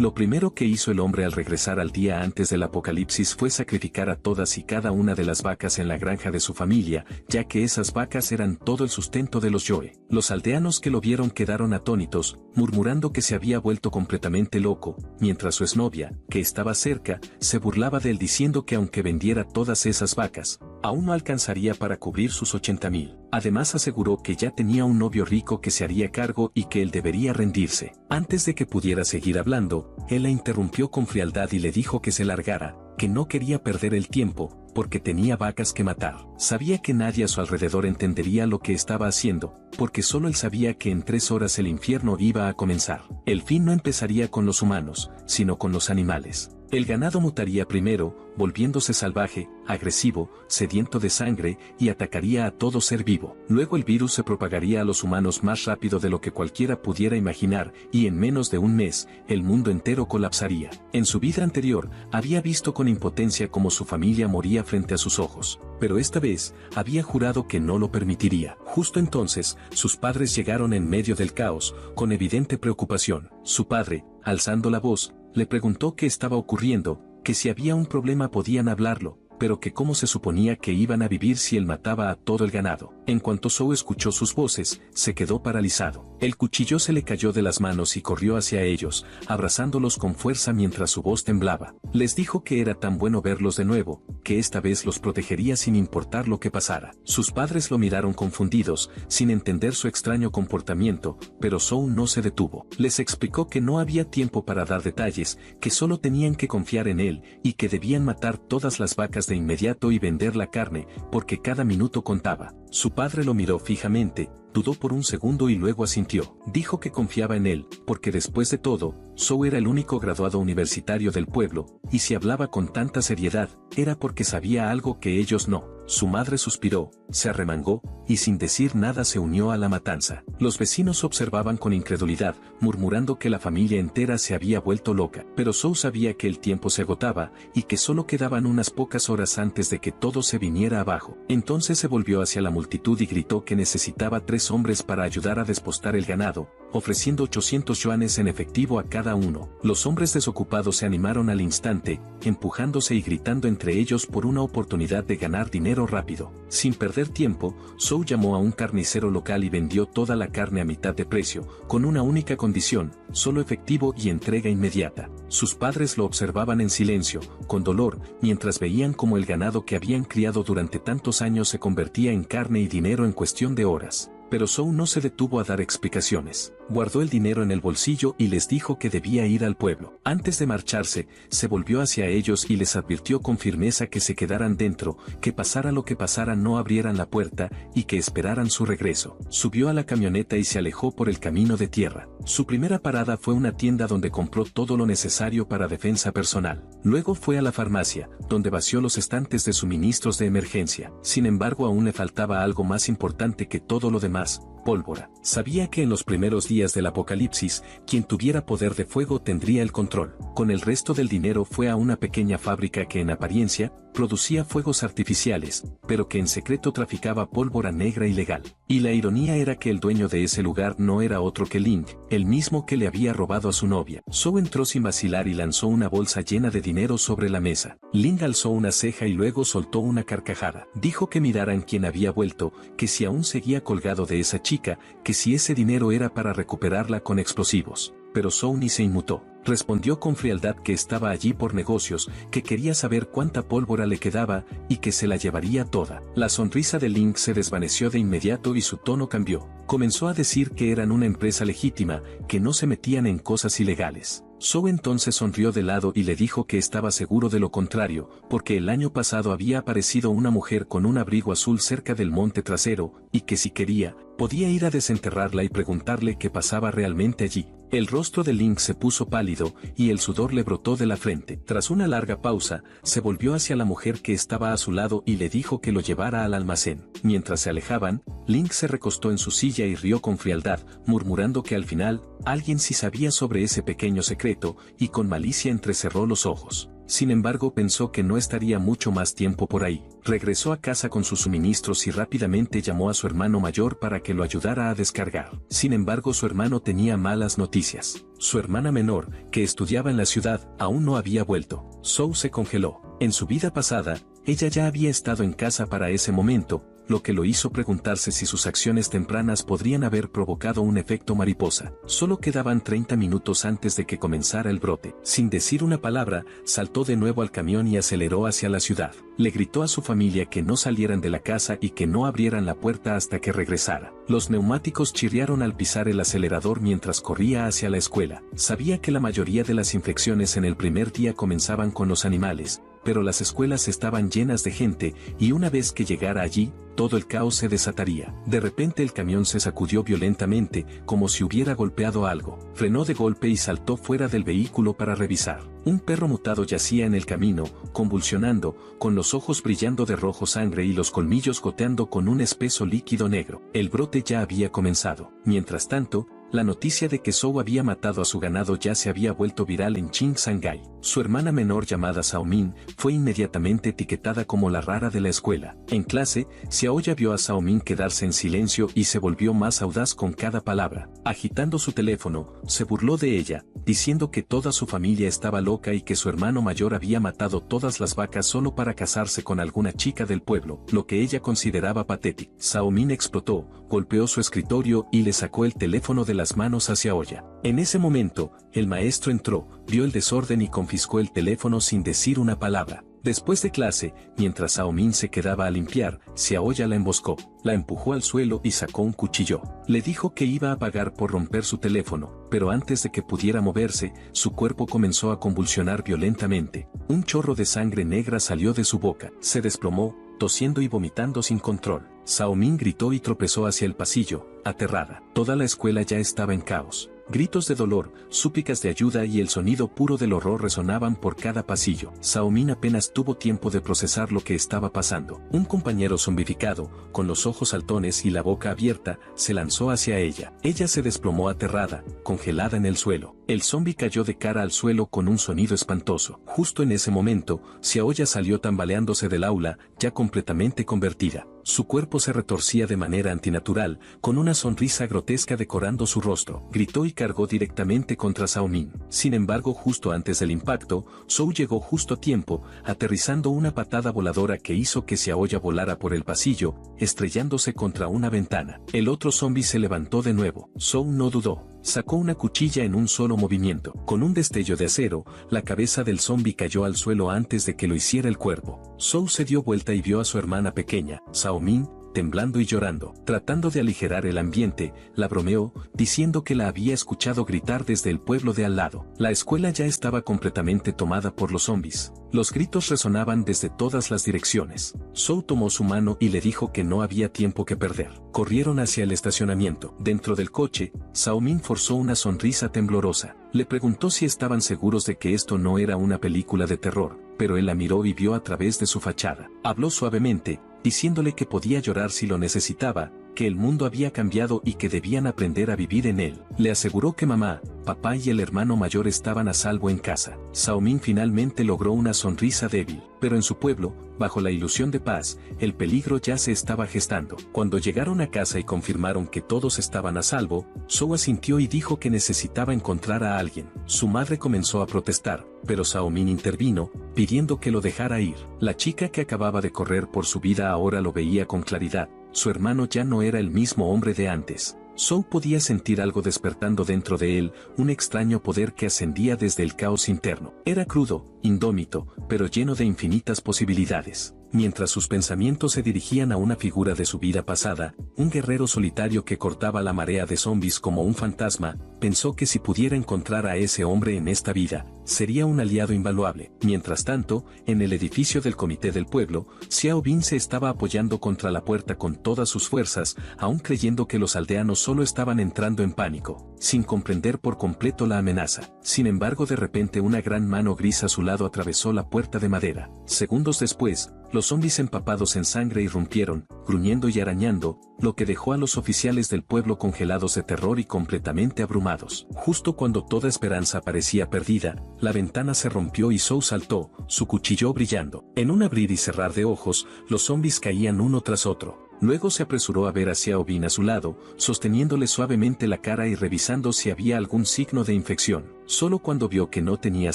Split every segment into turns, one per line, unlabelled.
Lo primero que hizo el hombre al regresar al día antes del apocalipsis fue sacrificar a todas y cada una de las vacas en la granja de su familia, ya que esas vacas eran todo el sustento de los Yoe. Los aldeanos que lo vieron quedaron atónitos, murmurando que se había vuelto completamente loco, mientras su exnovia, que estaba cerca, se burlaba de él diciendo que aunque vendiera todas esas vacas, aún no alcanzaría para cubrir sus 80,000. Además aseguró que ya tenía un novio rico que se haría cargo y que él debería rendirse. Antes de que pudiera seguir hablando, él la interrumpió con frialdad y le dijo que se largara, que no quería perder el tiempo, porque tenía vacas que matar. Sabía que nadie a su alrededor entendería lo que estaba haciendo, porque solo él sabía que en 3 horas el infierno iba a comenzar. El fin no empezaría con los humanos, sino con los animales. El ganado mutaría primero, volviéndose salvaje, agresivo, sediento de sangre, y atacaría a todo ser vivo. Luego el virus se propagaría a los humanos más rápido de lo que cualquiera pudiera imaginar, y en menos de un mes, el mundo entero colapsaría. En su vida anterior, había visto con impotencia cómo su familia moría frente a sus ojos, pero esta vez, había jurado que no lo permitiría. Justo entonces, sus padres llegaron en medio del caos, con evidente preocupación. Su padre, alzando la voz, le preguntó qué estaba ocurriendo, que si había un problema podían hablarlo, pero que cómo se suponía que iban a vivir si él mataba a todo el ganado. En cuanto Zhou escuchó sus voces, se quedó paralizado. El cuchillo se le cayó de las manos y corrió hacia ellos, abrazándolos con fuerza mientras su voz temblaba. Les dijo que era tan bueno verlos de nuevo, que esta vez los protegería sin importar lo que pasara. Sus padres lo miraron confundidos, sin entender su extraño comportamiento, pero Zhou no se detuvo. Les explicó que no había tiempo para dar detalles, que solo tenían que confiar en él, y que debían matar todas las vacas de inmediato y vender la carne, porque cada minuto contaba. Su padre lo miró fijamente, dudó por un segundo y luego asintió. Dijo que confiaba en él, porque después de todo, Zhou era el único graduado universitario del pueblo, y si hablaba con tanta seriedad, era porque sabía algo que ellos no. Su madre suspiró, se arremangó, y sin decir nada se unió a la matanza. Los vecinos observaban con incredulidad, murmurando que la familia entera se había vuelto loca. Pero Zhou sabía que el tiempo se agotaba, y que solo quedaban unas pocas horas antes de que todo se viniera abajo. Entonces se volvió hacia la multitud y gritó que necesitaba 3 hombres para ayudar a despostar el ganado, ofreciendo 800 yuanes en efectivo a cada uno. Los hombres desocupados se animaron al instante, empujándose y gritando entre ellos por una oportunidad de ganar dinero rápido. Sin perder tiempo, Zhou llamó a un carnicero local y vendió toda la carne a mitad de precio, con una única condición, solo efectivo y entrega inmediata. Sus padres lo observaban en silencio, con dolor, mientras veían cómo el ganado que habían criado durante tantos años se convertía en carne y dinero en cuestión de horas. Pero Zhou no se detuvo a dar explicaciones. Guardó el dinero en el bolsillo y les dijo que debía ir al pueblo. Antes de marcharse, se volvió hacia ellos y les advirtió con firmeza que se quedaran dentro, que pasara lo que pasara no abrieran la puerta, y que esperaran su regreso. Subió a la camioneta y se alejó por el camino de tierra. Su primera parada fue una tienda donde compró todo lo necesario para defensa personal. Luego fue a la farmacia, donde vació los estantes de suministros de emergencia. Sin embargo, aún le faltaba algo más importante que todo lo demás: pólvora. Sabía que en los primeros días del apocalipsis, quien tuviera poder de fuego tendría el control. Con el resto del dinero fue a una pequeña fábrica que en apariencia producía fuegos artificiales, pero que en secreto traficaba pólvora negra ilegal. Y la ironía era que el dueño de ese lugar no era otro que Ling, el mismo que le había robado a su novia. Zhou entró sin vacilar y lanzó una bolsa llena de dinero sobre la mesa. Ling alzó una ceja y luego soltó una carcajada. Dijo que miraran quién había vuelto, que si aún seguía colgado de esa chica, que si ese dinero era para recuperarla con explosivos. Pero Zhou ni se inmutó. Respondió con frialdad que estaba allí por negocios, que quería saber cuánta pólvora le quedaba, y que se la llevaría toda. La sonrisa de Ling se desvaneció de inmediato y su tono cambió. Comenzó a decir que eran una empresa legítima, que no se metían en cosas ilegales. Zhou entonces sonrió de lado y le dijo que estaba seguro de lo contrario, porque el año pasado había aparecido una mujer con un abrigo azul cerca del monte trasero, y que si quería, podía ir a desenterrarla y preguntarle qué pasaba realmente allí. El rostro de Ling se puso pálido, y el sudor le brotó de la frente. Tras una larga pausa, se volvió hacia la mujer que estaba a su lado y le dijo que lo llevara al almacén. Mientras se alejaban, Ling se recostó en su silla y rió con frialdad, murmurando que al final, alguien sí sabía sobre ese pequeño secreto, y con malicia entrecerró los ojos. Sin embargo, pensó que no estaría mucho más tiempo por ahí. Regresó a casa con sus suministros y rápidamente llamó a su hermano mayor para que lo ayudara a descargar. Sin embargo, su hermano tenía malas noticias. Su hermana menor, que estudiaba en la ciudad, aún no había vuelto. Zhou se congeló. En su vida pasada, ella ya había estado en casa para ese momento, lo que lo hizo preguntarse si sus acciones tempranas podrían haber provocado un efecto mariposa. Solo quedaban 30 minutos antes de que comenzara el brote. Sin decir una palabra, saltó de nuevo al camión y aceleró hacia la ciudad. Le gritó a su familia que no salieran de la casa y que no abrieran la puerta hasta que regresara. Los neumáticos chirriaron al pisar el acelerador mientras corría hacia la escuela. Sabía que la mayoría de las infecciones en el primer día comenzaban con los animales, pero las escuelas estaban llenas de gente, y una vez que llegara allí, todo el caos se desataría. De repente el camión se sacudió violentamente, como si hubiera golpeado algo. Frenó de golpe y saltó fuera del vehículo para revisar. Un perro mutado yacía en el camino, convulsionando, con los ojos brillando de rojo sangre y los colmillos goteando con un espeso líquido negro. El brote ya había comenzado. Mientras tanto, la noticia de que Zhou había matado a su ganado ya se había vuelto viral en Qing-Shanghai. Su hermana menor llamada Zhao Min fue inmediatamente etiquetada como la rara de la escuela. En clase, Xiaoya vio a Zhao Min quedarse en silencio y se volvió más audaz con cada palabra. Agitando su teléfono, se burló de ella, diciendo que toda su familia estaba loca y que su hermano mayor había matado todas las vacas solo para casarse con alguna chica del pueblo, lo que ella consideraba patético. Zhao Min explotó, golpeó su escritorio y le sacó el teléfono de las manos hacia Xiaoya. En ese momento, el maestro entró, vio el desorden y confiscó el teléfono sin decir una palabra. Después de clase, mientras Zhao Min se quedaba a limpiar, Xiaoya la emboscó, la empujó al suelo y sacó un cuchillo. Le dijo que iba a pagar por romper su teléfono, pero antes de que pudiera moverse, su cuerpo comenzó a convulsionar violentamente. Un chorro de sangre negra salió de su boca. Se desplomó, tosiendo y vomitando sin control. Zhao Min gritó y tropezó hacia el pasillo, aterrada. Toda la escuela ya estaba en caos. Gritos de dolor, súplicas de ayuda y el sonido puro del horror resonaban por cada pasillo. Zhao Min apenas tuvo tiempo de procesar lo que estaba pasando. Un compañero zombificado, con los ojos saltones y la boca abierta, se lanzó hacia ella. Ella se desplomó aterrada, congelada en el suelo. El zombi cayó de cara al suelo con un sonido espantoso. Justo en ese momento, Xiaoya salió tambaleándose del aula, ya completamente convertida. Su cuerpo se retorcía de manera antinatural, con una sonrisa grotesca decorando su rostro. Gritó y cargó directamente contra Zhao Min. Sin embargo, justo antes del impacto, Zhou llegó justo a tiempo, aterrizando una patada voladora que hizo que Xiaoya volara por el pasillo, estrellándose contra una ventana. El otro zombi se levantó de nuevo. Zhou no dudó. Sacó una cuchilla en un solo movimiento. Con un destello de acero, la cabeza del zombi cayó al suelo antes de que lo hiciera el cuerpo. Zhou se dio vuelta y vio a su hermana pequeña, Zhao Min, temblando y llorando. Tratando de aligerar el ambiente, la bromeó, diciendo que la había escuchado gritar desde el pueblo de al lado. La escuela ya estaba completamente tomada por los zombies. Los gritos resonaban desde todas las direcciones. Zhou tomó su mano y le dijo que no había tiempo que perder. Corrieron hacia el estacionamiento. Dentro del coche, Zhao Min forzó una sonrisa temblorosa. Le preguntó si estaban seguros de que esto no era una película de terror, pero él la miró y vio a través de su fachada. Habló suavemente, diciéndole que podía llorar si lo necesitaba, que el mundo había cambiado y que debían aprender a vivir en él. Le aseguró que mamá, papá y el hermano mayor estaban a salvo en casa. Zhao Min finalmente logró una sonrisa débil, pero en su pueblo, bajo la ilusión de paz, el peligro ya se estaba gestando. Cuando llegaron a casa y confirmaron que todos estaban a salvo, Zhou asintió y dijo que necesitaba encontrar a alguien. Su madre comenzó a protestar, pero Zhao Min intervino, pidiendo que lo dejara ir. La chica que acababa de correr por su vida ahora lo veía con claridad. Su hermano ya no era el mismo hombre de antes. Zhou podía sentir algo despertando dentro de él, un extraño poder que ascendía desde el caos interno. Era crudo, indómito, pero lleno de infinitas posibilidades. Mientras sus pensamientos se dirigían a una figura de su vida pasada, un guerrero solitario que cortaba la marea de zombies como un fantasma, pensó que si pudiera encontrar a ese hombre en esta vida, sería un aliado invaluable. Mientras tanto, en el edificio del comité del pueblo, Xiao Bin se estaba apoyando contra la puerta con todas sus fuerzas, aún creyendo que los aldeanos solo estaban entrando en pánico, sin comprender por completo la amenaza. Sin embargo, de repente una gran mano gris a su lado atravesó la puerta de madera. Segundos después, los zombies empapados en sangre irrumpieron, gruñendo y arañando, lo que dejó a los oficiales del pueblo congelados de terror y completamente abrumados. Justo cuando toda esperanza parecía perdida, la ventana se rompió y Zhou saltó, su cuchillo brillando. En un abrir y cerrar de ojos, los zombies caían uno tras otro. Luego se apresuró a ver a Xiao Bin a su lado, sosteniéndole suavemente la cara y revisando si había algún signo de infección. Solo cuando vio que no tenía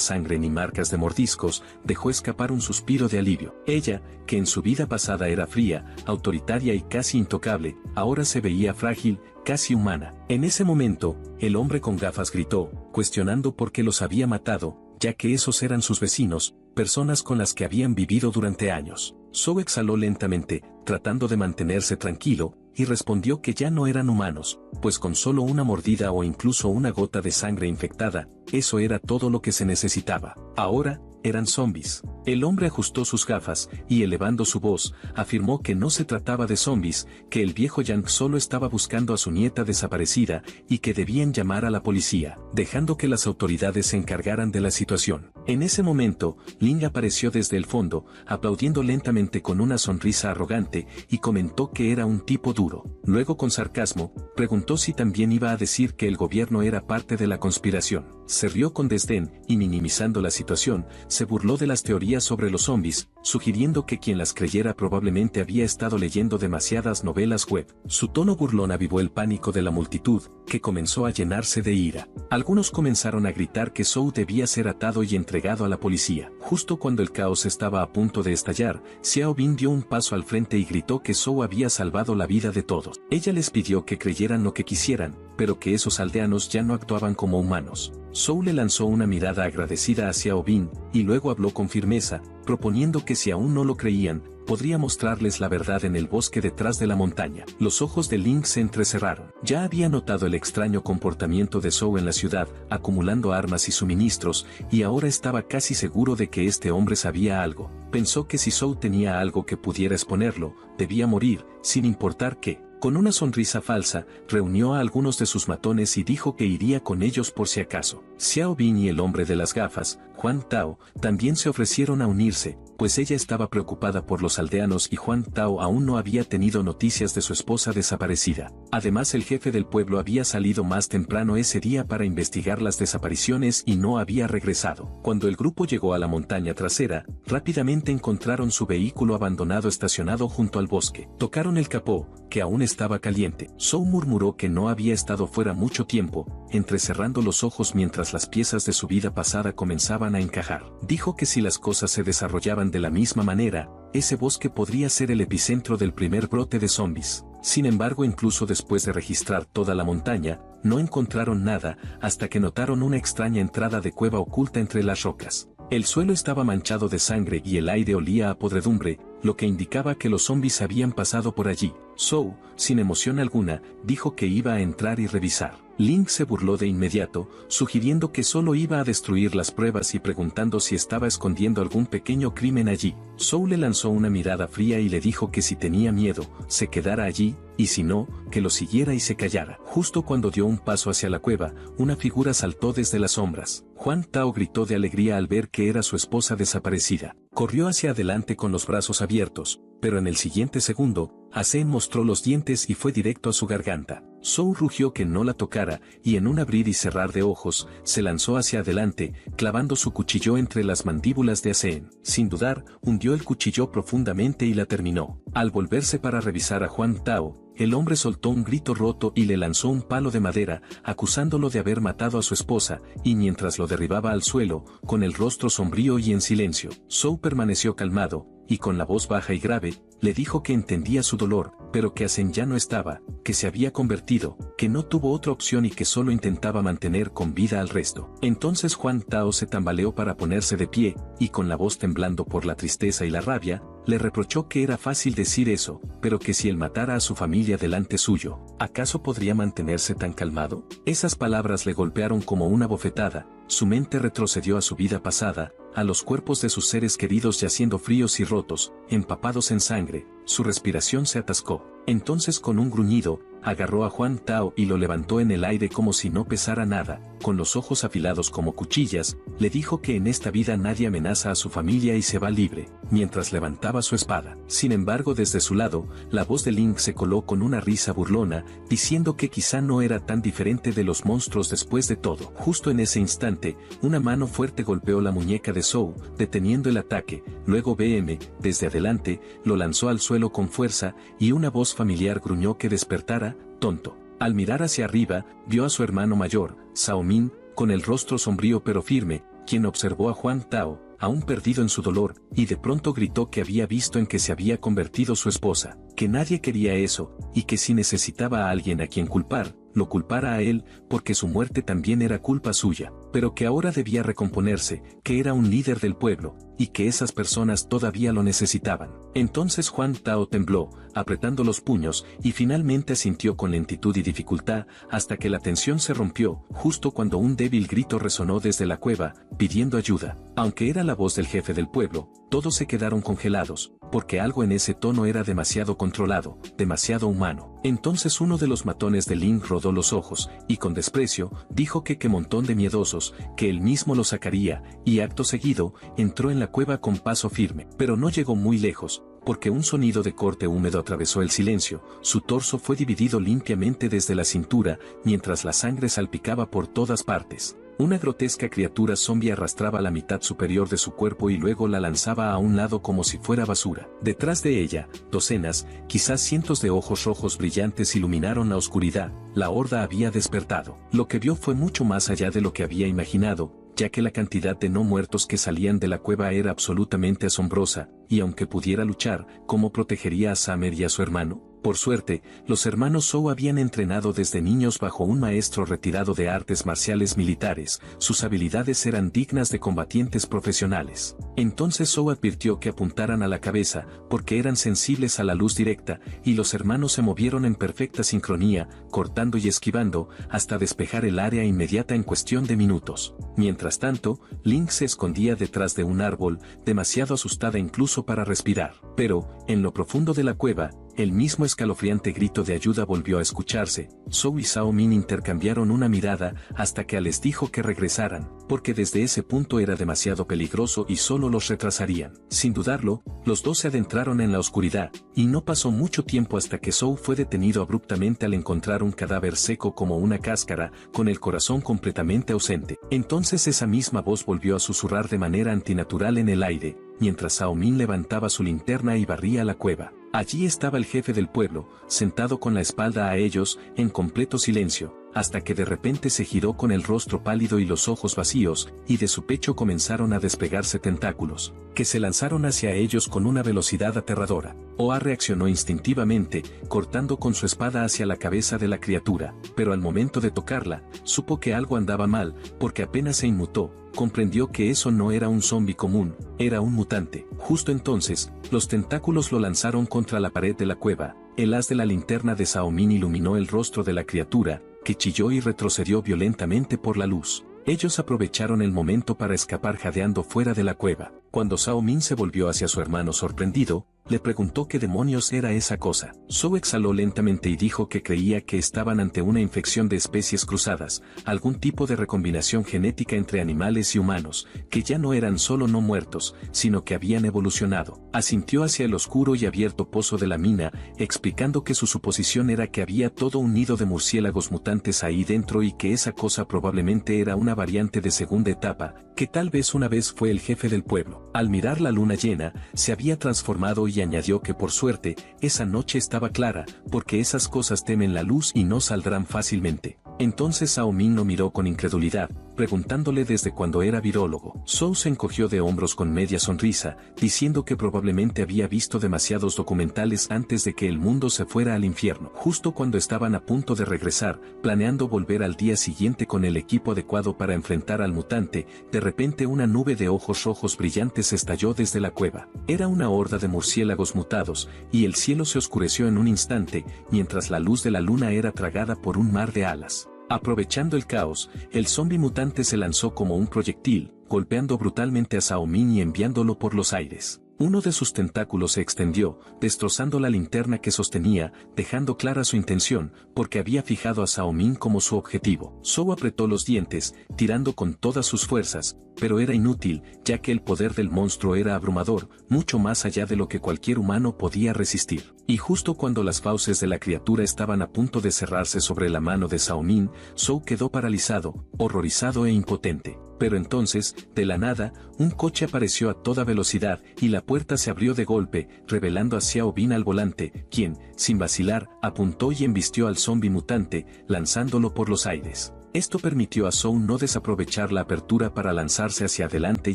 sangre ni marcas de mordiscos, dejó escapar un suspiro de alivio. Ella, que en su vida pasada era fría, autoritaria y casi intocable, ahora se veía frágil, casi humana. En ese momento, el hombre con gafas gritó, cuestionando por qué los había matado, ya que esos eran sus vecinos, personas con las que habían vivido durante años. Zhou exhaló lentamente, tratando de mantenerse tranquilo, y respondió que ya no eran humanos, pues con solo una mordida o incluso una gota de sangre infectada, eso era todo lo que se necesitaba. Ahora, eran zombies. El hombre ajustó sus gafas, y elevando su voz, afirmó que no se trataba de zombies, que el viejo Yang solo estaba buscando a su nieta desaparecida, y que debían llamar a la policía, dejando que las autoridades se encargaran de la situación. En ese momento, Ling apareció desde el fondo, aplaudiendo lentamente con una sonrisa arrogante, y comentó que era un tipo duro. Luego con sarcasmo, preguntó si también iba a decir que el gobierno era parte de la conspiración. Se rió con desdén, y minimizando la situación, se burló de las teorías sobre los zombies, sugiriendo que quien las creyera probablemente había estado leyendo demasiadas novelas web. Su tono burlón avivó el pánico de la multitud, que comenzó a llenarse de ira. Algunos comenzaron a gritar que Zhou debía ser atado y entregado a la policía. Justo cuando el caos estaba a punto de estallar, Xiao Bin dio un paso al frente y gritó que Zhou había salvado la vida de todos. Ella les pidió que creyeran lo que quisieran, pero que esos aldeanos ya no actuaban como humanos. Zhou le lanzó una mirada agradecida a Xiao Bin, y luego habló con firmeza, proponiendo que si aún no lo creían, podría mostrarles la verdad en el bosque detrás de la montaña. Los ojos de Ling se entrecerraron. Ya había notado el extraño comportamiento de Zhou en la ciudad, acumulando armas y suministros, y ahora estaba casi seguro de que este hombre sabía algo. Pensó que si Zhou tenía algo que pudiera exponerlo, debía morir, sin importar qué. Con una sonrisa falsa, reunió a algunos de sus matones y dijo que iría con ellos por si acaso. Xiao Bin y el hombre de las gafas, Huang Tao, también se ofrecieron a unirse, pues ella estaba preocupada por los aldeanos y Huang Tao aún no había tenido noticias de su esposa desaparecida. Además, el jefe del pueblo había salido más temprano ese día para investigar las desapariciones y no había regresado. Cuando el grupo llegó a la montaña trasera, rápidamente encontraron su vehículo abandonado estacionado junto al bosque. Tocaron el capó, que aún estaba caliente. Zhou murmuró que no había estado fuera mucho tiempo, entrecerrando los ojos mientras las piezas de su vida pasada comenzaban a encajar. Dijo que si las cosas se desarrollaban de la misma manera, ese bosque podría ser el epicentro del primer brote de zombies. Sin embargo, incluso después de registrar toda la montaña, no encontraron nada, hasta que notaron una extraña entrada de cueva oculta entre las rocas. El suelo estaba manchado de sangre y el aire olía a podredumbre, lo que indicaba que los zombies habían pasado por allí. Zhou, sin emoción alguna, dijo que iba a entrar y revisar. Ling se burló de inmediato, sugiriendo que solo iba a destruir las pruebas y preguntando si estaba escondiendo algún pequeño crimen allí. Zhou le lanzó una mirada fría y le dijo que si tenía miedo, se quedara allí, y si no, que lo siguiera y se callara. Justo cuando dio un paso hacia la cueva, una figura saltó desde las sombras. Huang Tao gritó de alegría al ver que era su esposa desaparecida. Corrió hacia adelante con los brazos abiertos, pero en el siguiente segundo, Acen mostró los dientes y fue directo a su garganta. Zhou rugió que no la tocara, y en un abrir y cerrar de ojos, se lanzó hacia adelante, clavando su cuchillo entre las mandíbulas de Acen. Sin dudar, hundió el cuchillo profundamente y la terminó. Al volverse para revisar a Huang Tao, el hombre soltó un grito roto y le lanzó un palo de madera, acusándolo de haber matado a su esposa, y mientras lo derribaba al suelo, con el rostro sombrío y en silencio, Zhou permaneció calmado, y con la voz baja y grave, le dijo que entendía su dolor, pero que Acen ya no estaba, que se había convertido, que no tuvo otra opción y que solo intentaba mantener con vida al resto. Entonces Huang Tao se tambaleó para ponerse de pie, y con la voz temblando por la tristeza y la rabia, le reprochó que era fácil decir eso, pero que si él matara a su familia delante suyo, ¿acaso podría mantenerse tan calmado? Esas palabras le golpearon como una bofetada, su mente retrocedió a su vida pasada, a los cuerpos de sus seres queridos yaciendo fríos y rotos, empapados en sangre, su respiración se atascó. Entonces con un gruñido, agarró a Huang Tao y lo levantó en el aire como si no pesara nada, con los ojos afilados como cuchillas, le dijo que en esta vida nadie amenaza a su familia y se va libre, mientras levantaba su espada. Sin embargo, desde su lado, la voz de Ling se coló con una risa burlona, diciendo que quizá no era tan diferente de los monstruos después de todo. Justo en ese instante, una mano fuerte golpeó la muñeca de Zhou, deteniendo el ataque, luego BM, desde adelante, lo lanzó al suelo con fuerza, y una voz familiar gruñó que despertara, tonto. Al mirar hacia arriba, vio a su hermano mayor, Zhao Min, con el rostro sombrío pero firme, quien observó a Huang Tao, aún perdido en su dolor, y de pronto gritó que había visto en que se había convertido su esposa, que nadie quería eso, y que si necesitaba a alguien a quien culpar, lo culpara a él, porque su muerte también era culpa suya, pero que ahora debía recomponerse, que era un líder del pueblo, y que esas personas todavía lo necesitaban. Entonces Huang Tao tembló, apretando los puños, y finalmente asintió con lentitud y dificultad, hasta que la tensión se rompió, justo cuando un débil grito resonó desde la cueva, pidiendo ayuda. Aunque era la voz del jefe del pueblo, todos se quedaron congelados, porque algo en ese tono era demasiado controlado, demasiado humano. Entonces uno de los matones de Ling rodó los ojos, y con desprecio, dijo que qué montón de miedosos, que él mismo lo sacaría, y acto seguido, entró en la cueva con paso firme, pero no llegó muy lejos, porque un sonido de corte húmedo atravesó el silencio, su torso fue dividido limpiamente desde la cintura, mientras la sangre salpicaba por todas partes. Una grotesca criatura zombie arrastraba la mitad superior de su cuerpo y luego la lanzaba a un lado como si fuera basura. Detrás de ella, docenas, quizás cientos de ojos rojos brillantes iluminaron la oscuridad. La horda había despertado. Lo que vio fue mucho más allá de lo que había imaginado, ya que la cantidad de no muertos que salían de la cueva era absolutamente asombrosa, y aunque pudiera luchar, ¿cómo protegería a Samer y a su hermano? Por suerte, los hermanos Zhou habían entrenado desde niños bajo un maestro retirado de artes marciales militares, sus habilidades eran dignas de combatientes profesionales. Entonces Zhou advirtió que apuntaran a la cabeza, porque eran sensibles a la luz directa, y los hermanos se movieron en perfecta sincronía, cortando y esquivando, hasta despejar el área inmediata en cuestión de minutos. Mientras tanto, Ling se escondía detrás de un árbol, demasiado asustada incluso para respirar. Pero, en lo profundo de la cueva, el mismo escalofriante grito de ayuda volvió a escucharse. Zhou y Zhao Min intercambiaron una mirada hasta que les dijo que regresaran, porque desde ese punto era demasiado peligroso y solo los retrasarían. Sin dudarlo, los dos se adentraron en la oscuridad, y no pasó mucho tiempo hasta que Zhou fue detenido abruptamente al encontrar un cadáver seco como una cáscara, con el corazón completamente ausente. Entonces esa misma voz volvió a susurrar de manera antinatural en el aire, mientras Zhao Min levantaba su linterna y barría la cueva. Allí estaba el jefe del pueblo, sentado con la espalda a ellos, en completo silencio, hasta que de repente se giró con el rostro pálido y los ojos vacíos, y de su pecho comenzaron a despegarse tentáculos, que se lanzaron hacia ellos con una velocidad aterradora. Oa reaccionó instintivamente, cortando con su espada hacia la cabeza de la criatura, pero al momento de tocarla, supo que algo andaba mal, porque apenas se inmutó, comprendió que eso no era un zombi común, era un mutante. Justo entonces, los tentáculos lo lanzaron contra la pared de la cueva. El haz de la linterna de Zhao Min iluminó el rostro de la criatura, que chilló y retrocedió violentamente por la luz. Ellos aprovecharon el momento para escapar jadeando fuera de la cueva. Cuando Zhao Min se volvió hacia su hermano sorprendido, le preguntó qué demonios era esa cosa. Zhou exhaló lentamente y dijo que creía que estaban ante una infección de especies cruzadas, algún tipo de recombinación genética entre animales y humanos, que ya no eran solo no muertos, sino que habían evolucionado. Asintió hacia el oscuro y abierto pozo de la mina, explicando que su suposición era que había todo un nido de murciélagos mutantes ahí dentro y que esa cosa probablemente era una variante de segunda etapa, que tal vez una vez fue el jefe del pueblo. Al mirar la luna llena, se había transformado y añadió que por suerte, esa noche estaba clara, porque esas cosas temen la luz y no saldrán fácilmente. Entonces Zhao Min lo miró con incredulidad, preguntándole desde cuándo era virólogo. Zhou se encogió de hombros con media sonrisa, diciendo que probablemente había visto demasiados documentales antes de que el mundo se fuera al infierno. Justo cuando estaban a punto de regresar, planeando volver al día siguiente con el equipo adecuado para enfrentar al mutante, de repente una nube de ojos rojos brillantes estalló desde la cueva. Era una horda de murciélagos mutados, y el cielo se oscureció en un instante, mientras la luz de la luna era tragada por un mar de alas. Aprovechando el caos, el zombi mutante se lanzó como un proyectil, golpeando brutalmente a Zhao Min y enviándolo por los aires. Uno de sus tentáculos se extendió, destrozando la linterna que sostenía, dejando clara su intención, porque había fijado a Zhao Min como su objetivo. Zhou apretó los dientes, tirando con todas sus fuerzas, pero era inútil, ya que el poder del monstruo era abrumador, mucho más allá de lo que cualquier humano podía resistir. Y justo cuando las fauces de la criatura estaban a punto de cerrarse sobre la mano de Zhao Min, Zhou quedó paralizado, horrorizado e impotente. Pero entonces, de la nada, un coche apareció a toda velocidad y la puerta se abrió de golpe, revelando a Xiao Bin al volante, quien, sin vacilar, apuntó y embistió al zombi mutante, lanzándolo por los aires. Esto permitió a Zhou no desaprovechar la apertura para lanzarse hacia adelante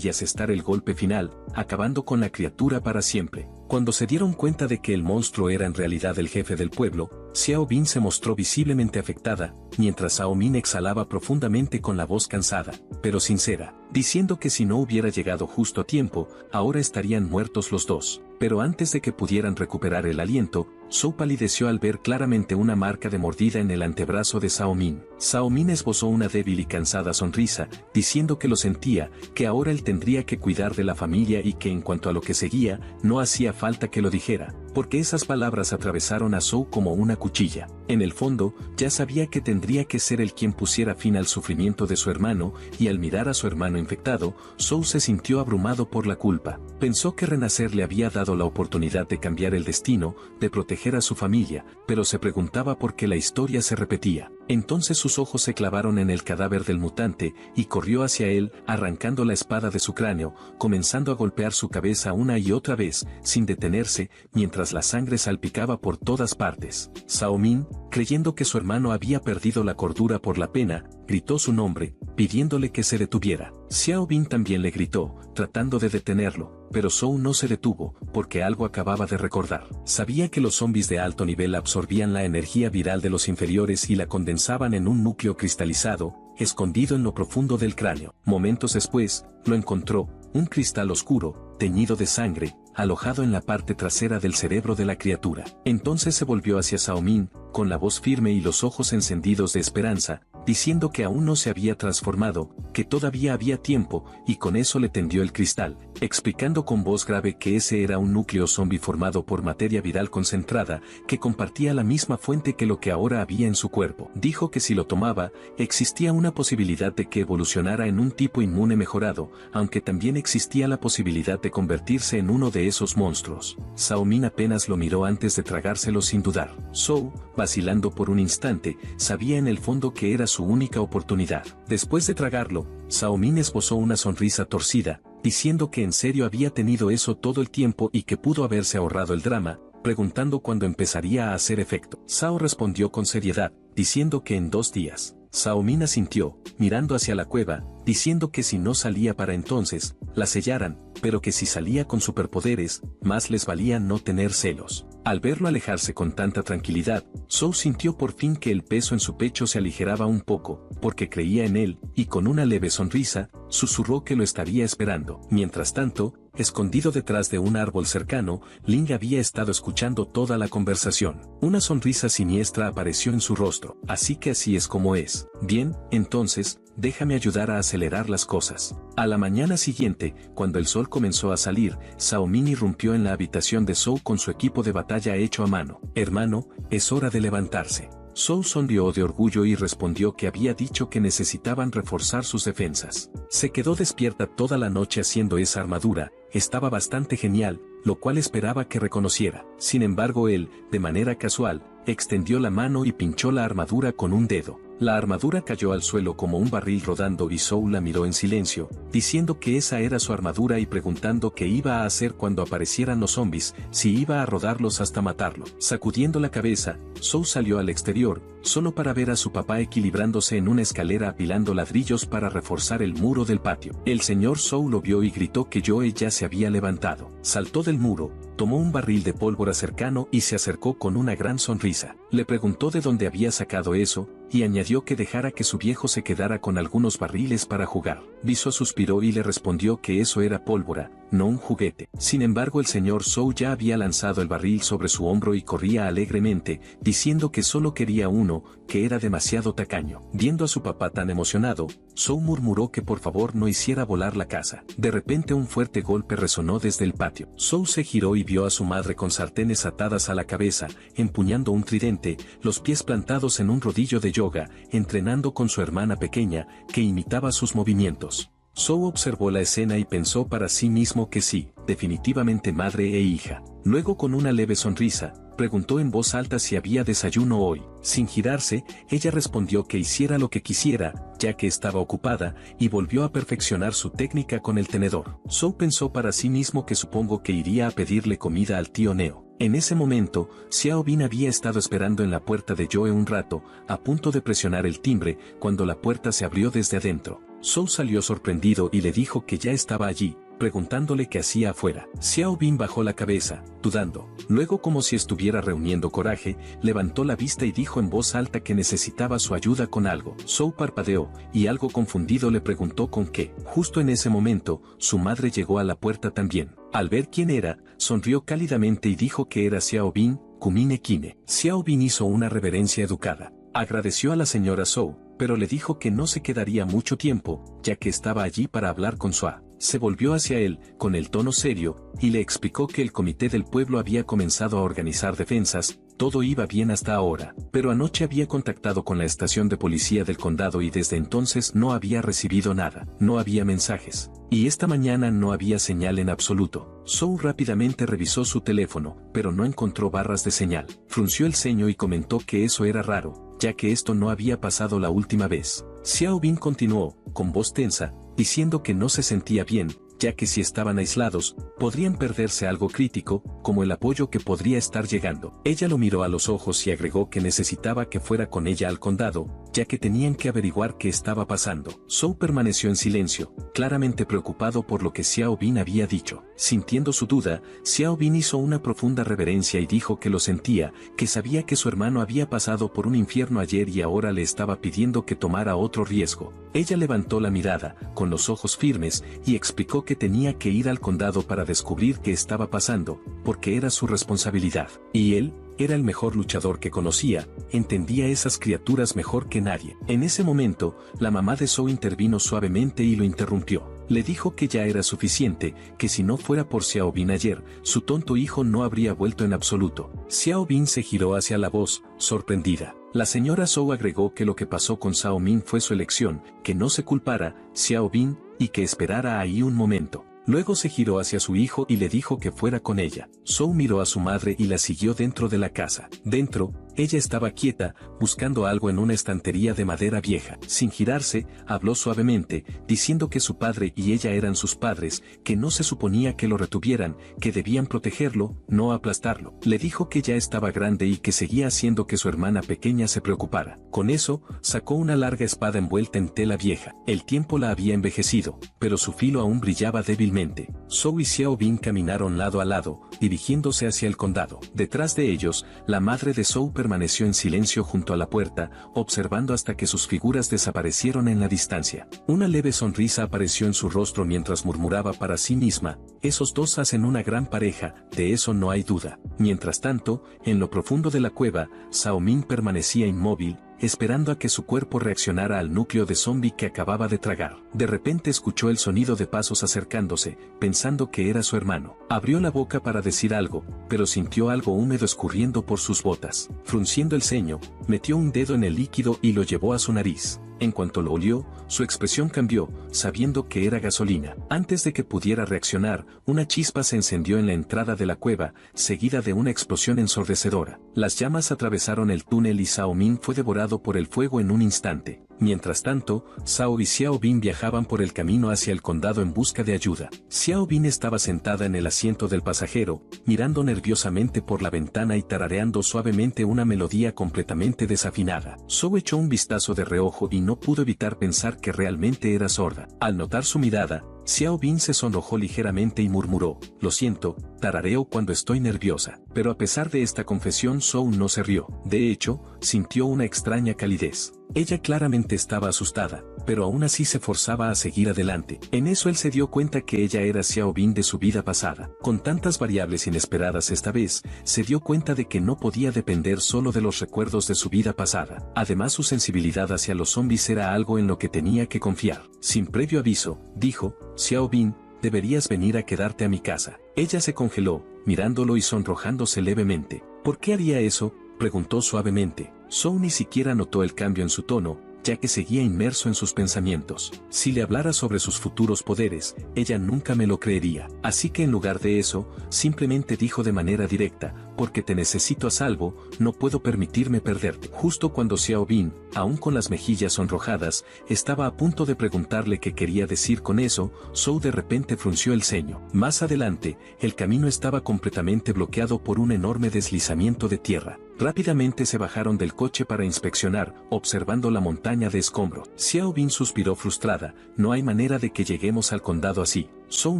y asestar el golpe final, acabando con la criatura para siempre. Cuando se dieron cuenta de que el monstruo era en realidad el jefe del pueblo, Xiao Bin se mostró visiblemente afectada, mientras Zhao Min exhalaba profundamente con la voz cansada, pero sincera, diciendo que si no hubiera llegado justo a tiempo, ahora estarían muertos los dos. Pero antes de que pudieran recuperar el aliento, Zhou palideció al ver claramente una marca de mordida en el antebrazo de Zhao Min. Zhao Min esbozó una débil y cansada sonrisa, diciendo que lo sentía, que ahora él tendría que cuidar de la familia y que en cuanto a lo que seguía, no hacía falta que lo dijera, porque esas palabras atravesaron a Zhou como una cuchilla. En el fondo, ya sabía que tendría que ser él quien pusiera fin al sufrimiento de su hermano, y al mirar a su hermano infectado, Zhou se sintió abrumado por la culpa. Pensó que renacer le había dado la oportunidad de cambiar el destino, de proteger a su familia, pero se preguntaba por qué la historia se repetía. Entonces sus ojos se clavaron en el cadáver del mutante, y corrió hacia él, arrancando la espada de su cráneo, comenzando a golpear su cabeza una y otra vez, sin detenerse, mientras la sangre salpicaba por todas partes. Zhao Min, creyendo que su hermano había perdido la cordura por la pena, gritó su nombre, pidiéndole que se detuviera. Xiao Bin también le gritó, tratando de detenerlo, pero Zhou no se detuvo, porque algo acababa de recordar. Sabía que los zombies de alto nivel absorbían la energía viral de los inferiores y la condensaban en un núcleo cristalizado, escondido en lo profundo del cráneo. Momentos después, lo encontró, un cristal oscuro, teñido de sangre, alojado en la parte trasera del cerebro de la criatura. Entonces se volvió hacia Zhao Min, con la voz firme y los ojos encendidos de esperanza, diciendo que aún no se había transformado, que todavía había tiempo, y con eso le tendió el cristal, explicando con voz grave que ese era un núcleo zombie formado por materia viral concentrada, que compartía la misma fuente que lo que ahora había en su cuerpo. Dijo que si lo tomaba, existía una posibilidad de que evolucionara en un tipo inmune mejorado, aunque también existía la posibilidad de convertirse en uno de esos monstruos. Zhao Min apenas lo miró antes de tragárselo sin dudar. Zhou, vacilando por un instante, sabía en el fondo que era su única oportunidad. Después de tragarlo, Zhao Min esbozó una sonrisa torcida, diciendo que en serio había tenido eso todo el tiempo y que pudo haberse ahorrado el drama, preguntando cuándo empezaría a hacer efecto. Zhao respondió con seriedad, diciendo que en 2 días. Zhao Min asintió, mirando hacia la cueva, diciendo que si no salía para entonces, la sellaran, pero que si salía con superpoderes, más les valía no tener celos. Al verlo alejarse con tanta tranquilidad, Zhou sintió por fin que el peso en su pecho se aligeraba un poco, porque creía en él, y con una leve sonrisa, susurró que lo estaría esperando. Mientras tanto, escondido detrás de un árbol cercano, Ling había estado escuchando toda la conversación. Una sonrisa siniestra apareció en su rostro. Así que así es como es. Bien, entonces, déjame ayudar a acelerar las cosas. A la mañana siguiente, cuando el sol comenzó a salir, Zhao Min irrumpió en la habitación de Zhou con su equipo de batalla hecho a mano. Hermano, es hora de levantarse. Zhou sonrió de orgullo y respondió que había dicho que necesitaban reforzar sus defensas. Se quedó despierta toda la noche haciendo esa armadura, estaba bastante genial, lo cual esperaba que reconociera. Sin embargo él, de manera casual, extendió la mano y pinchó la armadura con un dedo. La armadura cayó al suelo como un barril rodando y Zhou la miró en silencio, diciendo que esa era su armadura y preguntando qué iba a hacer cuando aparecieran los zombies, si iba a rodarlos hasta matarlo. Sacudiendo la cabeza, Zhou salió al exterior, solo para ver a su papá equilibrándose en una escalera apilando ladrillos para reforzar el muro del patio. El señor Zhou lo vio y gritó que Joe ya se había levantado. Saltó del muro, tomó un barril de pólvora cercano y se acercó con una gran sonrisa. Le preguntó de dónde había sacado eso, y añadió que dejara que su viejo se quedara con algunos barriles para jugar. Viso suspiró y le respondió que eso era pólvora, no un juguete. Sin embargo, el señor Zhou ya había lanzado el barril sobre su hombro y corría alegremente, diciendo que solo quería uno, que era demasiado tacaño. Viendo a su papá tan emocionado, Zhou murmuró que por favor no hiciera volar la casa. De repente un fuerte golpe resonó desde el patio. Zhou se giró y vio a su madre con sartenes atadas a la cabeza, empuñando un tridente, los pies plantados en un rodillo de yoga, entrenando con su hermana pequeña, que imitaba sus movimientos. Zhou observó la escena y pensó para sí mismo que sí, definitivamente madre e hija. Luego, con una leve sonrisa, preguntó en voz alta si había desayuno hoy. Sin girarse, ella respondió que hiciera lo que quisiera, ya que estaba ocupada, y volvió a perfeccionar su técnica con el tenedor. Zhou pensó para sí mismo que supongo que iría a pedirle comida al tío Neo. En ese momento, Xiao Bin había estado esperando en la puerta de Joe un rato, a punto de presionar el timbre, cuando la puerta se abrió desde adentro. Zhou salió sorprendido y le dijo que ya estaba allí, preguntándole qué hacía afuera. Xiao Bin bajó la cabeza, dudando. Luego, como si estuviera reuniendo coraje, levantó la vista y dijo en voz alta que necesitaba su ayuda con algo. Zhou parpadeó, y algo confundido le preguntó con qué. Justo en ese momento, su madre llegó a la puerta también. Al ver quién era, sonrió cálidamente y dijo que era Xiao Bin, Kumine Kine. Xiao Bin hizo una reverencia educada. Agradeció a la señora Zhou, pero le dijo que no se quedaría mucho tiempo, ya que estaba allí para hablar con Sua. Se volvió hacia él, con el tono serio, y le explicó que el comité del pueblo había comenzado a organizar defensas. Todo iba bien hasta ahora, pero anoche había contactado con la estación de policía del condado y desde entonces no había recibido nada, no había mensajes, y esta mañana no había señal en absoluto. Zhou rápidamente revisó su teléfono, pero no encontró barras de señal. Frunció el ceño y comentó que eso era raro, ya que esto no había pasado la última vez. Xiao Bin continuó, con voz tensa, diciendo que no se sentía bien, ya que si estaban aislados, podrían perderse algo crítico, como el apoyo que podría estar llegando. Ella lo miró a los ojos y agregó que necesitaba que fuera con ella al condado, ya que tenían que averiguar qué estaba pasando. Zhou permaneció en silencio, claramente preocupado por lo que Xiao Bin había dicho. Sintiendo su duda, Xiao Bin hizo una profunda reverencia y dijo que lo sentía, que sabía que su hermano había pasado por un infierno ayer y ahora le estaba pidiendo que tomara otro riesgo. Ella levantó la mirada, con los ojos firmes, y explicó que tenía que ir al condado para descubrir qué estaba pasando, porque era su responsabilidad. Y él, era el mejor luchador que conocía, entendía esas criaturas mejor que nadie. En ese momento, la mamá de Zhou intervino suavemente y lo interrumpió. Le dijo que ya era suficiente, que si no fuera por Xiao Bin ayer, su tonto hijo no habría vuelto en absoluto. Xiao Bin se giró hacia la voz, sorprendida. La señora Zhou agregó que lo que pasó con Xiao Min fue su elección, que no se culpara, Xiao Bin, y que esperara ahí un momento. Luego se giró hacia su hijo y le dijo que fuera con ella. Zhou miró a su madre y la siguió dentro de la casa. Dentro, ella estaba quieta, buscando algo en una estantería de madera vieja. Sin girarse, habló suavemente, diciendo que su padre y ella eran sus padres, que no se suponía que lo retuvieran, que debían protegerlo, no aplastarlo. Le dijo que ya estaba grande y que seguía haciendo que su hermana pequeña se preocupara. Con eso, sacó una larga espada envuelta en tela vieja. El tiempo la había envejecido, pero su filo aún brillaba débilmente. Zhou y Xiao Bin caminaron lado a lado, dirigiéndose hacia el condado. Detrás de ellos, la madre de Zhou permaneció en silencio junto a la puerta, observando hasta que sus figuras desaparecieron en la distancia. Una leve sonrisa apareció en su rostro mientras murmuraba para sí misma, esos dos hacen una gran pareja, de eso no hay duda. Mientras tanto, en lo profundo de la cueva, Xiao Min permanecía inmóvil, esperando a que su cuerpo reaccionara al núcleo de zombie que acababa de tragar. De repente escuchó el sonido de pasos acercándose, pensando que era su hermano. Abrió la boca para decir algo, pero sintió algo húmedo escurriendo por sus botas. Frunciendo el ceño, metió un dedo en el líquido y lo llevó a su nariz. En cuanto lo olió, su expresión cambió, sabiendo que era gasolina. Antes de que pudiera reaccionar, una chispa se encendió en la entrada de la cueva, seguida de una explosión ensordecedora. Las llamas atravesaron el túnel y Xiao Min fue devorado por el fuego en un instante. Mientras tanto, Zhao y Xiao Bin viajaban por el camino hacia el condado en busca de ayuda. Xiao Bin estaba sentada en el asiento del pasajero, mirando nerviosamente por la ventana y tarareando suavemente una melodía completamente desafinada. Zhou echó un vistazo de reojo y no pudo evitar pensar que realmente era sorda. Al notar su mirada, Xiao Bin se sonrojó ligeramente y murmuró, lo siento, tarareo cuando estoy nerviosa. Pero a pesar de esta confesión Zhou no se rió. De hecho, sintió una extraña calidez. Ella claramente estaba asustada, pero aún así se forzaba a seguir adelante. En eso él se dio cuenta que ella era Xiao Bin de su vida pasada. Con tantas variables inesperadas esta vez, se dio cuenta de que no podía depender solo de los recuerdos de su vida pasada. Además, su sensibilidad hacia los zombies era algo en lo que tenía que confiar. Sin previo aviso, dijo, Xiao Bin, deberías venir a quedarte a mi casa. Ella se congeló, mirándolo y sonrojándose levemente. ¿Por qué haría eso?, preguntó suavemente. Zhou ni siquiera notó el cambio en su tono, ya que seguía inmerso en sus pensamientos. Si le hablara sobre sus futuros poderes, ella nunca me lo creería. Así que en lugar de eso, simplemente dijo de manera directa, porque te necesito a salvo, no puedo permitirme perderte. Justo cuando Xiao Bin, aún con las mejillas sonrojadas, estaba a punto de preguntarle qué quería decir con eso, Zhou de repente frunció el ceño. Más adelante, el camino estaba completamente bloqueado por un enorme deslizamiento de tierra. Rápidamente se bajaron del coche para inspeccionar, observando la montaña de escombros. Xiao Bin suspiró frustrada, no hay manera de que lleguemos al condado así. Zhou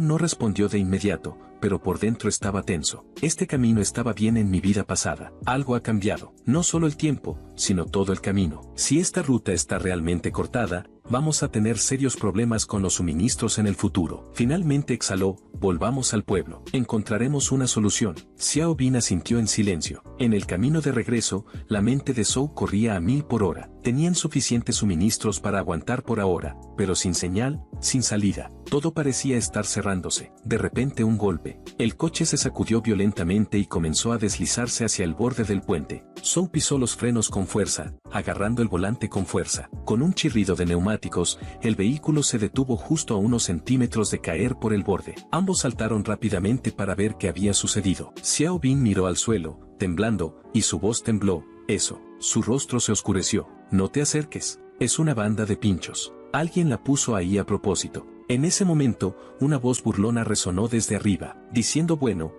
no respondió de inmediato, pero por dentro estaba tenso. Este camino estaba bien en mi vida pasada. Algo ha cambiado. No solo el tiempo, sino todo el camino. Si esta ruta está realmente cortada, vamos a tener serios problemas con los suministros en el futuro. Finalmente exhaló, volvamos al pueblo. Encontraremos una solución. Xiao Bin asintió en silencio. En el camino de regreso, la mente de Zhou corría a 1000 por hora. Tenían suficientes suministros para aguantar por ahora, pero sin señal, sin salida. Todo parecía estar cerrándose. De repente un golpe. El coche se sacudió violentamente y comenzó a deslizarse hacia el borde del puente. Zhou pisó los frenos con fuerza, agarrando el volante con fuerza. Con un chirrido de neumáticos, el vehículo se detuvo justo a unos centímetros de caer por el borde. Ambos saltaron rápidamente para ver qué había sucedido. Xiao Bin miró al suelo, temblando, y su voz tembló. Eso. Su rostro se oscureció. No te acerques. Es una banda de pinchos. Alguien la puso ahí a propósito. En ese momento, una voz burlona resonó desde arriba, diciendo bueno,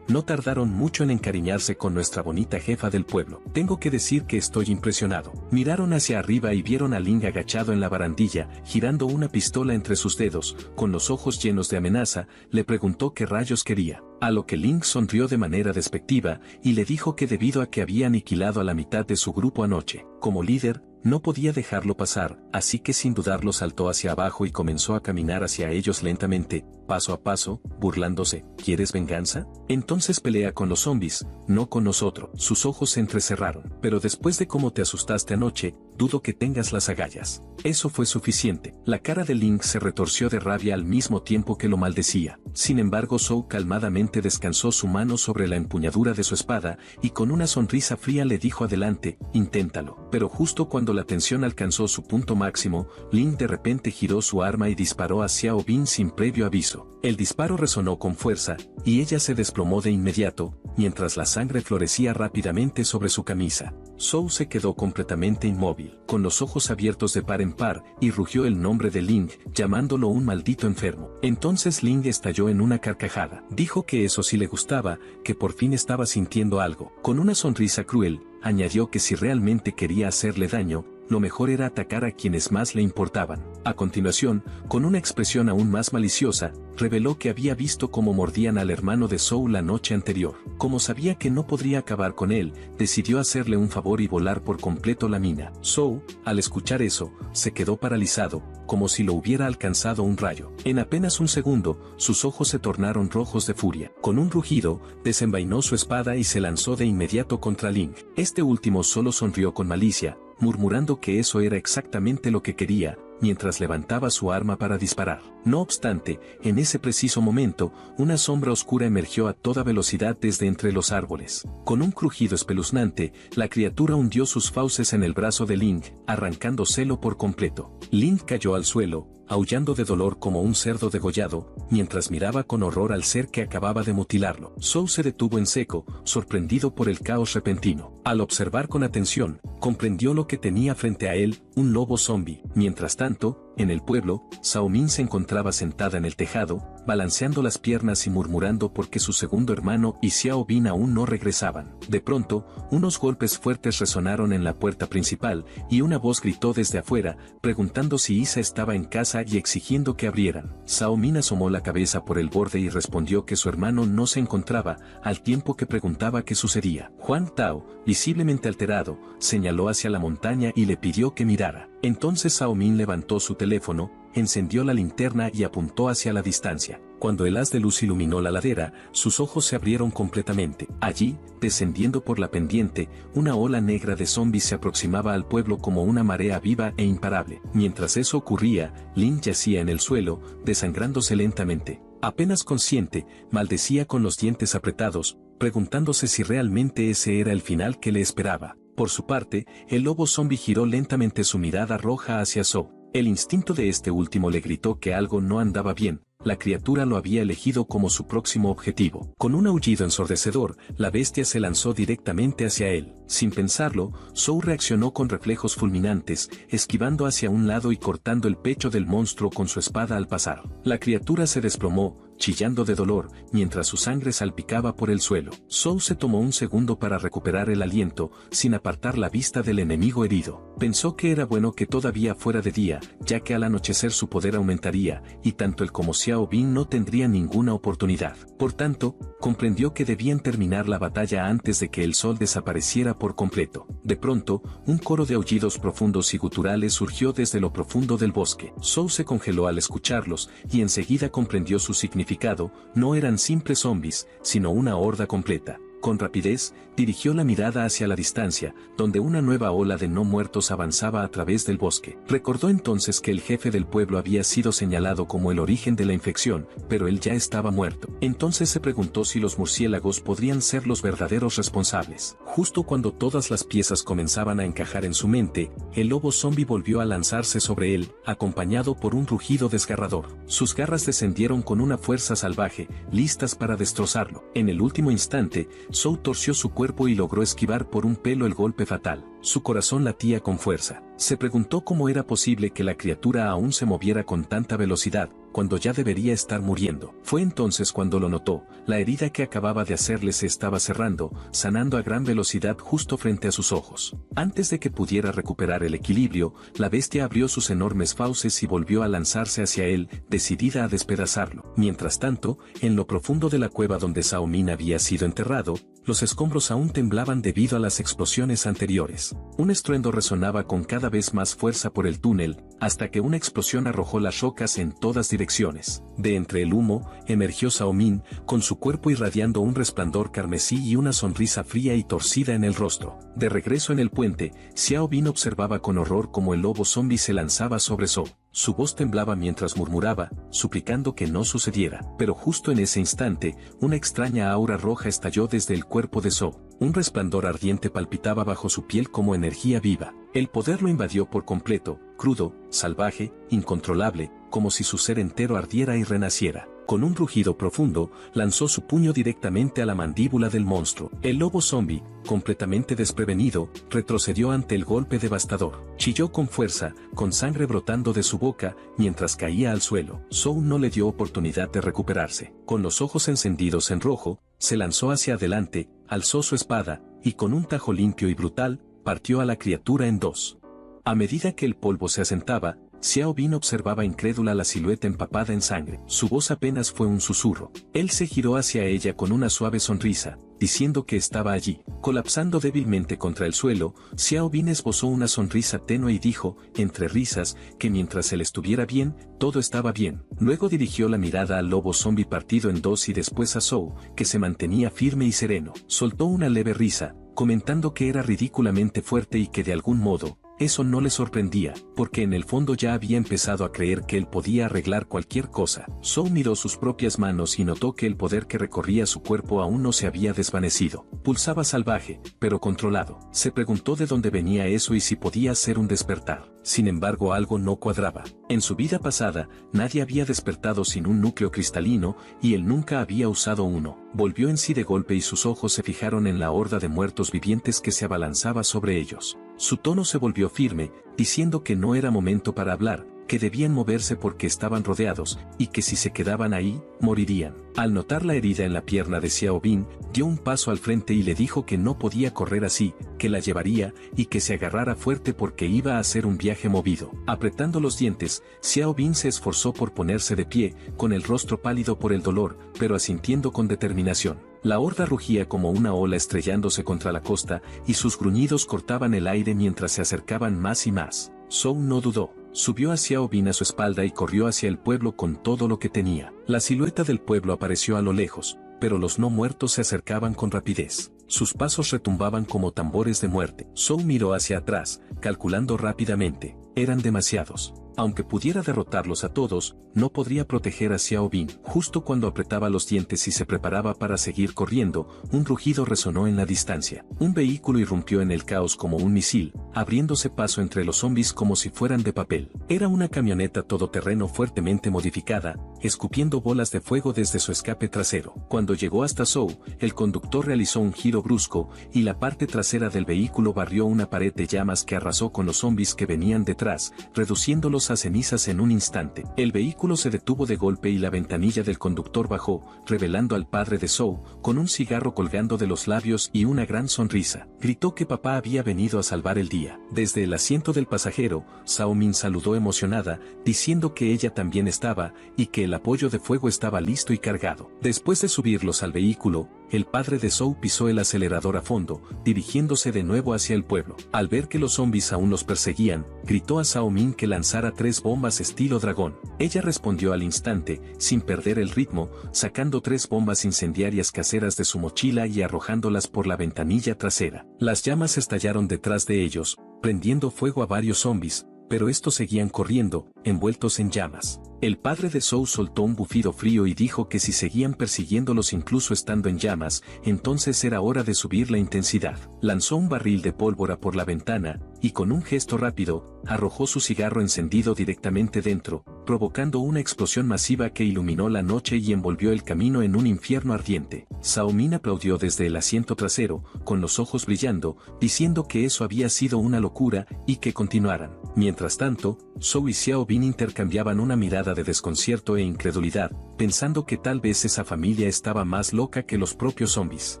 no tardaron mucho en encariñarse con nuestra bonita jefa del pueblo. Tengo que decir que estoy impresionado. Miraron hacia arriba y vieron a Ling agachado en la barandilla, girando una pistola entre sus dedos, con los ojos llenos de amenaza, le preguntó qué rayos quería. A lo que Ling sonrió de manera despectiva, y le dijo que debido a que había aniquilado a la mitad de su grupo anoche, como líder, no podía dejarlo pasar, así que sin dudarlo saltó hacia abajo y comenzó a caminar hacia ellos lentamente, paso a paso, burlándose. ¿Quieres venganza? Entonces pelea con los zombies, no con nosotros. Sus ojos se entrecerraron. Pero después de cómo te asustaste anoche, dudo que tengas las agallas. Eso fue suficiente. La cara de Ling se retorció de rabia al mismo tiempo que lo maldecía. Sin embargo, Zhou calmadamente descansó su mano sobre la empuñadura de su espada, y con una sonrisa fría le dijo adelante, inténtalo. Pero justo cuando la tensión alcanzó su punto máximo, Ling de repente giró su arma y disparó a Xiao Bin sin previo aviso. El disparo resonó con fuerza, y ella se desplomó de inmediato, mientras la sangre florecía rápidamente sobre su camisa. Zhou se quedó completamente inmóvil, con los ojos abiertos de par en par, y rugió el nombre de Ling, llamándolo un maldito enfermo. Entonces Ling estalló en una carcajada. Dijo que eso sí le gustaba, que por fin estaba sintiendo algo. Con una sonrisa cruel, añadió que si realmente quería hacerle daño, lo mejor era atacar a quienes más le importaban. A continuación, con una expresión aún más maliciosa, reveló que había visto cómo mordían al hermano de Zhou la noche anterior. Como sabía que no podría acabar con él, decidió hacerle un favor y volar por completo la mina. Zhou, al escuchar eso, se quedó paralizado, como si lo hubiera alcanzado un rayo. En apenas un segundo, sus ojos se tornaron rojos de furia. Con un rugido, desenvainó su espada y se lanzó de inmediato contra Ling. Este último solo sonrió con malicia, murmurando que eso era exactamente lo que quería, mientras levantaba su arma para disparar. No obstante, en ese preciso momento, una sombra oscura emergió a toda velocidad desde entre los árboles. Con un crujido espeluznante, la criatura hundió sus fauces en el brazo de Ling, arrancándoselo por completo. Ling cayó al suelo, aullando de dolor como un cerdo degollado, mientras miraba con horror al ser que acababa de mutilarlo. Zhou se detuvo en seco, sorprendido por el caos repentino. Al observar con atención, comprendió lo que tenía frente a él, un lobo zombie. Mientras tanto, en el pueblo, Xiao Min se encontraba sentada en el tejado, balanceando las piernas y murmurando porque su segundo hermano y Xiao Bin aún no regresaban. De pronto, unos golpes fuertes resonaron en la puerta principal, y una voz gritó desde afuera, preguntando si Isa estaba en casa y exigiendo que abrieran. Xiao Min asomó la cabeza por el borde y respondió que su hermano no se encontraba, al tiempo que preguntaba qué sucedía. Huang Tao, visiblemente alterado, señaló hacia la montaña y le pidió que mirara. Entonces Zhao Min levantó su teléfono, encendió la linterna y apuntó hacia la distancia. Cuando el haz de luz iluminó la ladera, sus ojos se abrieron completamente. Allí, descendiendo por la pendiente, una ola negra de zombies se aproximaba al pueblo como una marea viva e imparable. Mientras eso ocurría, Lin yacía en el suelo, desangrándose lentamente. Apenas consciente, maldecía con los dientes apretados, preguntándose si realmente ese era el final que le esperaba. Por su parte, el lobo zombie giró lentamente su mirada roja hacia Zhou. El instinto de este último le gritó que algo no andaba bien. La criatura lo había elegido como su próximo objetivo. Con un aullido ensordecedor, la bestia se lanzó directamente hacia él. Sin pensarlo, Zhou reaccionó con reflejos fulminantes, esquivando hacia un lado y cortando el pecho del monstruo con su espada al pasar. La criatura se desplomó, chillando de dolor, mientras su sangre salpicaba por el suelo. Zhou se tomó un segundo para recuperar el aliento, sin apartar la vista del enemigo herido. Pensó que era bueno que todavía fuera de día, ya que al anochecer su poder aumentaría, y tanto él como Xiao Bin no tendrían ninguna oportunidad. Por tanto, comprendió que debían terminar la batalla antes de que el sol desapareciera por completo. De pronto, un coro de aullidos profundos y guturales surgió desde lo profundo del bosque. Zhou se congeló al escucharlos, y enseguida comprendió su significado. No eran simples zombies, sino una horda completa. Con rapidez, dirigió la mirada hacia la distancia, donde una nueva ola de no muertos avanzaba a través del bosque. Recordó entonces que el jefe del pueblo había sido señalado como el origen de la infección, pero él ya estaba muerto. Entonces se preguntó si los murciélagos podrían ser los verdaderos responsables. Justo cuando todas las piezas comenzaban a encajar en su mente, el lobo zombie volvió a lanzarse sobre él, acompañado por un rugido desgarrador. Sus garras descendieron con una fuerza salvaje, listas para destrozarlo. En el último instante, Zhou torció su cuerpo y logró esquivar por un pelo el golpe fatal. Su corazón latía con fuerza. Se preguntó cómo era posible que la criatura aún se moviera con tanta velocidad, cuando ya debería estar muriendo. Fue entonces cuando lo notó. La herida que acababa de hacerle se estaba cerrando, sanando a gran velocidad justo frente a sus ojos. Antes de que pudiera recuperar el equilibrio, la bestia abrió sus enormes fauces y volvió a lanzarse hacia él, decidida a despedazarlo. Mientras tanto, en lo profundo de la cueva donde Zhao Min había sido enterrado, los escombros aún temblaban debido a las explosiones anteriores. Un estruendo resonaba con cada vez más fuerza por el túnel, hasta que una explosión arrojó las rocas en todas direcciones. De entre el humo, emergió Zhao Min, con su cuerpo irradiando un resplandor carmesí y una sonrisa fría y torcida en el rostro. De regreso en el puente, Xiao Bin observaba con horror cómo el lobo zombie se lanzaba sobre Zhou. Su voz temblaba mientras murmuraba, suplicando que no sucediera. Pero justo en ese instante, una extraña aura roja estalló desde el cuerpo de Zhou. Un resplandor ardiente palpitaba bajo su piel como energía viva. El poder lo invadió por completo, crudo, salvaje, incontrolable, como si su ser entero ardiera y renaciera. Con un rugido profundo, lanzó su puño directamente a la mandíbula del monstruo. El lobo zombie, completamente desprevenido, retrocedió ante el golpe devastador. Chilló con fuerza, con sangre brotando de su boca, mientras caía al suelo. Zhou no le dio oportunidad de recuperarse. Con los ojos encendidos en rojo, se lanzó hacia adelante, alzó su espada, y con un tajo limpio y brutal, partió a la criatura en dos. A medida que el polvo se asentaba, Xiao Bin observaba incrédula la silueta empapada en sangre. Su voz apenas fue un susurro. Él se giró hacia ella con una suave sonrisa, diciendo que estaba allí. Colapsando débilmente contra el suelo, Xiao Bin esbozó una sonrisa tenue y dijo, entre risas, que mientras él estuviera bien, todo estaba bien. Luego dirigió la mirada al lobo zombie partido en dos y después a Zhou, que se mantenía firme y sereno. Soltó una leve risa, comentando que era ridículamente fuerte y que de algún modo, eso no le sorprendía, porque en el fondo ya había empezado a creer que él podía arreglar cualquier cosa. Zhou miró sus propias manos y notó que el poder que recorría su cuerpo aún no se había desvanecido. Pulsaba salvaje, pero controlado. Se preguntó de dónde venía eso y si podía ser un despertar. Sin embargo, algo no cuadraba. En su vida pasada, nadie había despertado sin un núcleo cristalino, y él nunca había usado uno. Volvió en sí de golpe y sus ojos se fijaron en la horda de muertos vivientes que se abalanzaba sobre ellos. Su tono se volvió firme, diciendo que no era momento para hablar, que debían moverse porque estaban rodeados, y que si se quedaban ahí, morirían. Al notar la herida en la pierna de Xiao Bin, dio un paso al frente y le dijo que no podía correr así, que la llevaría, y que se agarrara fuerte porque iba a hacer un viaje movido. Apretando los dientes, Xiao Bin se esforzó por ponerse de pie, con el rostro pálido por el dolor, pero asintiendo con determinación. La horda rugía como una ola estrellándose contra la costa, y sus gruñidos cortaban el aire mientras se acercaban más y más. Zhou no dudó. Subió a Xiao Bin a su espalda y corrió hacia el pueblo con todo lo que tenía. La silueta del pueblo apareció a lo lejos, pero los no muertos se acercaban con rapidez. Sus pasos retumbaban como tambores de muerte. Zhou miró hacia atrás, calculando rápidamente. Eran demasiados. Aunque pudiera derrotarlos a todos, no podría proteger a Xiao Bin. Justo cuando apretaba los dientes y se preparaba para seguir corriendo, un rugido resonó en la distancia. Un vehículo irrumpió en el caos como un misil, abriéndose paso entre los zombies como si fueran de papel. Era una camioneta todoterreno fuertemente modificada, escupiendo bolas de fuego desde su escape trasero. Cuando llegó hasta Zhou, el conductor realizó un giro brusco, y la parte trasera del vehículo barrió una pared de llamas que arrasó con los zombies que venían detrás, reduciéndolos a cenizas en un instante. El vehículo se detuvo de golpe y la ventanilla del conductor bajó, revelando al padre de Zhou, con un cigarro colgando de los labios y una gran sonrisa. Gritó que papá había venido a salvar el día. Desde el asiento del pasajero, Xiao Min saludó emocionada, diciendo que ella también estaba, y que el apoyo de fuego estaba listo y cargado. Después de subirlos al vehículo, el padre de Zhou pisó el acelerador a fondo, dirigiéndose de nuevo hacia el pueblo. Al ver que los zombies aún los perseguían, gritó a Xiao Min que lanzara 3 bombas estilo dragón. Ella respondió al instante, sin perder el ritmo, sacando 3 bombas incendiarias caseras de su mochila y arrojándolas por la ventanilla trasera. Las llamas estallaron detrás de ellos, prendiendo fuego a varios zombies, pero estos seguían corriendo, envueltos en llamas. El padre de Zhou soltó un bufido frío y dijo que si seguían persiguiéndolos incluso estando en llamas, entonces era hora de subir la intensidad. Lanzó un barril de pólvora por la ventana, y con un gesto rápido, arrojó su cigarro encendido directamente dentro, provocando una explosión masiva que iluminó la noche y envolvió el camino en un infierno ardiente. Xiao Min aplaudió desde el asiento trasero, con los ojos brillando, diciendo que eso había sido una locura y que continuaran. Mientras tanto, Zhou y Xiao Bin intercambiaban una mirada de desconcierto e incredulidad, pensando que tal vez esa familia estaba más loca que los propios zombies.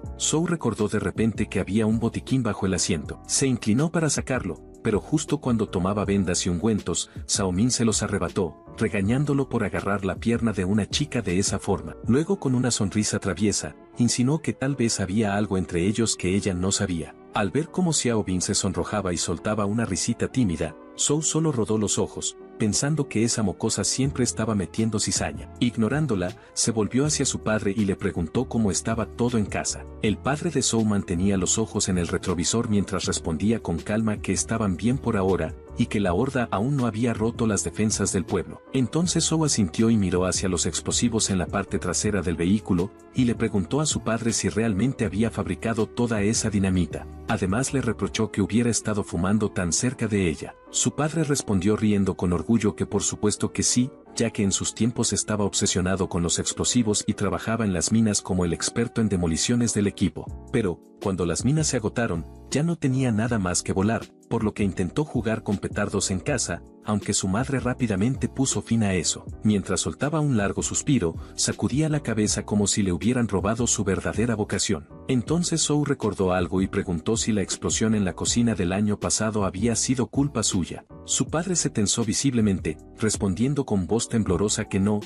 Zhou recordó de repente que había un botiquín bajo el asiento. Se inclinó para sacarlo, pero justo cuando tomaba vendas y ungüentos, Xiao Min se los arrebató, regañándolo por agarrar la pierna de una chica de esa forma. Luego, con una sonrisa traviesa, insinuó que tal vez había algo entre ellos que ella no sabía. Al ver cómo Xiao Bin se sonrojaba y soltaba una risita tímida, Zhou solo rodó los ojos, pensando que esa mocosa siempre estaba metiendo cizaña. Ignorándola, se volvió hacia su padre y le preguntó cómo estaba todo en casa. El padre de Zhou mantenía los ojos en el retrovisor mientras respondía con calma que estaban bien por ahora, y que la horda aún no había roto las defensas del pueblo. Entonces Zhou asintió y miró hacia los explosivos en la parte trasera del vehículo, y le preguntó a su padre si realmente había fabricado toda esa dinamita. Además le reprochó que hubiera estado fumando tan cerca de ella. Su padre respondió riendo con orgullo que por supuesto que sí, ya que en sus tiempos estaba obsesionado con los explosivos y trabajaba en las minas como el experto en demoliciones del equipo. Pero, cuando las minas se agotaron, ya no tenía nada más que volar, por lo que intentó jugar con petardos en casa, aunque su madre rápidamente puso fin a eso. Mientras soltaba un largo suspiro, sacudía la cabeza como si le hubieran robado su verdadera vocación. Entonces Zhou recordó algo y preguntó si la explosión en la cocina del año pasado había sido culpa suya. Su padre se tensó visiblemente, respondiendo con voz temblorosa que no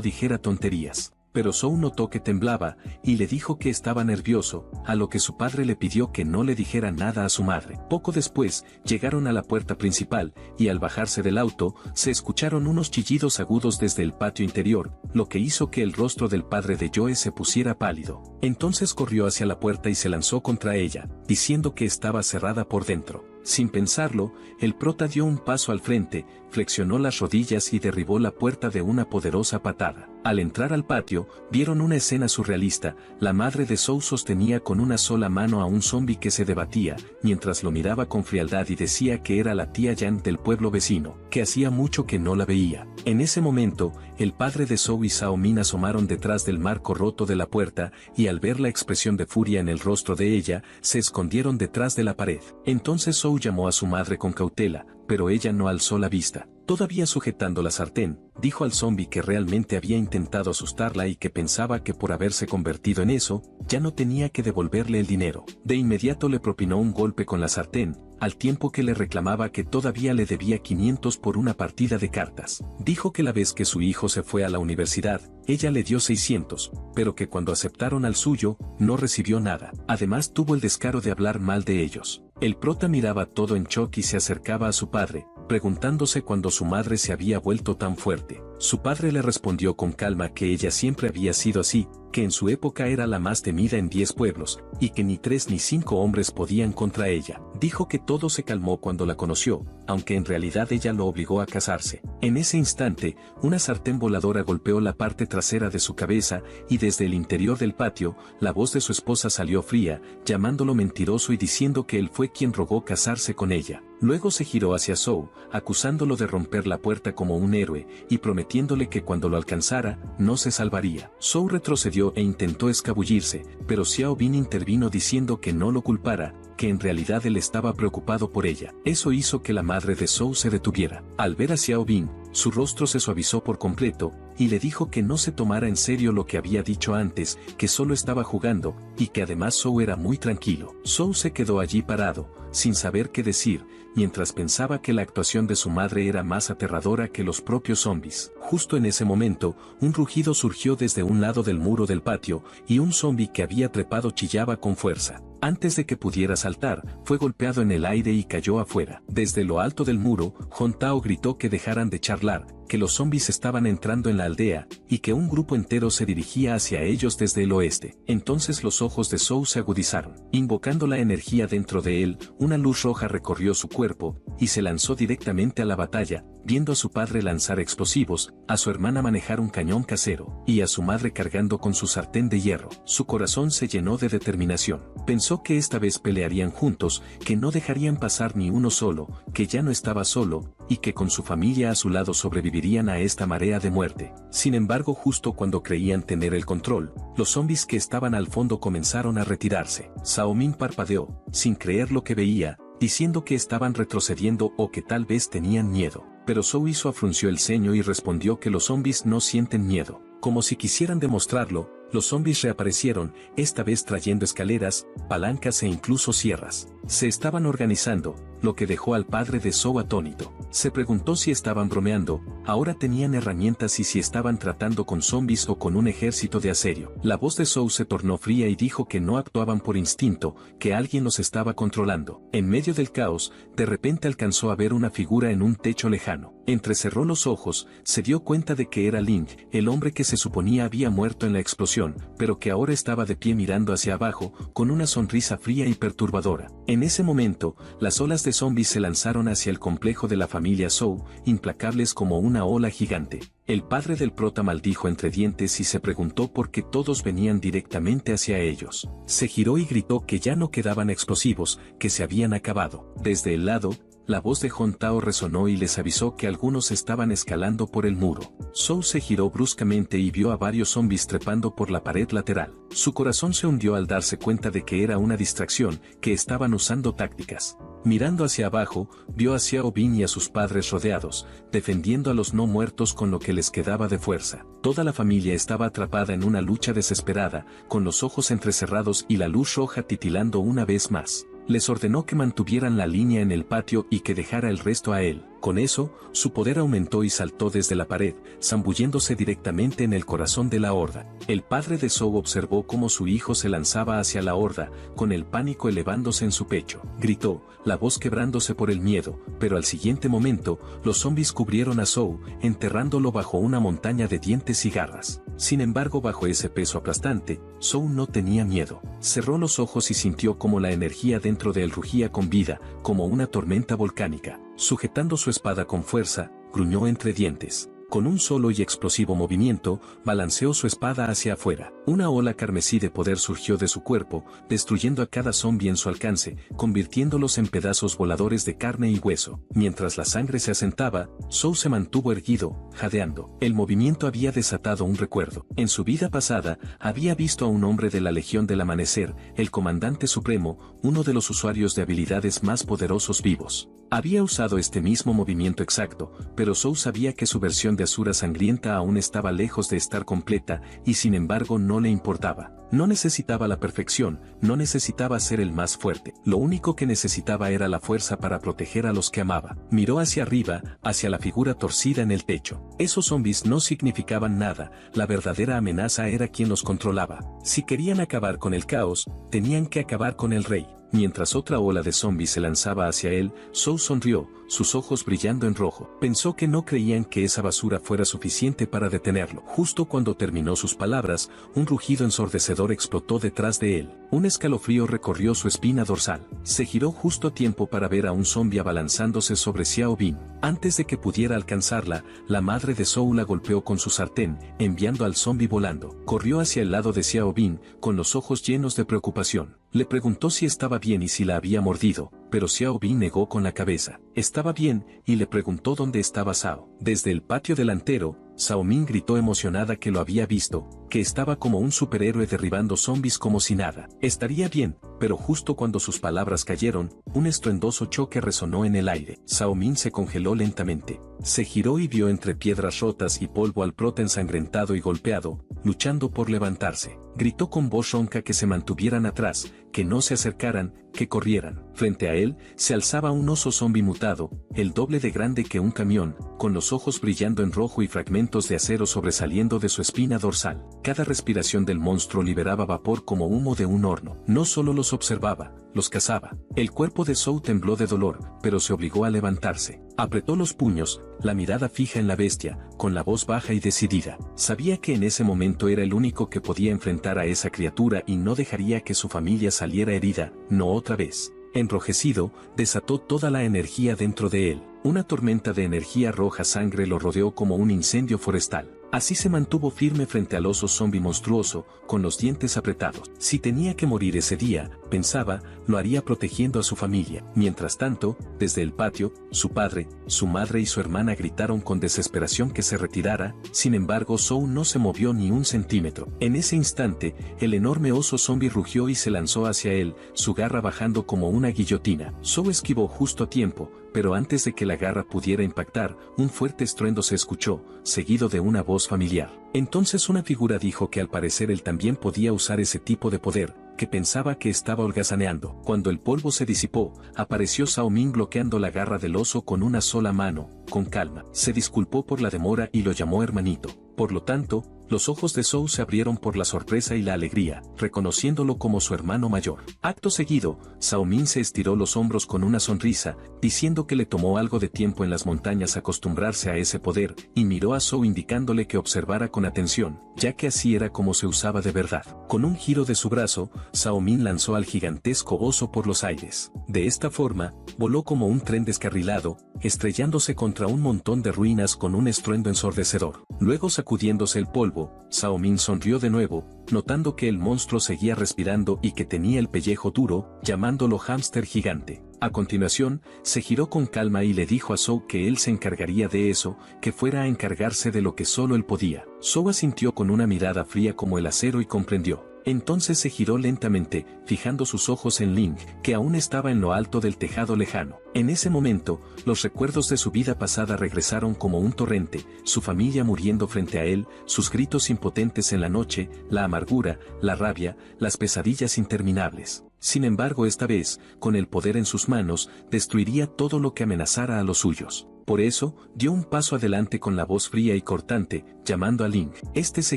dijera tonterías. Pero Zhou notó que temblaba, y le dijo que estaba nervioso, a lo que su padre le pidió que no le dijera nada a su madre. Poco después, llegaron a la puerta principal, y al bajarse del auto, se escucharon unos chillidos agudos desde el patio interior, lo que hizo que el rostro del padre de Joe se pusiera pálido. Entonces corrió hacia la puerta y se lanzó contra ella, diciendo que estaba cerrada por dentro. Sin pensarlo, el prota dio un paso al frente, flexionó las rodillas y derribó la puerta de una poderosa patada. Al entrar al patio, vieron una escena surrealista. La madre de Zhou sostenía con una sola mano a un zombi que se debatía, mientras lo miraba con frialdad y decía que era la tía Yang del pueblo vecino, que hacía mucho que no la veía. En ese momento, el padre de Zhou y Xiao Min asomaron detrás del marco roto de la puerta, y al ver la expresión de furia en el rostro de ella, se escondieron detrás de la pared. Entonces Zhou llamó a su madre con cautela, pero ella no alzó la vista. Todavía sujetando la sartén, dijo al zombi que realmente había intentado asustarla y que pensaba que por haberse convertido en eso, ya no tenía que devolverle el dinero. De inmediato le propinó un golpe con la sartén, al tiempo que le reclamaba que todavía le debía 500 por una partida de cartas. Dijo que la vez que su hijo se fue a la universidad, ella le dio 600, pero que cuando aceptaron al suyo, no recibió nada. Además tuvo el descaro de hablar mal de ellos. El prota miraba todo en shock y se acercaba a su padre, preguntándose cuándo su madre se había vuelto tan fuerte. Su padre le respondió con calma que ella siempre había sido así, que en su época era la más temida en 10 pueblos, y que ni 3 ni 5 hombres podían contra ella. Dijo que todo se calmó cuando la conoció, aunque en realidad ella lo obligó a casarse. En ese instante, una sartén voladora golpeó la parte trasera de su cabeza, y desde el interior del patio, la voz de su esposa salió fría, llamándolo mentiroso y diciendo que él fue quien rogó casarse con ella. Luego se giró hacia Zhou, acusándolo de romper la puerta como un héroe, y prometiéndole que cuando lo alcanzara, no se salvaría. Zhou retrocedió e intentó escabullirse, pero Xiao Bin intervino diciendo que no lo culpara, que en realidad él estaba preocupado por ella. Eso hizo que la madre de Zhou se detuviera. Al ver a Xiao Bin, su rostro se suavizó por completo, y le dijo que no se tomara en serio lo que había dicho antes, que solo estaba jugando, y que además Zhou era muy tranquilo. Zhou se quedó allí parado, sin saber qué decir, mientras pensaba que la actuación de su madre era más aterradora que los propios zombies. Justo en ese momento, un rugido surgió desde un lado del muro del patio, y un zombi que había trepado chillaba con fuerza. Antes de que pudiera saltar, fue golpeado en el aire y cayó afuera. Desde lo alto del muro, Hong Tao gritó que dejaran de charlar, que los zombies estaban entrando en la aldea, y que un grupo entero se dirigía hacia ellos desde el oeste. Entonces los ojos de Zhou se agudizaron. Invocando la energía dentro de él, una luz roja recorrió su cuerpo, y se lanzó directamente a la batalla, viendo a su padre lanzar explosivos, a su hermana manejar un cañón casero, y a su madre cargando con su sartén de hierro. Su corazón se llenó de determinación. Pensó que esta vez pelearían juntos, que no dejarían pasar ni uno solo, que ya no estaba solo, y que con su familia a su lado sobrevivirían a esta marea de muerte. Sin embargo, justo cuando creían tener el control, los zombies que estaban al fondo comenzaron a retirarse. Zhao Min parpadeó, sin creer lo que veía, diciendo que estaban retrocediendo o que tal vez tenían miedo. Pero Zhou frunció el ceño y respondió que los zombies no sienten miedo. Como si quisieran demostrarlo, los zombies reaparecieron, esta vez trayendo escaleras, palancas e incluso sierras. Se estaban organizando, lo que dejó al padre de Zhou atónito. Se preguntó si estaban bromeando, ahora tenían herramientas y si estaban tratando con zombies o con un ejército de asedio. La voz de Zhou se tornó fría y dijo que no actuaban por instinto, que alguien los estaba controlando. En medio del caos, de repente alcanzó a ver una figura en un techo lejano. Entrecerró los ojos, se dio cuenta de que era Ling, el hombre que se suponía había muerto en la explosión, pero que ahora estaba de pie mirando hacia abajo, con una sonrisa fría y perturbadora. En ese momento, las olas de zombies se lanzaron hacia el complejo de la familia Zhou, implacables como una ola gigante. El padre del prota maldijo entre dientes y se preguntó por qué todos venían directamente hacia ellos. Se giró y gritó que ya no quedaban explosivos, que se habían acabado. Desde el lado, la voz de Hong Tao resonó y les avisó que algunos estaban escalando por el muro. Zhou se giró bruscamente y vio a varios zombies trepando por la pared lateral. Su corazón se hundió al darse cuenta de que era una distracción, que estaban usando tácticas. Mirando hacia abajo, vio a Xiao Bin y a sus padres rodeados, defendiendo a los no muertos con lo que les quedaba de fuerza. Toda la familia estaba atrapada en una lucha desesperada, con los ojos entrecerrados y la luz roja titilando una vez más. Les ordenó que mantuvieran la línea en el patio y que dejara el resto a él. Con eso, su poder aumentó y saltó desde la pared, zambulléndose directamente en el corazón de la horda. El padre de Zhou observó cómo su hijo se lanzaba hacia la horda, con el pánico elevándose en su pecho. Gritó, la voz quebrándose por el miedo, pero al siguiente momento, los zombies cubrieron a Zhou, enterrándolo bajo una montaña de dientes y garras. Sin embargo, bajo ese peso aplastante, Zhou no tenía miedo. Cerró los ojos y sintió como la energía dentro de él rugía con vida, como una tormenta volcánica. Sujetando su espada con fuerza, gruñó entre dientes. Con un solo y explosivo movimiento, balanceó su espada hacia afuera. Una ola carmesí de poder surgió de su cuerpo, destruyendo a cada zombi en su alcance, convirtiéndolos en pedazos voladores de carne y hueso. Mientras la sangre se asentaba, Zhou se mantuvo erguido, jadeando. El movimiento había desatado un recuerdo. En su vida pasada, había visto a un hombre de la Legión del Amanecer, el Comandante Supremo, uno de los usuarios de habilidades más poderosos vivos. Había usado este mismo movimiento exacto, pero Zhou sabía que su versión de Asura sangrienta aún estaba lejos de estar completa, y sin embargo no le importaba. No necesitaba la perfección, no necesitaba ser el más fuerte. Lo único que necesitaba era la fuerza para proteger a los que amaba. Miró hacia arriba, hacia la figura torcida en el techo. Esos zombies no significaban nada, la verdadera amenaza era quien los controlaba. Si querían acabar con el caos, tenían que acabar con el rey. Mientras otra ola de zombies se lanzaba hacia él, Zhou sonrió, sus ojos brillando en rojo. Pensó que no creían que esa basura fuera suficiente para detenerlo. Justo cuando terminó sus palabras, un rugido ensordecedor explotó detrás de él. Un escalofrío recorrió su espina dorsal. Se giró justo a tiempo para ver a un zombie abalanzándose sobre Xiao Bin. Antes de que pudiera alcanzarla, la madre de Zhou la golpeó con su sartén, enviando al zombie volando. Corrió hacia el lado de Xiao Bin, con los ojos llenos de preocupación. Le preguntó si estaba bien y si la había mordido, pero Xiao Bin negó con la cabeza. Estaba bien, y le preguntó dónde estaba Zhao. Desde el patio delantero, Zhao Min gritó emocionada que lo había visto, que estaba como un superhéroe derribando zombies como si nada. Estaría bien, pero justo cuando sus palabras cayeron, un estruendoso choque resonó en el aire. Zhao Min se congeló lentamente. Se giró y vio entre piedras rotas y polvo al prota ensangrentado y golpeado, luchando por levantarse. Gritó con voz ronca que se mantuvieran atrás, que no se acercaran, que corrieran. Frente a él, se alzaba un oso zombi mutado, el doble de grande que un camión, con los ojos brillando en rojo y fragmentos de acero sobresaliendo de su espina dorsal. Cada respiración del monstruo liberaba vapor como humo de un horno. No solo los observaba, los cazaba. El cuerpo de Zhou tembló de dolor, pero se obligó a levantarse. Apretó los puños, la mirada fija en la bestia, con la voz baja y decidida. Sabía que en ese momento era el único que podía enfrentar a esa criatura y no dejaría que su familia saliera herida, no otra vez. Enrojecido, desató toda la energía dentro de él. Una tormenta de energía roja sangre lo rodeó como un incendio forestal. Así se mantuvo firme frente al oso zombi monstruoso, con los dientes apretados. Si tenía que morir ese día, pensaba, lo haría protegiendo a su familia. Mientras tanto, desde el patio, su padre, su madre y su hermana gritaron con desesperación que se retirara, sin embargo Zhou no se movió ni un centímetro. En ese instante, el enorme oso zombi rugió y se lanzó hacia él, su garra bajando como una guillotina. Zhou esquivó justo a tiempo, pero antes de que la garra pudiera impactar, un fuerte estruendo se escuchó, seguido de una voz familiar. Entonces una figura dijo que al parecer él también podía usar ese tipo de poder, que pensaba que estaba holgazaneando. Cuando el polvo se disipó, apareció Zhao Min bloqueando la garra del oso con una sola mano, con calma. Se disculpó por la demora y lo llamó hermanito. Por lo tanto, los ojos de Zhou se abrieron por la sorpresa y la alegría, reconociéndolo como su hermano mayor. Acto seguido, Zhao Min se estiró los hombros con una sonrisa, diciendo que le tomó algo de tiempo en las montañas acostumbrarse a ese poder, y miró a Zhou indicándole que observara con atención, ya que así era como se usaba de verdad. Con un giro de su brazo, Zhao Min lanzó al gigantesco oso por los aires. De esta forma, voló como un tren descarrilado, estrellándose contra un montón de ruinas con un estruendo ensordecedor. Luego sacudiéndose el polvo, Zhao Min sonrió de nuevo, notando que el monstruo seguía respirando y que tenía el pellejo duro, llamándolo hámster gigante. A continuación, se giró con calma y le dijo a Zhou que él se encargaría de eso, que fuera a encargarse de lo que solo él podía. Zhou asintió con una mirada fría como el acero y comprendió. Entonces se giró lentamente, fijando sus ojos en Ling, que aún estaba en lo alto del tejado lejano. En ese momento, los recuerdos de su vida pasada regresaron como un torrente, su familia muriendo frente a él, sus gritos impotentes en la noche, la amargura, la rabia, las pesadillas interminables. Sin embargo, esta vez, con el poder en sus manos, destruiría todo lo que amenazara a los suyos. Por eso, dio un paso adelante con la voz fría y cortante, llamando a Ling. Este se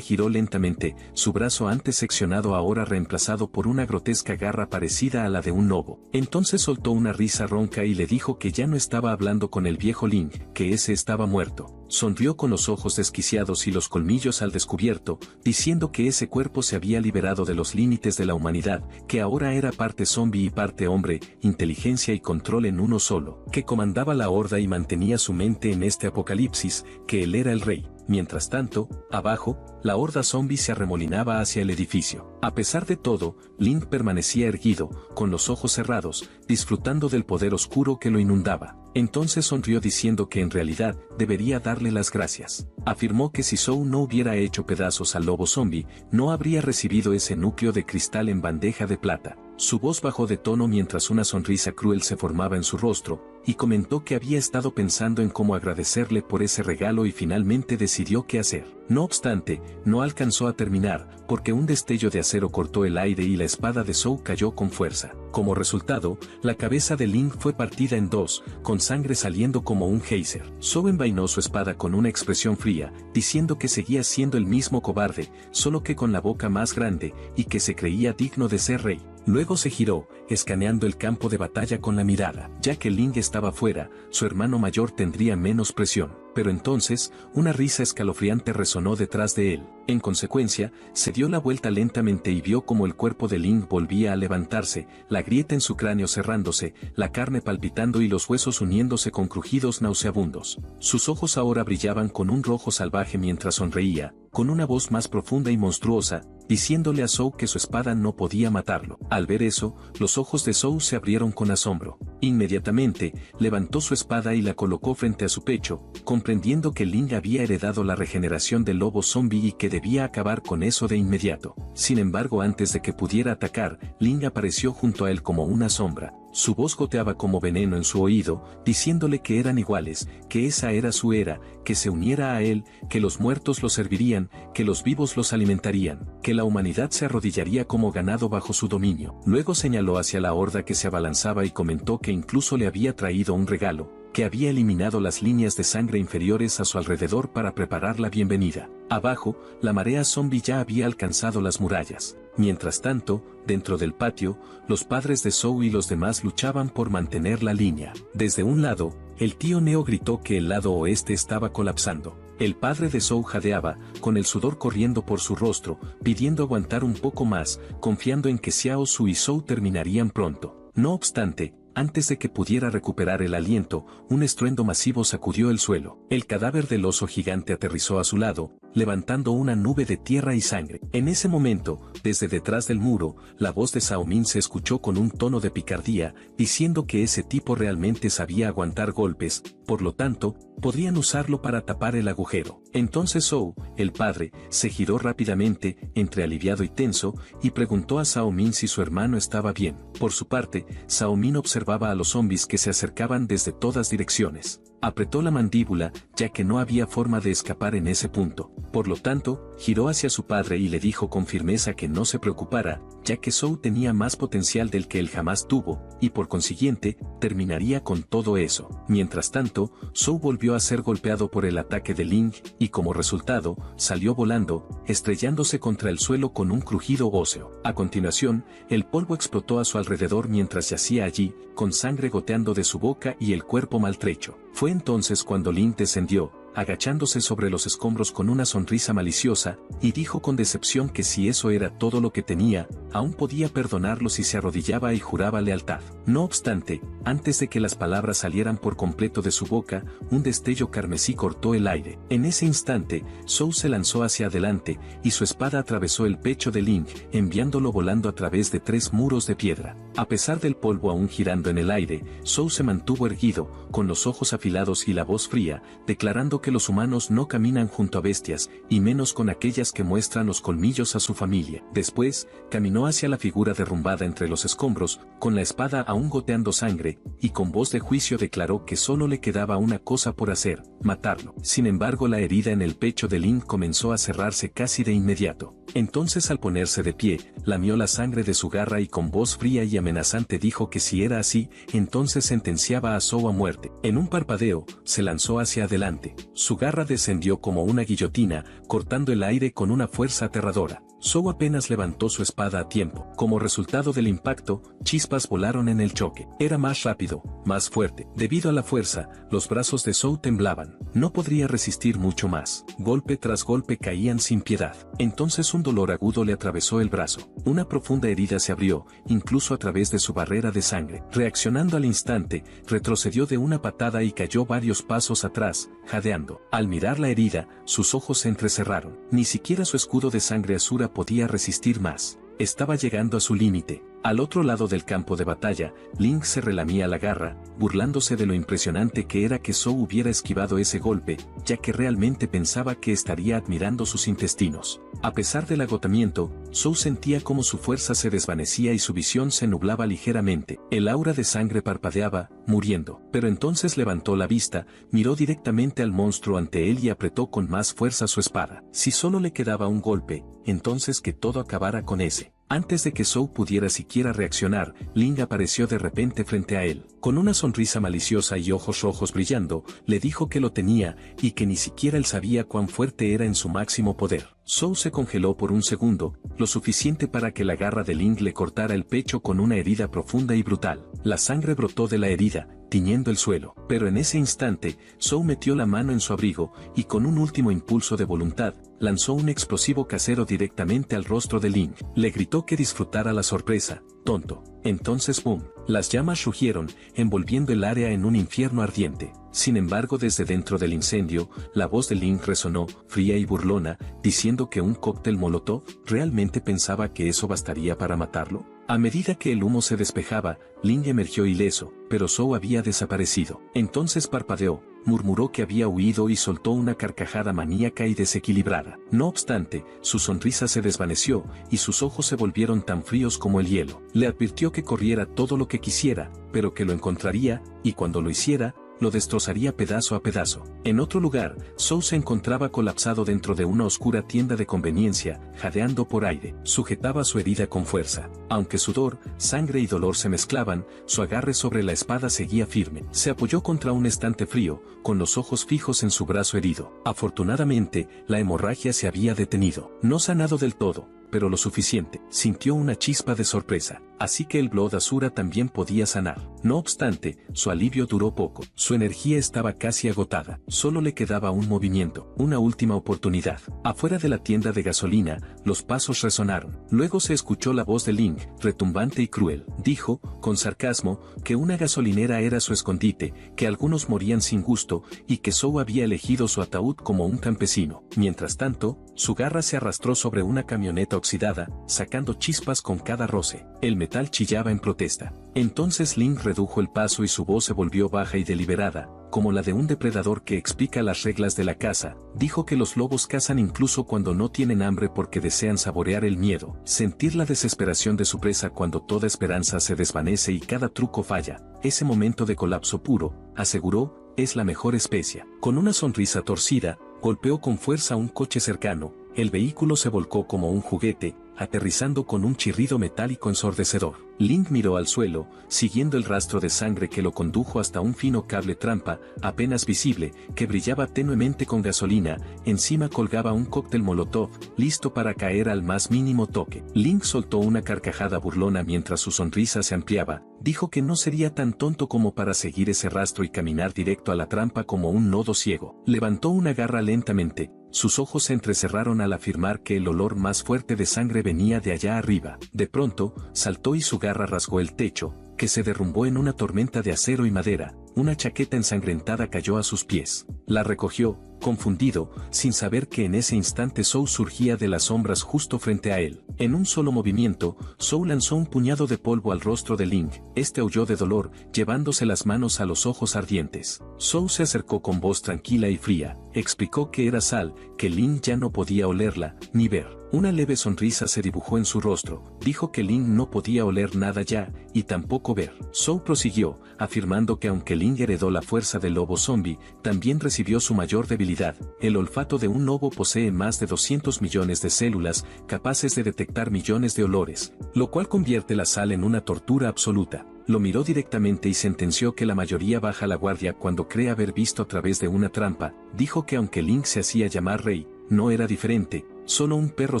giró lentamente, su brazo antes seccionado ahora reemplazado por una grotesca garra parecida a la de un lobo. Entonces soltó una risa ronca y le dijo que ya no estaba hablando con el viejo Ling, que ese estaba muerto. Sonrió con los ojos desquiciados y los colmillos al descubierto, diciendo que ese cuerpo se había liberado de los límites de la humanidad, que ahora era parte zombie y parte hombre, inteligencia y control en uno solo, que comandaba la horda y mantenía su mente en este apocalipsis, que él era el rey. Mientras tanto, abajo, la horda zombie se arremolinaba hacia el edificio. A pesar de todo, Link permanecía erguido, con los ojos cerrados, disfrutando del poder oscuro que lo inundaba. Entonces sonrió diciendo que en realidad debería darle las gracias. Afirmó que si Zhou no hubiera hecho pedazos al lobo zombie, no habría recibido ese núcleo de cristal en bandeja de plata. Su voz bajó de tono mientras una sonrisa cruel se formaba en su rostro, y comentó que había estado pensando en cómo agradecerle por ese regalo y finalmente decidió qué hacer. No obstante, no alcanzó a terminar, porque un destello de acero cortó el aire y la espada de Zhou cayó con fuerza. Como resultado, la cabeza de Ling fue partida en dos, con sangre saliendo como un geyser. Zhou envainó su espada con una expresión fría, diciendo que seguía siendo el mismo cobarde, solo que con la boca más grande, y que se creía digno de ser rey. Luego se giró, escaneando el campo de batalla con la mirada. Ya que Ling estaba fuera, su hermano mayor tendría menos presión. Pero entonces, una risa escalofriante resonó detrás de él. En consecuencia, se dio la vuelta lentamente y vio como el cuerpo de Ling volvía a levantarse, la grieta en su cráneo cerrándose, la carne palpitando y los huesos uniéndose con crujidos nauseabundos. Sus ojos ahora brillaban con un rojo salvaje mientras sonreía, con una voz más profunda y monstruosa, diciéndole a Zhou que su espada no podía matarlo. Al ver eso, los ojos de Zhou se abrieron con asombro. Inmediatamente, levantó su espada y la colocó frente a su pecho, comprendiendo que Ling había heredado la regeneración del lobo zombie y que debía acabar con eso de inmediato. Sin embargo, antes de que pudiera atacar, Ling apareció junto a él como una sombra. Su voz goteaba como veneno en su oído, diciéndole que eran iguales, que esa era su era, que se uniera a él, que los muertos lo servirían, que los vivos los alimentarían, que la humanidad se arrodillaría como ganado bajo su dominio. Luego señaló hacia la horda que se abalanzaba y comentó que incluso le había traído un regalo, que había eliminado las líneas de sangre inferiores a su alrededor para preparar la bienvenida. Abajo, la marea zombie ya había alcanzado las murallas. Mientras tanto, dentro del patio, los padres de Zhou y los demás luchaban por mantener la línea. Desde un lado, el tío Neo gritó que el lado oeste estaba colapsando. El padre de Zhou jadeaba, con el sudor corriendo por su rostro, pidiendo aguantar un poco más, confiando en que Xiao Su y Zhou terminarían pronto. No obstante, antes de que pudiera recuperar el aliento, un estruendo masivo sacudió el suelo. El cadáver del oso gigante aterrizó a su lado, levantando una nube de tierra y sangre. En ese momento, desde detrás del muro, la voz de Zhao Min se escuchó con un tono de picardía, diciendo que ese tipo realmente sabía aguantar golpes, por lo tanto, podrían usarlo para tapar el agujero. Entonces Zhou, el padre, se giró rápidamente, entre aliviado y tenso, y preguntó a Zhao Min si su hermano estaba bien. Por su parte, Zhao Min observaba a los zombies que se acercaban desde todas direcciones. Apretó la mandíbula, ya que no había forma de escapar en ese punto. Por lo tanto, giró hacia su padre y le dijo con firmeza que no se preocupara, ya que Zhou tenía más potencial del que él jamás tuvo, y por consiguiente, terminaría con todo eso. Mientras tanto, Zhou volvió a ser golpeado por el ataque de Ling, y como resultado, salió volando, estrellándose contra el suelo con un crujido óseo. A continuación, el polvo explotó a su alrededor mientras yacía allí, con sangre goteando de su boca y el cuerpo maltrecho. Fue entonces cuando Ling descendió, agachándose sobre los escombros con una sonrisa maliciosa, y dijo con decepción que si eso era todo lo que tenía, aún podía perdonarlo si se arrodillaba y juraba lealtad. No obstante, antes de que las palabras salieran por completo de su boca, un destello carmesí cortó el aire. En ese instante, Zhou se lanzó hacia adelante, y su espada atravesó el pecho de Ling, enviándolo volando a través de 3 muros de piedra. A pesar del polvo aún girando en el aire, Zhou se mantuvo erguido, con los ojos afilados y la voz fría, declarando que los humanos no caminan junto a bestias, y menos con aquellas que muestran los colmillos a su familia. Después, caminó hacia la figura derrumbada entre los escombros, con la espada aún goteando sangre, y con voz de juicio declaró que solo le quedaba una cosa por hacer, matarlo. Sin embargo, la herida en el pecho de Ling comenzó a cerrarse casi de inmediato. Entonces, al ponerse de pie, lamió la sangre de su garra y con voz fría y amenazante dijo que si era así, entonces sentenciaba a Zhou a muerte. En un parpadeo, se lanzó hacia adelante. Su garra descendió como una guillotina, cortando el aire con una fuerza aterradora. Zhou apenas levantó su espada a tiempo. Como resultado del impacto, chispas volaron en el choque. Era más rápido, más fuerte. Debido a la fuerza, los brazos de Zhou temblaban. No podría resistir mucho más. Golpe tras golpe caían sin piedad. Entonces un dolor agudo le atravesó el brazo. Una profunda herida se abrió, incluso a través de su barrera de sangre. Reaccionando al instante, retrocedió de una patada y cayó varios pasos atrás, jadeando. Al mirar la herida, sus ojos se entrecerraron. Ni siquiera su escudo de sangre azura podía resistir más. Estaba llegando a su límite. Al otro lado del campo de batalla, Ling se relamía la garra, burlándose de lo impresionante que era que Zhou hubiera esquivado ese golpe, ya que realmente pensaba que estaría admirando sus intestinos. A pesar del agotamiento, Zhou sentía como su fuerza se desvanecía y su visión se nublaba ligeramente. El aura de sangre parpadeaba, muriendo. Pero entonces levantó la vista, miró directamente al monstruo ante él y apretó con más fuerza su espada. Si solo le quedaba un golpe, entonces que todo acabara con ese. Antes de que Zhou pudiera siquiera reaccionar, Ling apareció de repente frente a él. Con una sonrisa maliciosa y ojos rojos brillando, le dijo que lo tenía, y que ni siquiera él sabía cuán fuerte era en su máximo poder. Zhou se congeló por un segundo, lo suficiente para que la garra de Ling le cortara el pecho con una herida profunda y brutal. La sangre brotó de la herida, tiñendo el suelo. Pero en ese instante, Zhou metió la mano en su abrigo, y con un último impulso de voluntad, lanzó un explosivo casero directamente al rostro de Ling. Le gritó que disfrutara la sorpresa. Tonto. Entonces ¡boom! Las llamas rugieron, envolviendo el área en un infierno ardiente. Sin embargo, desde dentro del incendio, la voz de Ling resonó, fría y burlona, diciendo que un cóctel molotov, ¿realmente pensaba que eso bastaría para matarlo? A medida que el humo se despejaba, Ling emergió ileso, pero Zhou había desaparecido. Entonces parpadeó, murmuró que había huido y soltó una carcajada maníaca y desequilibrada. No obstante, su sonrisa se desvaneció, y sus ojos se volvieron tan fríos como el hielo. Le advirtió que corriera todo lo que quisiera, pero que lo encontraría, y cuando lo hiciera, lo destrozaría pedazo a pedazo. En otro lugar, Zhou se encontraba colapsado dentro de una oscura tienda de conveniencia, jadeando por aire. Sujetaba su herida con fuerza. Aunque sudor, sangre y dolor se mezclaban, su agarre sobre la espada seguía firme. Se apoyó contra un estante frío, con los ojos fijos en su brazo herido. Afortunadamente, la hemorragia se había detenido. No sanado del todo, pero lo suficiente. Sintió una chispa de sorpresa. Así que el Blood Asura también podía sanar. No obstante, su alivio duró poco. Su energía estaba casi agotada. Solo le quedaba un movimiento, una última oportunidad. Afuera de la tienda de gasolina, los pasos resonaron. Luego se escuchó la voz de Ling, retumbante y cruel. Dijo, con sarcasmo, que una gasolinera era su escondite, que algunos morían sin gusto, y que Zhou había elegido su ataúd como un campesino. Mientras tanto, su garra se arrastró sobre una camioneta oxidada, sacando chispas con cada roce. El metal chillaba en protesta. Entonces Ling redujo el paso y su voz se volvió baja y deliberada, como la de un depredador que explica las reglas de la caza. Dijo que los lobos cazan incluso cuando no tienen hambre porque desean saborear el miedo, sentir la desesperación de su presa cuando toda esperanza se desvanece y cada truco falla. Ese momento de colapso puro, aseguró, es la mejor especia. Con una sonrisa torcida, golpeó con fuerza un coche cercano. El vehículo se volcó como un juguete, aterrizando con un chirrido metálico ensordecedor. Ling miró al suelo, siguiendo el rastro de sangre que lo condujo hasta un fino cable trampa, apenas visible, que brillaba tenuemente con gasolina. Encima colgaba un cóctel molotov, listo para caer al más mínimo toque. Ling soltó una carcajada burlona mientras su sonrisa se ampliaba. Dijo que no sería tan tonto como para seguir ese rastro y caminar directo a la trampa como un nodo ciego. Levantó una garra lentamente. Sus ojos se entrecerraron al afirmar que el olor más fuerte de sangre venía de allá arriba. De pronto, saltó y su garra rasgó el techo, que se derrumbó en una tormenta de acero y madera. Una chaqueta ensangrentada cayó a sus pies. La recogió, confundido, sin saber que en ese instante Zhou surgía de las sombras justo frente a él. En un solo movimiento, Zhou lanzó un puñado de polvo al rostro de Ling. Este aulló de dolor, llevándose las manos a los ojos ardientes. Zhou se acercó con voz tranquila y fría. Explicó que era sal, que Ling ya no podía olerla, ni ver. Una leve sonrisa se dibujó en su rostro. Dijo que Ling no podía oler nada ya, y tampoco ver. Zhou prosiguió, afirmando que aunque Ling heredó la fuerza del lobo zombie, también recibió su mayor debilidad. El olfato de un lobo posee más de 200 millones de células, capaces de detectar millones de olores, lo cual convierte la sal en una tortura absoluta. Lo miró directamente y sentenció que la mayoría baja la guardia cuando cree haber visto a través de una trampa. Dijo que aunque Ling se hacía llamar rey, no era diferente, solo un perro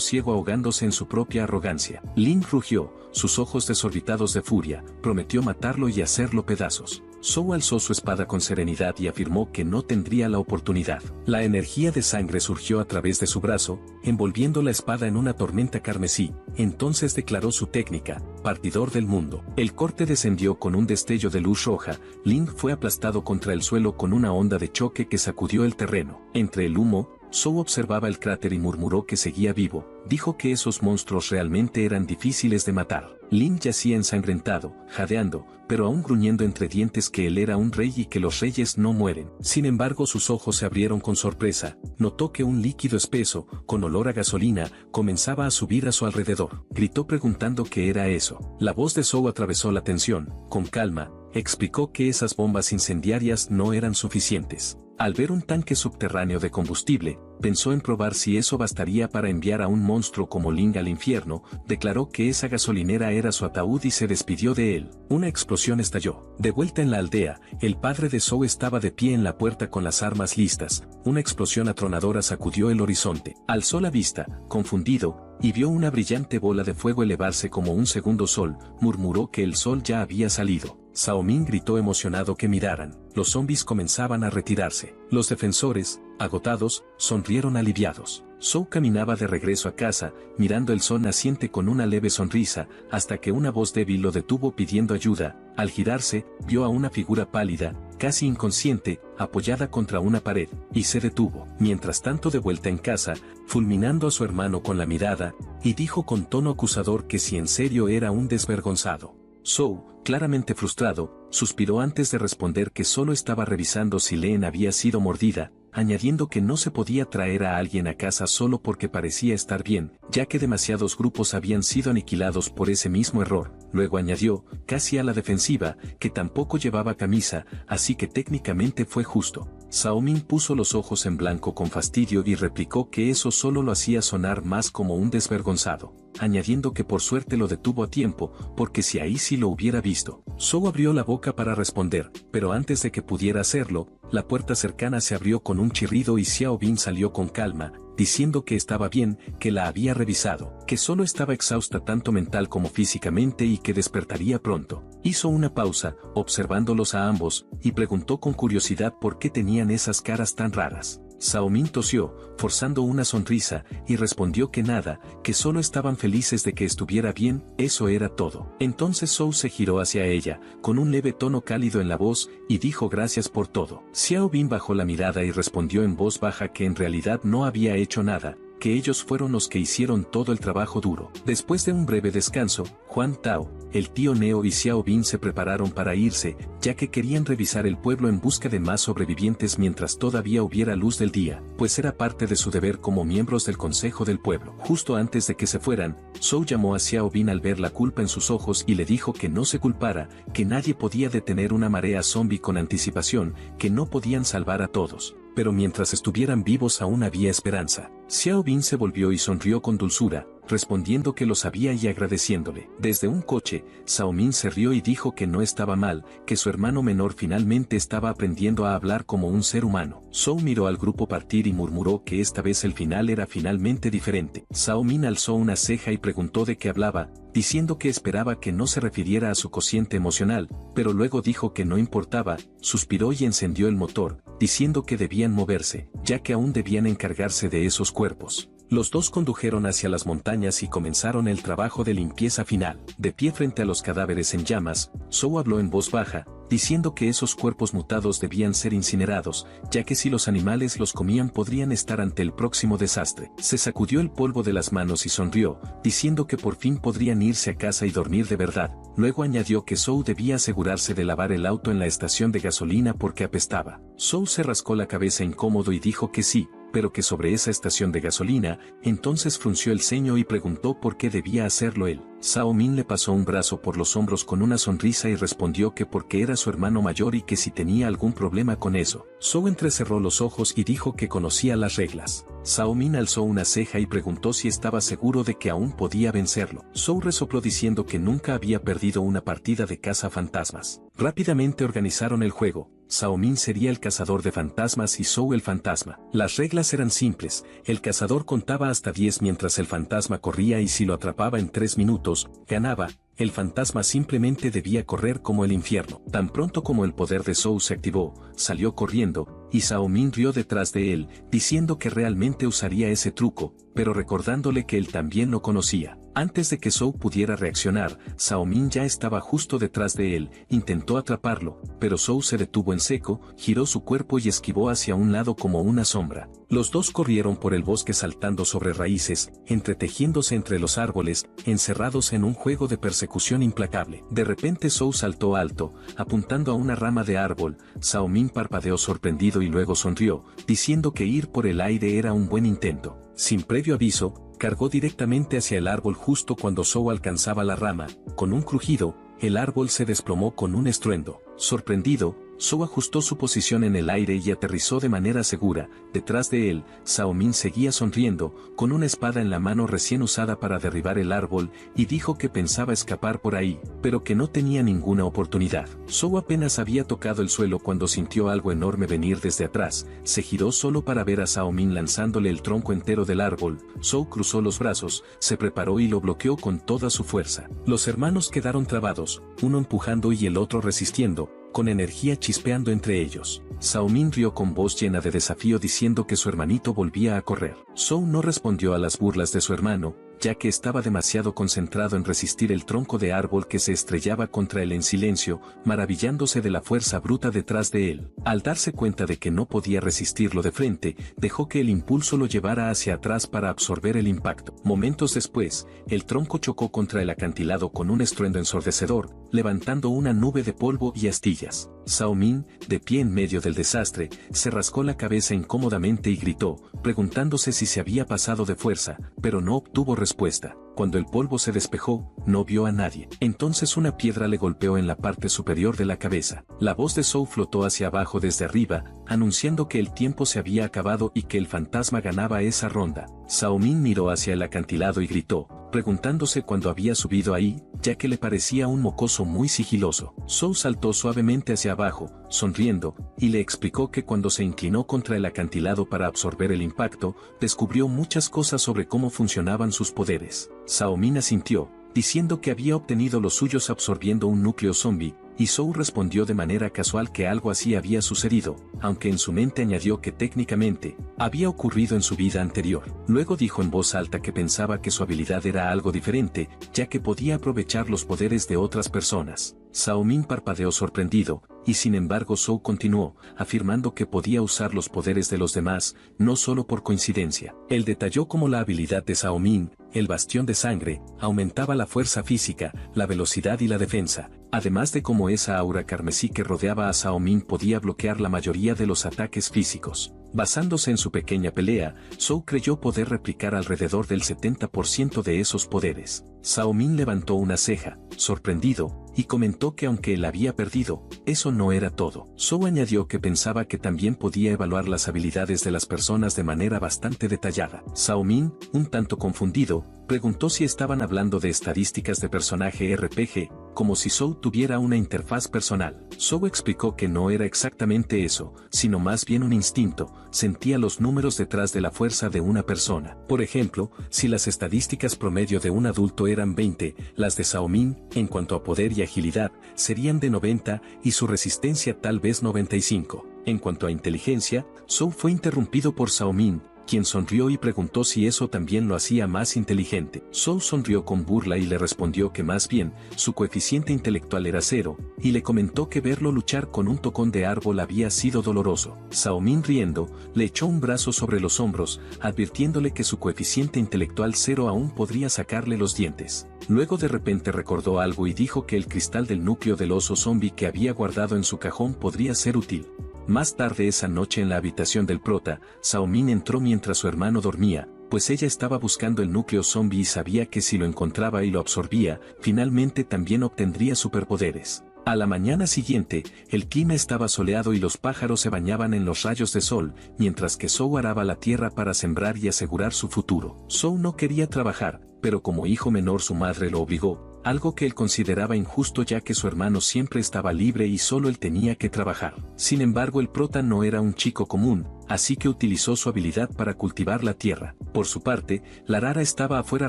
ciego ahogándose en su propia arrogancia. Ling rugió, sus ojos desorbitados de furia, prometió matarlo y hacerlo pedazos. Zhou alzó su espada con serenidad y afirmó que no tendría la oportunidad. La energía de sangre surgió a través de su brazo, envolviendo la espada en una tormenta carmesí. Entonces declaró su técnica, partidor del mundo. El corte descendió con un destello de luz roja. Ling fue aplastado contra el suelo con una onda de choque que sacudió el terreno. Entre el humo, Zhou observaba el cráter y murmuró que seguía vivo. Dijo que esos monstruos realmente eran difíciles de matar. Ling yacía ensangrentado, jadeando, pero aún gruñendo entre dientes que él era un rey y que los reyes no mueren. Sin embargo, sus ojos se abrieron con sorpresa. Notó que un líquido espeso, con olor a gasolina, comenzaba a subir a su alrededor. Gritó preguntando qué era eso. La voz de Zhou atravesó la tensión. Con calma, explicó que esas bombas incendiarias no eran suficientes. Al ver un tanque subterráneo de combustible, pensó en probar si eso bastaría para enviar a un monstruo como Ling al infierno, declaró que esa gasolinera era su ataúd y se despidió de él. Una explosión estalló. De vuelta en la aldea, el padre de Zhou estaba de pie en la puerta con las armas listas. Una explosión atronadora sacudió el horizonte. Alzó la vista, confundido, y vio una brillante bola de fuego elevarse como un segundo sol. Murmuró que el sol ya había salido. Zhao Ming gritó emocionado que miraran. Los zombies comenzaban a retirarse. Los defensores, agotados, sonrieron aliviados. Zhou caminaba de regreso a casa, mirando el sol naciente con una leve sonrisa, hasta que una voz débil lo detuvo pidiendo ayuda. Al girarse, vio a una figura pálida, casi inconsciente, apoyada contra una pared, y se detuvo. Mientras tanto, de vuelta en casa, fulminando a su hermano con la mirada, y dijo con tono acusador que si en serio era un desvergonzado. Zhou, claramente frustrado, suspiró antes de responder que solo estaba revisando si Len había sido mordida, añadiendo que no se podía traer a alguien a casa solo porque parecía estar bien, ya que demasiados grupos habían sido aniquilados por ese mismo error. Luego añadió, casi a la defensiva, que tampoco llevaba camisa, así que técnicamente fue justo. Zhao Ming puso los ojos en blanco con fastidio y replicó que eso solo lo hacía sonar más como un desvergonzado, añadiendo que por suerte lo detuvo a tiempo, porque si ahí sí lo hubiera visto. Zhou abrió la boca para responder, pero antes de que pudiera hacerlo, la puerta cercana se abrió con un chirrido y Xiao Bin salió con calma, diciendo que estaba bien, que la había revisado, que solo estaba exhausta tanto mental como físicamente y que despertaría pronto. Hizo una pausa, observándolos a ambos, y preguntó con curiosidad por qué tenían esas caras tan raras. Zhao Ming tosió, forzando una sonrisa, y respondió que nada, que solo estaban felices de que estuviera bien, eso era todo. Entonces Zhou se giró hacia ella, con un leve tono cálido en la voz, y dijo gracias por todo. Xiao Bin bajó la mirada y respondió en voz baja que en realidad no había hecho nada, que ellos fueron los que hicieron todo el trabajo duro. Después de un breve descanso, Huang Tao, el tío Neo y Xiao Bin se prepararon para irse, ya que querían revisar el pueblo en busca de más sobrevivientes mientras todavía hubiera luz del día, pues era parte de su deber como miembros del Consejo del Pueblo. Justo antes de que se fueran, Zhou llamó a Xiao Bin al ver la culpa en sus ojos y le dijo que no se culpara, que nadie podía detener una marea zombie con anticipación, que no podían salvar a todos, pero mientras estuvieran vivos aún había esperanza. Xiao Bin se volvió y sonrió con dulzura, respondiendo que lo sabía y agradeciéndole. Desde un coche, Zhao Ming se rió y dijo que no estaba mal, que su hermano menor finalmente estaba aprendiendo a hablar como un ser humano. Zhou miró al grupo partir y murmuró que esta vez el final era finalmente diferente. Zhao Ming alzó una ceja y preguntó de qué hablaba, diciendo que esperaba que no se refiriera a su cociente emocional, pero luego dijo que no importaba, suspiró y encendió el motor, diciendo que debían moverse, ya que aún debían encargarse de esos cuerpos. Los dos condujeron hacia las montañas y comenzaron el trabajo de limpieza final. De pie frente a los cadáveres en llamas, Zhou habló en voz baja, diciendo que esos cuerpos mutados debían ser incinerados, ya que si los animales los comían podrían estar ante el próximo desastre. Se sacudió el polvo de las manos y sonrió, diciendo que por fin podrían irse a casa y dormir de verdad. Luego añadió que Zhou debía asegurarse de lavar el auto en la estación de gasolina porque apestaba. Zhou se rascó la cabeza incómodo y dijo que sí, pero que sobre esa estación de gasolina, entonces frunció el ceño y preguntó por qué debía hacerlo él. Zhao Ming le pasó un brazo por los hombros con una sonrisa y respondió que porque era su hermano mayor y que si tenía algún problema con eso. Zhou entrecerró los ojos y dijo que conocía las reglas. Zhao Ming alzó una ceja y preguntó si estaba seguro de que aún podía vencerlo. Zhou resopló diciendo que nunca había perdido una partida de caza-fantasmas. Rápidamente organizaron el juego. Zhao Ming sería el cazador de fantasmas y Zhou el fantasma. Las reglas eran simples, el cazador contaba hasta 10 mientras el fantasma corría y si lo atrapaba en 3 minutos, ganaba. El fantasma simplemente debía correr como el infierno. Tan pronto como el poder de Zhou se activó, salió corriendo, y Zhao Ming rió detrás de él, diciendo que realmente usaría ese truco, pero recordándole que él también lo conocía. Antes de que Zhou pudiera reaccionar, Zhao Ming ya estaba justo detrás de él, intentó atraparlo, pero Zhou se detuvo en seco, giró su cuerpo y esquivó hacia un lado como una sombra. Los dos corrieron por el bosque saltando sobre raíces, entretejiéndose entre los árboles, encerrados en un juego de persecución implacable. De repente Zhou saltó alto, apuntando a una rama de árbol. Zhao Ming parpadeó sorprendido y luego sonrió, diciendo que ir por el aire era un buen intento. Sin previo aviso, cargó directamente hacia el árbol justo cuando Zhou alcanzaba la rama. Con un crujido, el árbol se desplomó con un estruendo. Sorprendido, Zhou ajustó su posición en el aire y aterrizó de manera segura. Detrás de él, Zhao Min seguía sonriendo, con una espada en la mano recién usada para derribar el árbol, y dijo que pensaba escapar por ahí, pero que no tenía ninguna oportunidad. Zhou apenas había tocado el suelo cuando sintió algo enorme venir desde atrás. Se giró solo para ver a Zhao Min lanzándole el tronco entero del árbol. Zhou cruzó los brazos, se preparó y lo bloqueó con toda su fuerza. Los hermanos quedaron trabados, uno empujando y el otro resistiendo, con energía chispeando entre ellos. Zhao Min rió con voz llena de desafío diciendo que su hermanito volvía a correr. Zhou no respondió a las burlas de su hermano, ya que estaba demasiado concentrado en resistir el tronco de árbol que se estrellaba contra él en silencio, maravillándose de la fuerza bruta detrás de él. Al darse cuenta de que no podía resistirlo de frente, dejó que el impulso lo llevara hacia atrás para absorber el impacto. Momentos después, el tronco chocó contra el acantilado con un estruendo ensordecedor, levantando una nube de polvo y astillas. Zhao Min, de pie en medio del desastre, se rascó la cabeza incómodamente y gritó, preguntándose si se había pasado de fuerza, pero no obtuvo respuesta. Cuando el polvo se despejó, no vio a nadie. Entonces una piedra le golpeó en la parte superior de la cabeza. La voz de Zhou flotó hacia abajo desde arriba, anunciando que el tiempo se había acabado y que el fantasma ganaba esa ronda. Zhao Min miró hacia el acantilado y gritó, preguntándose cuándo había subido ahí, ya que le parecía un mocoso muy sigiloso. Zhou saltó suavemente hacia abajo, sonriendo, y le explicó que cuando se inclinó contra el acantilado para absorber el impacto, descubrió muchas cosas sobre cómo funcionaban sus poderes. Zhao Min asintió, diciendo que había obtenido los suyos absorbiendo un núcleo zombie, y Zhou respondió de manera casual que algo así había sucedido, aunque en su mente añadió que técnicamente, había ocurrido en su vida anterior. Luego dijo en voz alta que pensaba que su habilidad era algo diferente, ya que podía aprovechar los poderes de otras personas. Zhao Min parpadeó sorprendido, y sin embargo Zhou continuó, afirmando que podía usar los poderes de los demás, no solo por coincidencia. Él detalló cómo la habilidad de Zhao Min, el bastión de sangre, aumentaba la fuerza física, la velocidad y la defensa, además de cómo esa aura carmesí que rodeaba a Zhao Min podía bloquear la mayoría de los ataques físicos. Basándose en su pequeña pelea, Zhou creyó poder replicar alrededor del 70% de esos poderes. Zhao Min levantó una ceja, sorprendido, y comentó que aunque él había perdido, eso no era todo. Zhou añadió que pensaba que también podía evaluar las habilidades de las personas de manera bastante detallada. Zhao Min, un tanto confundido, preguntó si estaban hablando de estadísticas de personaje RPG, como si Zhou tuviera una interfaz personal. Zhou explicó que no era exactamente eso, sino más bien un instinto, sentía los números detrás de la fuerza de una persona. Por ejemplo, si las estadísticas promedio de un adulto eran 20, las de Zhao Min, en cuanto a poder y agilidad, serían de 90, y su resistencia tal vez 95. En cuanto a inteligencia, Zhou fue interrumpido por Zhao Min, quien sonrió y preguntó si eso también lo hacía más inteligente. Zhou sonrió con burla y le respondió que más bien, su coeficiente intelectual era 0, y le comentó que verlo luchar con un tocón de árbol había sido doloroso. Zhao Min riendo, le echó un brazo sobre los hombros, advirtiéndole que su coeficiente intelectual 0 aún podría sacarle los dientes. Luego de repente recordó algo y dijo que el cristal del núcleo del oso zombie que había guardado en su cajón podría ser útil. Más tarde esa noche en la habitación del prota, Zhao Min entró mientras su hermano dormía, pues ella estaba buscando el núcleo zombie y sabía que si lo encontraba y lo absorbía, finalmente también obtendría superpoderes. A la mañana siguiente, el clima estaba soleado y los pájaros se bañaban en los rayos de sol, mientras que Zhou araba la tierra para sembrar y asegurar su futuro. Zhou no quería trabajar, pero como hijo menor su madre lo obligó, algo que él consideraba injusto ya que su hermano siempre estaba libre y solo él tenía que trabajar. Sin embargo, el prota no era un chico común, así que utilizó su habilidad para cultivar la tierra. Por su parte, Larara estaba afuera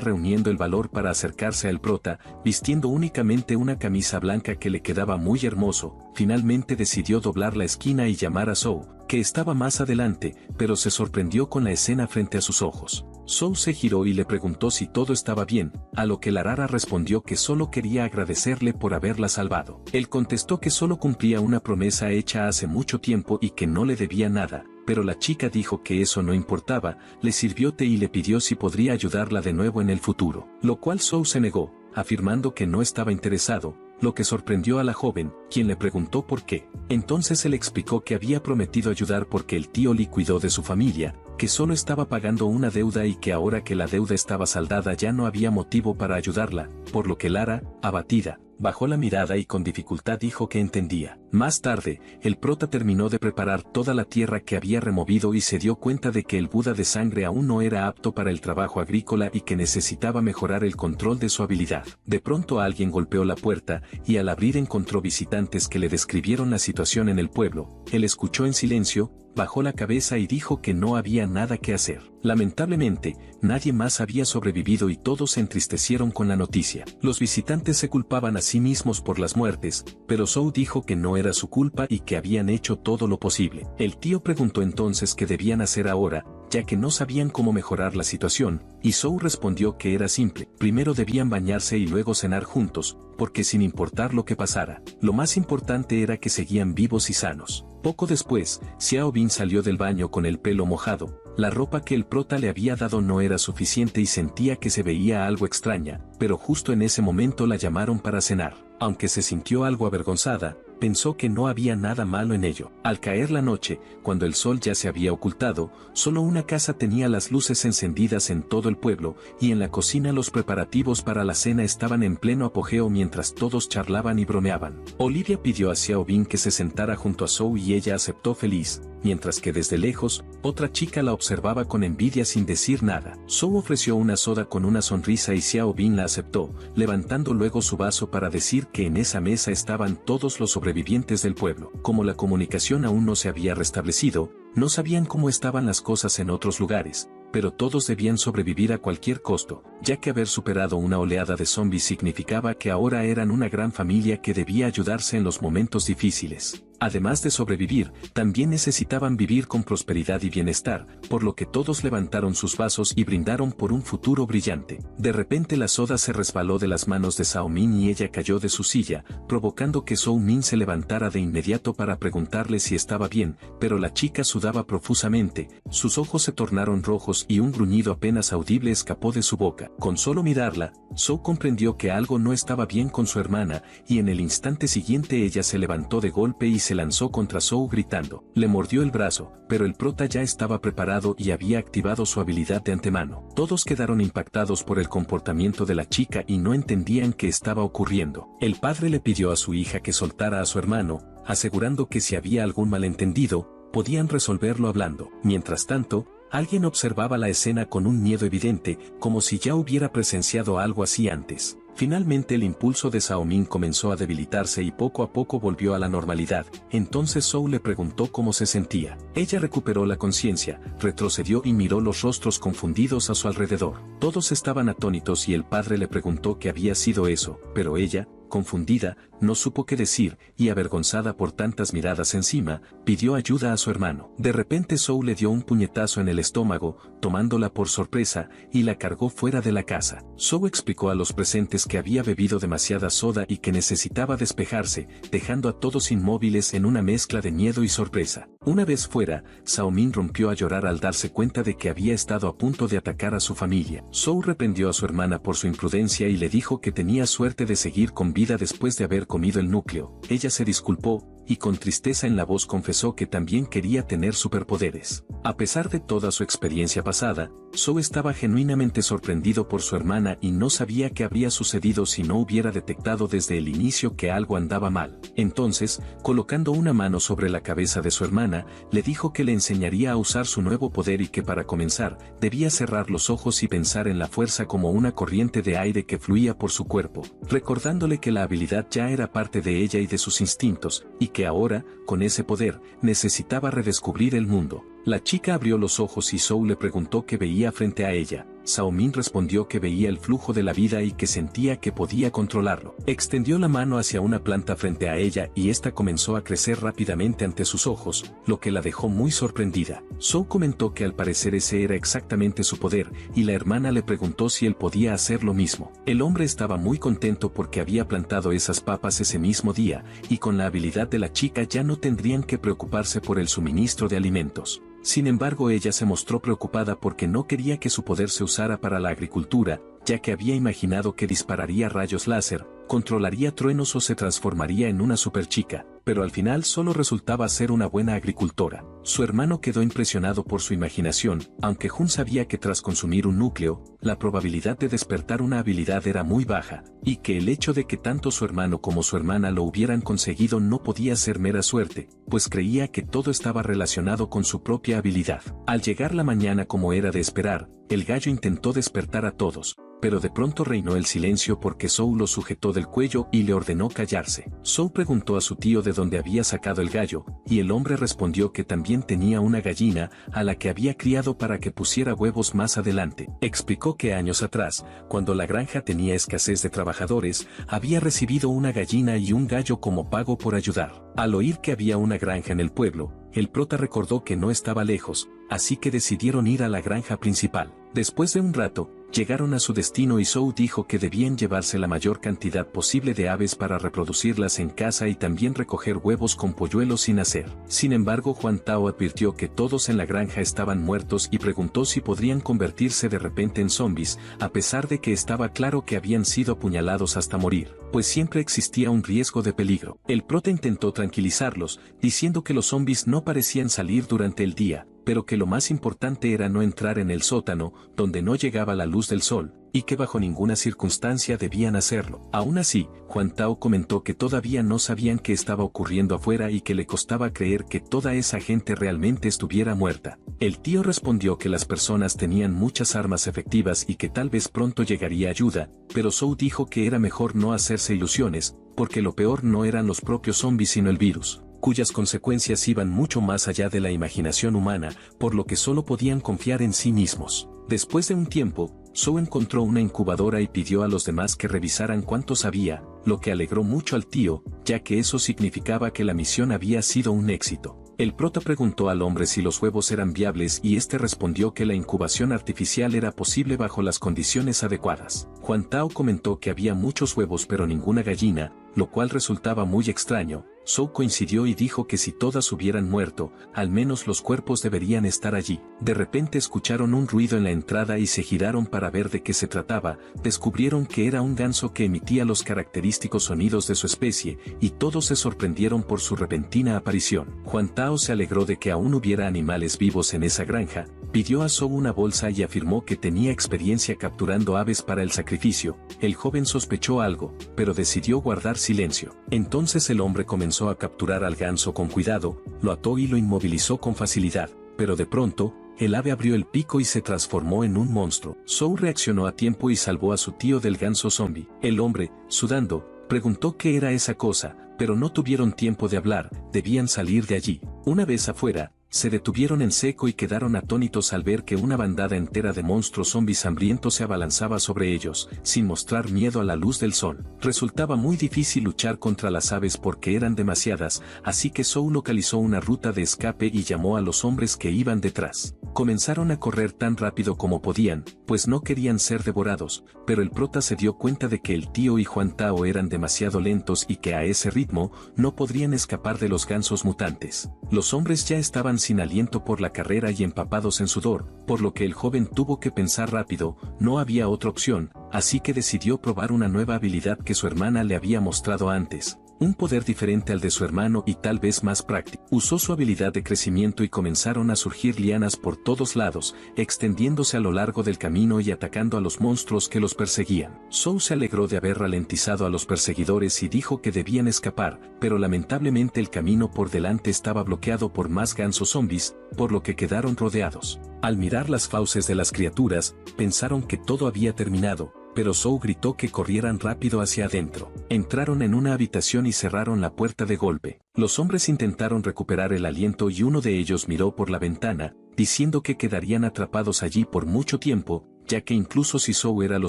reuniendo el valor para acercarse al prota, vistiendo únicamente una camisa blanca que le quedaba muy hermoso. Finalmente decidió doblar la esquina y llamar a Zhou, que estaba más adelante, pero se sorprendió con la escena frente a sus ojos. Zhou se giró y le preguntó si todo estaba bien, a lo que Larara respondió que solo quería agradecerle por haberla salvado. Él contestó que solo cumplía una promesa hecha hace mucho tiempo y que no le debía nada, pero la chica dijo que eso no importaba, le sirvió té y le pidió si podría ayudarla de nuevo en el futuro, lo cual Zhou se negó, afirmando que no estaba interesado, lo que sorprendió a la joven, quien le preguntó por qué. Entonces él explicó que había prometido ayudar porque el tío Li cuidó de su familia, que solo estaba pagando una deuda y que ahora que la deuda estaba saldada ya no había motivo para ayudarla, por lo que Lara, abatida, bajó la mirada y con dificultad dijo que entendía. Más tarde, el prota terminó de preparar toda la tierra que había removido y se dio cuenta de que el Buda de sangre aún no era apto para el trabajo agrícola y que necesitaba mejorar el control de su habilidad. De pronto alguien golpeó la puerta y al abrir encontró visitantes que le describieron la situación en el pueblo. Él escuchó en silencio, bajó la cabeza y dijo que no había nada que hacer. Lamentablemente, nadie más había sobrevivido y todos se entristecieron con la noticia. Los visitantes se culpaban a sí mismos por las muertes, pero Zhou dijo que no era su culpa y que habían hecho todo lo posible. El tío preguntó entonces qué debían hacer ahora, ya que no sabían cómo mejorar la situación, y Zhou respondió que era simple. Primero debían bañarse y luego cenar juntos, porque sin importar lo que pasara, lo más importante era que seguían vivos y sanos. Poco después, Xiao Bin salió del baño con el pelo mojado. La ropa que el prota le había dado no era suficiente y sentía que se veía algo extraña, pero justo en ese momento la llamaron para cenar. Aunque se sintió algo avergonzada, pensó que no había nada malo en ello. Al caer la noche, cuando el sol ya se había ocultado, solo una casa tenía las luces encendidas en todo el pueblo, y en la cocina los preparativos para la cena estaban en pleno apogeo mientras todos charlaban y bromeaban. Olivia pidió a Xiao Bin que se sentara junto a Zhou y ella aceptó feliz, mientras que desde lejos, otra chica la observaba con envidia sin decir nada. Zhou ofreció una soda con una sonrisa y Xiao Bin la aceptó, levantando luego su vaso para decir que en esa mesa estaban todos los sobrevivientes del pueblo. Como la comunicación aún no se había restablecido, no sabían cómo estaban las cosas en otros lugares, pero todos debían sobrevivir a cualquier costo, ya que haber superado una oleada de zombies significaba que ahora eran una gran familia que debía ayudarse en los momentos difíciles. Además de sobrevivir, también necesitaban vivir con prosperidad y bienestar, por lo que todos levantaron sus vasos y brindaron por un futuro brillante. De repente la soda se resbaló de las manos de Zhao Min y ella cayó de su silla, provocando que Zhou Min se levantara de inmediato para preguntarle si estaba bien, pero la chica sudaba profusamente, sus ojos se tornaron rojos y un gruñido apenas audible escapó de su boca. Con solo mirarla, Zhou comprendió que algo no estaba bien con su hermana, y en el instante siguiente ella se levantó de golpe y se lanzó contra Zhou gritando. Le mordió el brazo, pero el prota ya estaba preparado y había activado su habilidad de antemano. Todos quedaron impactados por el comportamiento de la chica y no entendían qué estaba ocurriendo. El padre le pidió a su hija que soltara a su hermano, asegurando que si había algún malentendido, podían resolverlo hablando. Mientras tanto, alguien observaba la escena con un miedo evidente, como si ya hubiera presenciado algo así antes. Finalmente el impulso de Zhao Min comenzó a debilitarse y poco a poco volvió a la normalidad. Entonces Zhou le preguntó cómo se sentía. Ella recuperó la conciencia, retrocedió y miró los rostros confundidos a su alrededor. Todos estaban atónitos y el padre le preguntó qué había sido eso, pero ella, confundida, no supo qué decir, y avergonzada por tantas miradas encima, pidió ayuda a su hermano. De repente Zhou le dio un puñetazo en el estómago, tomándola por sorpresa, y la cargó fuera de la casa. Zhou explicó a los presentes que había bebido demasiada soda y que necesitaba despejarse, dejando a todos inmóviles en una mezcla de miedo y sorpresa. Una vez fuera, Zhao Min rompió a llorar al darse cuenta de que había estado a punto de atacar a su familia. Zhou reprendió a su hermana por su imprudencia y le dijo que tenía suerte de seguir con vida después de haber comido el núcleo. Ella se disculpó, y con tristeza en la voz confesó que también quería tener superpoderes. A pesar de toda su experiencia pasada, Zhou estaba genuinamente sorprendido por su hermana y no sabía qué habría sucedido si no hubiera detectado desde el inicio que algo andaba mal. Entonces, colocando una mano sobre la cabeza de su hermana, le dijo que le enseñaría a usar su nuevo poder y que para comenzar, debía cerrar los ojos y pensar en la fuerza como una corriente de aire que fluía por su cuerpo, recordándole que la habilidad ya era parte de ella y de sus instintos, y que ahora, con ese poder, necesitaba redescubrir el mundo. La chica abrió los ojos y Zhou le preguntó qué veía frente a ella. Zhao Min respondió que veía el flujo de la vida y que sentía que podía controlarlo. Extendió la mano hacia una planta frente a ella y esta comenzó a crecer rápidamente ante sus ojos, lo que la dejó muy sorprendida. Zhou comentó que al parecer ese era exactamente su poder, y la hermana le preguntó si él podía hacer lo mismo. El hombre estaba muy contento porque había plantado esas papas ese mismo día, y con la habilidad de la chica ya no tendrían que preocuparse por el suministro de alimentos. Sin embargo, ella se mostró preocupada porque no quería que su poder se usara para la agricultura, ya que había imaginado que dispararía rayos láser, controlaría truenos o se transformaría en una superchica. pero al final solo resultaba ser una buena agricultora. Su hermano quedó impresionado por su imaginación, aunque Jun sabía que tras consumir un núcleo, la probabilidad de despertar una habilidad era muy baja, y que el hecho de que tanto su hermano como su hermana lo hubieran conseguido no podía ser mera suerte, pues creía que todo estaba relacionado con su propia habilidad. Al llegar la mañana como era de esperar, el gallo intentó despertar a todos, pero de pronto reinó el silencio porque Zhou lo sujetó del cuello y le ordenó callarse. Zhou preguntó a su tío de dónde había sacado el gallo, y el hombre respondió que también tenía una gallina, a la que había criado para que pusiera huevos más adelante. Explicó que años atrás, cuando la granja tenía escasez de trabajadores, había recibido una gallina y un gallo como pago por ayudar. Al oír que había una granja en el pueblo, el prota recordó que no estaba lejos, así que decidieron ir a la granja principal. Después de un rato, llegaron a su destino y Zhou dijo que debían llevarse la mayor cantidad posible de aves para reproducirlas en casa y también recoger huevos con polluelos sin hacer. Sin embargo, Huan Tao advirtió que todos en la granja estaban muertos y preguntó si podrían convertirse de repente en zombies, a pesar de que estaba claro que habían sido apuñalados hasta morir, pues siempre existía un riesgo de peligro. El prota intentó tranquilizarlos, diciendo que los zombies no parecían salir durante el día, pero que lo más importante era no entrar en el sótano, donde no llegaba la luz del sol, y que bajo ninguna circunstancia debían hacerlo. Aún así, Huan Tao comentó que todavía no sabían qué estaba ocurriendo afuera y que le costaba creer que toda esa gente realmente estuviera muerta. El tío respondió que las personas tenían muchas armas efectivas y que tal vez pronto llegaría ayuda, pero Zhou dijo que era mejor no hacerse ilusiones, porque lo peor no eran los propios zombies sino el virus, cuyas consecuencias iban mucho más allá de la imaginación humana, por lo que solo podían confiar en sí mismos. Después de un tiempo, Zhou encontró una incubadora y pidió a los demás que revisaran cuántos había, lo que alegró mucho al tío, ya que eso significaba que la misión había sido un éxito. El prota preguntó al hombre si los huevos eran viables y este respondió que la incubación artificial era posible bajo las condiciones adecuadas. Huan Tao comentó que había muchos huevos pero ninguna gallina, lo cual resultaba muy extraño. Zhou coincidió y dijo que si todas hubieran muerto, al menos los cuerpos deberían estar allí. De repente escucharon un ruido en la entrada y se giraron para ver de qué se trataba. Descubrieron que era un ganso que emitía los característicos sonidos de su especie, y todos se sorprendieron por su repentina aparición. Huan Tao se alegró de que aún hubiera animales vivos en esa granja, pidió a Zhou una bolsa y afirmó que tenía experiencia capturando aves para el sacrificio. El joven sospechó algo, pero decidió guardar silencio. Entonces el hombre comenzó a capturar al ganso con cuidado, lo ató y lo inmovilizó con facilidad, pero de pronto, el ave abrió el pico y se transformó en un monstruo. Zhou reaccionó a tiempo y salvó a su tío del ganso zombie. El hombre, sudando, preguntó qué era esa cosa, pero no tuvieron tiempo de hablar, debían salir de allí. Una vez afuera, se detuvieron en seco y quedaron atónitos al ver que una bandada entera de monstruos zombies hambrientos se abalanzaba sobre ellos, sin mostrar miedo a la luz del sol. Resultaba muy difícil luchar contra las aves porque eran demasiadas, así que Zhou localizó una ruta de escape y llamó a los hombres que iban detrás. Comenzaron a correr tan rápido como podían, pues no querían ser devorados, pero el prota se dio cuenta de que el tío y Huan Tao eran demasiado lentos y que a ese ritmo no podrían escapar de los gansos mutantes. Los hombres ya estaban sin aliento por la carrera y empapados en sudor, por lo que el joven tuvo que pensar rápido, no había otra opción, así que decidió probar una nueva habilidad que su hermana le había mostrado antes. Un poder diferente al de su hermano y tal vez más práctico. Usó su habilidad de crecimiento y comenzaron a surgir lianas por todos lados, extendiéndose a lo largo del camino y atacando a los monstruos que los perseguían. Zhou se alegró de haber ralentizado a los perseguidores y dijo que debían escapar, pero lamentablemente el camino por delante estaba bloqueado por más gansos zombies, por lo que quedaron rodeados. Al mirar las fauces de las criaturas, pensaron que todo había terminado, pero Zhou gritó que corrieran rápido hacia adentro. Entraron en una habitación y cerraron la puerta de golpe. Los hombres intentaron recuperar el aliento y uno de ellos miró por la ventana, diciendo que quedarían atrapados allí por mucho tiempo, ya que incluso si Zhou era lo